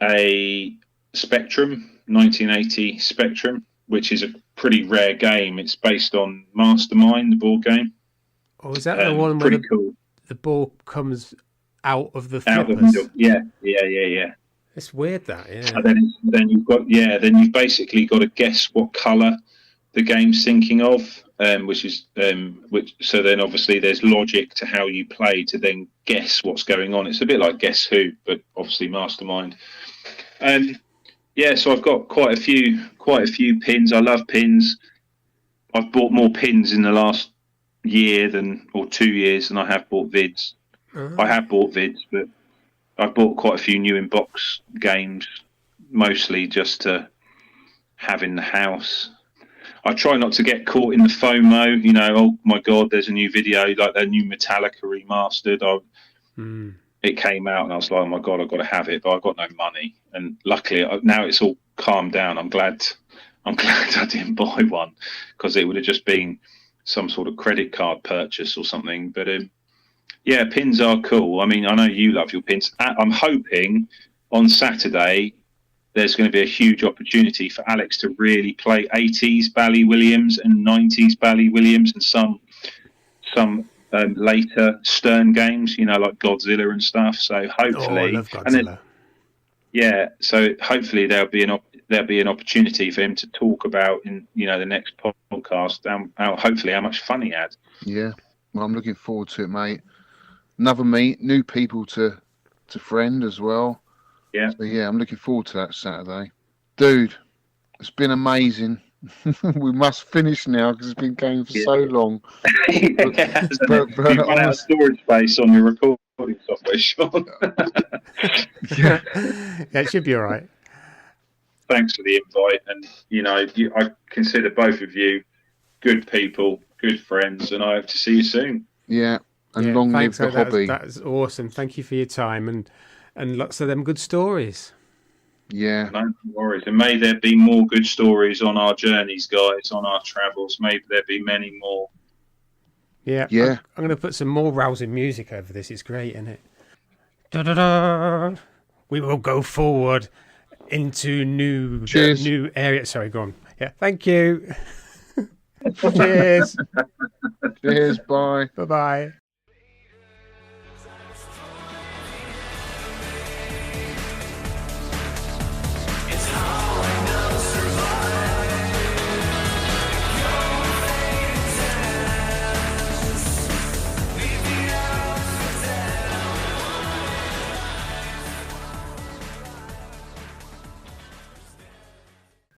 S2: a Spectrum, 1980 Spectrum, which is a pretty rare game. It's based on Mastermind, the board game.
S1: Oh, is that the one where the ball comes out of the flippers?
S2: Out of the middle. Yeah.
S1: It's weird that, yeah.
S2: And then you've basically got to guess what colour the game's thinking of, so then obviously there's logic to how you play to then guess what's going on. It's a bit like Guess Who, but obviously Mastermind. So I've got quite a few pins. I love pins. I've bought more pins in the last year or 2 years than I have bought vids. I have bought vids, but I've bought quite a few new in-box games, mostly just to have in the house. I try not to get caught in the FOMO, oh my God, there's a new video, like the new Metallica remastered. It came out and I was like, oh my God, I've got to have it, but I've got no money. And luckily now it's all calmed down. I'm glad I didn't buy one, because it would have just been some sort of credit card purchase or something. But pins are cool. I mean, I know you love your pins. I'm hoping on Saturday there's going to be a huge opportunity for Alex to really play 80s Bally Williams and 90s Bally Williams and some later Stern games, like Godzilla and stuff. So hopefully,
S1: I love Godzilla.
S2: So hopefully there'll be an opportunity for him to talk about in the next podcast. Hopefully how much fun he had.
S3: Yeah, well, I'm looking forward to it, mate. Another meet, new people to friend as well.
S2: Yeah. So
S3: I'm looking forward to that Saturday. Dude, it's been amazing. We must finish now because it's been going for so long.
S2: But you run out of storage space on your recording software, Sean.
S1: Yeah, it should be all right.
S2: Thanks for the invite, and I consider both of you good people, good friends, and I hope to see you soon.
S3: Yeah, and long live the hobby.
S1: That's awesome. Thank you for your time and lots of them good stories.
S3: Yeah.
S2: No worries. And may there be more good stories on our journeys, guys, on our travels. Maybe there be many more.
S1: Yeah. I'm going to put some more rousing music over this. It's great, isn't it? Da-da-da. We will go forward into new areas. Sorry, go on. Yeah, thank you. Cheers.
S3: Cheers, bye.
S1: Bye-bye.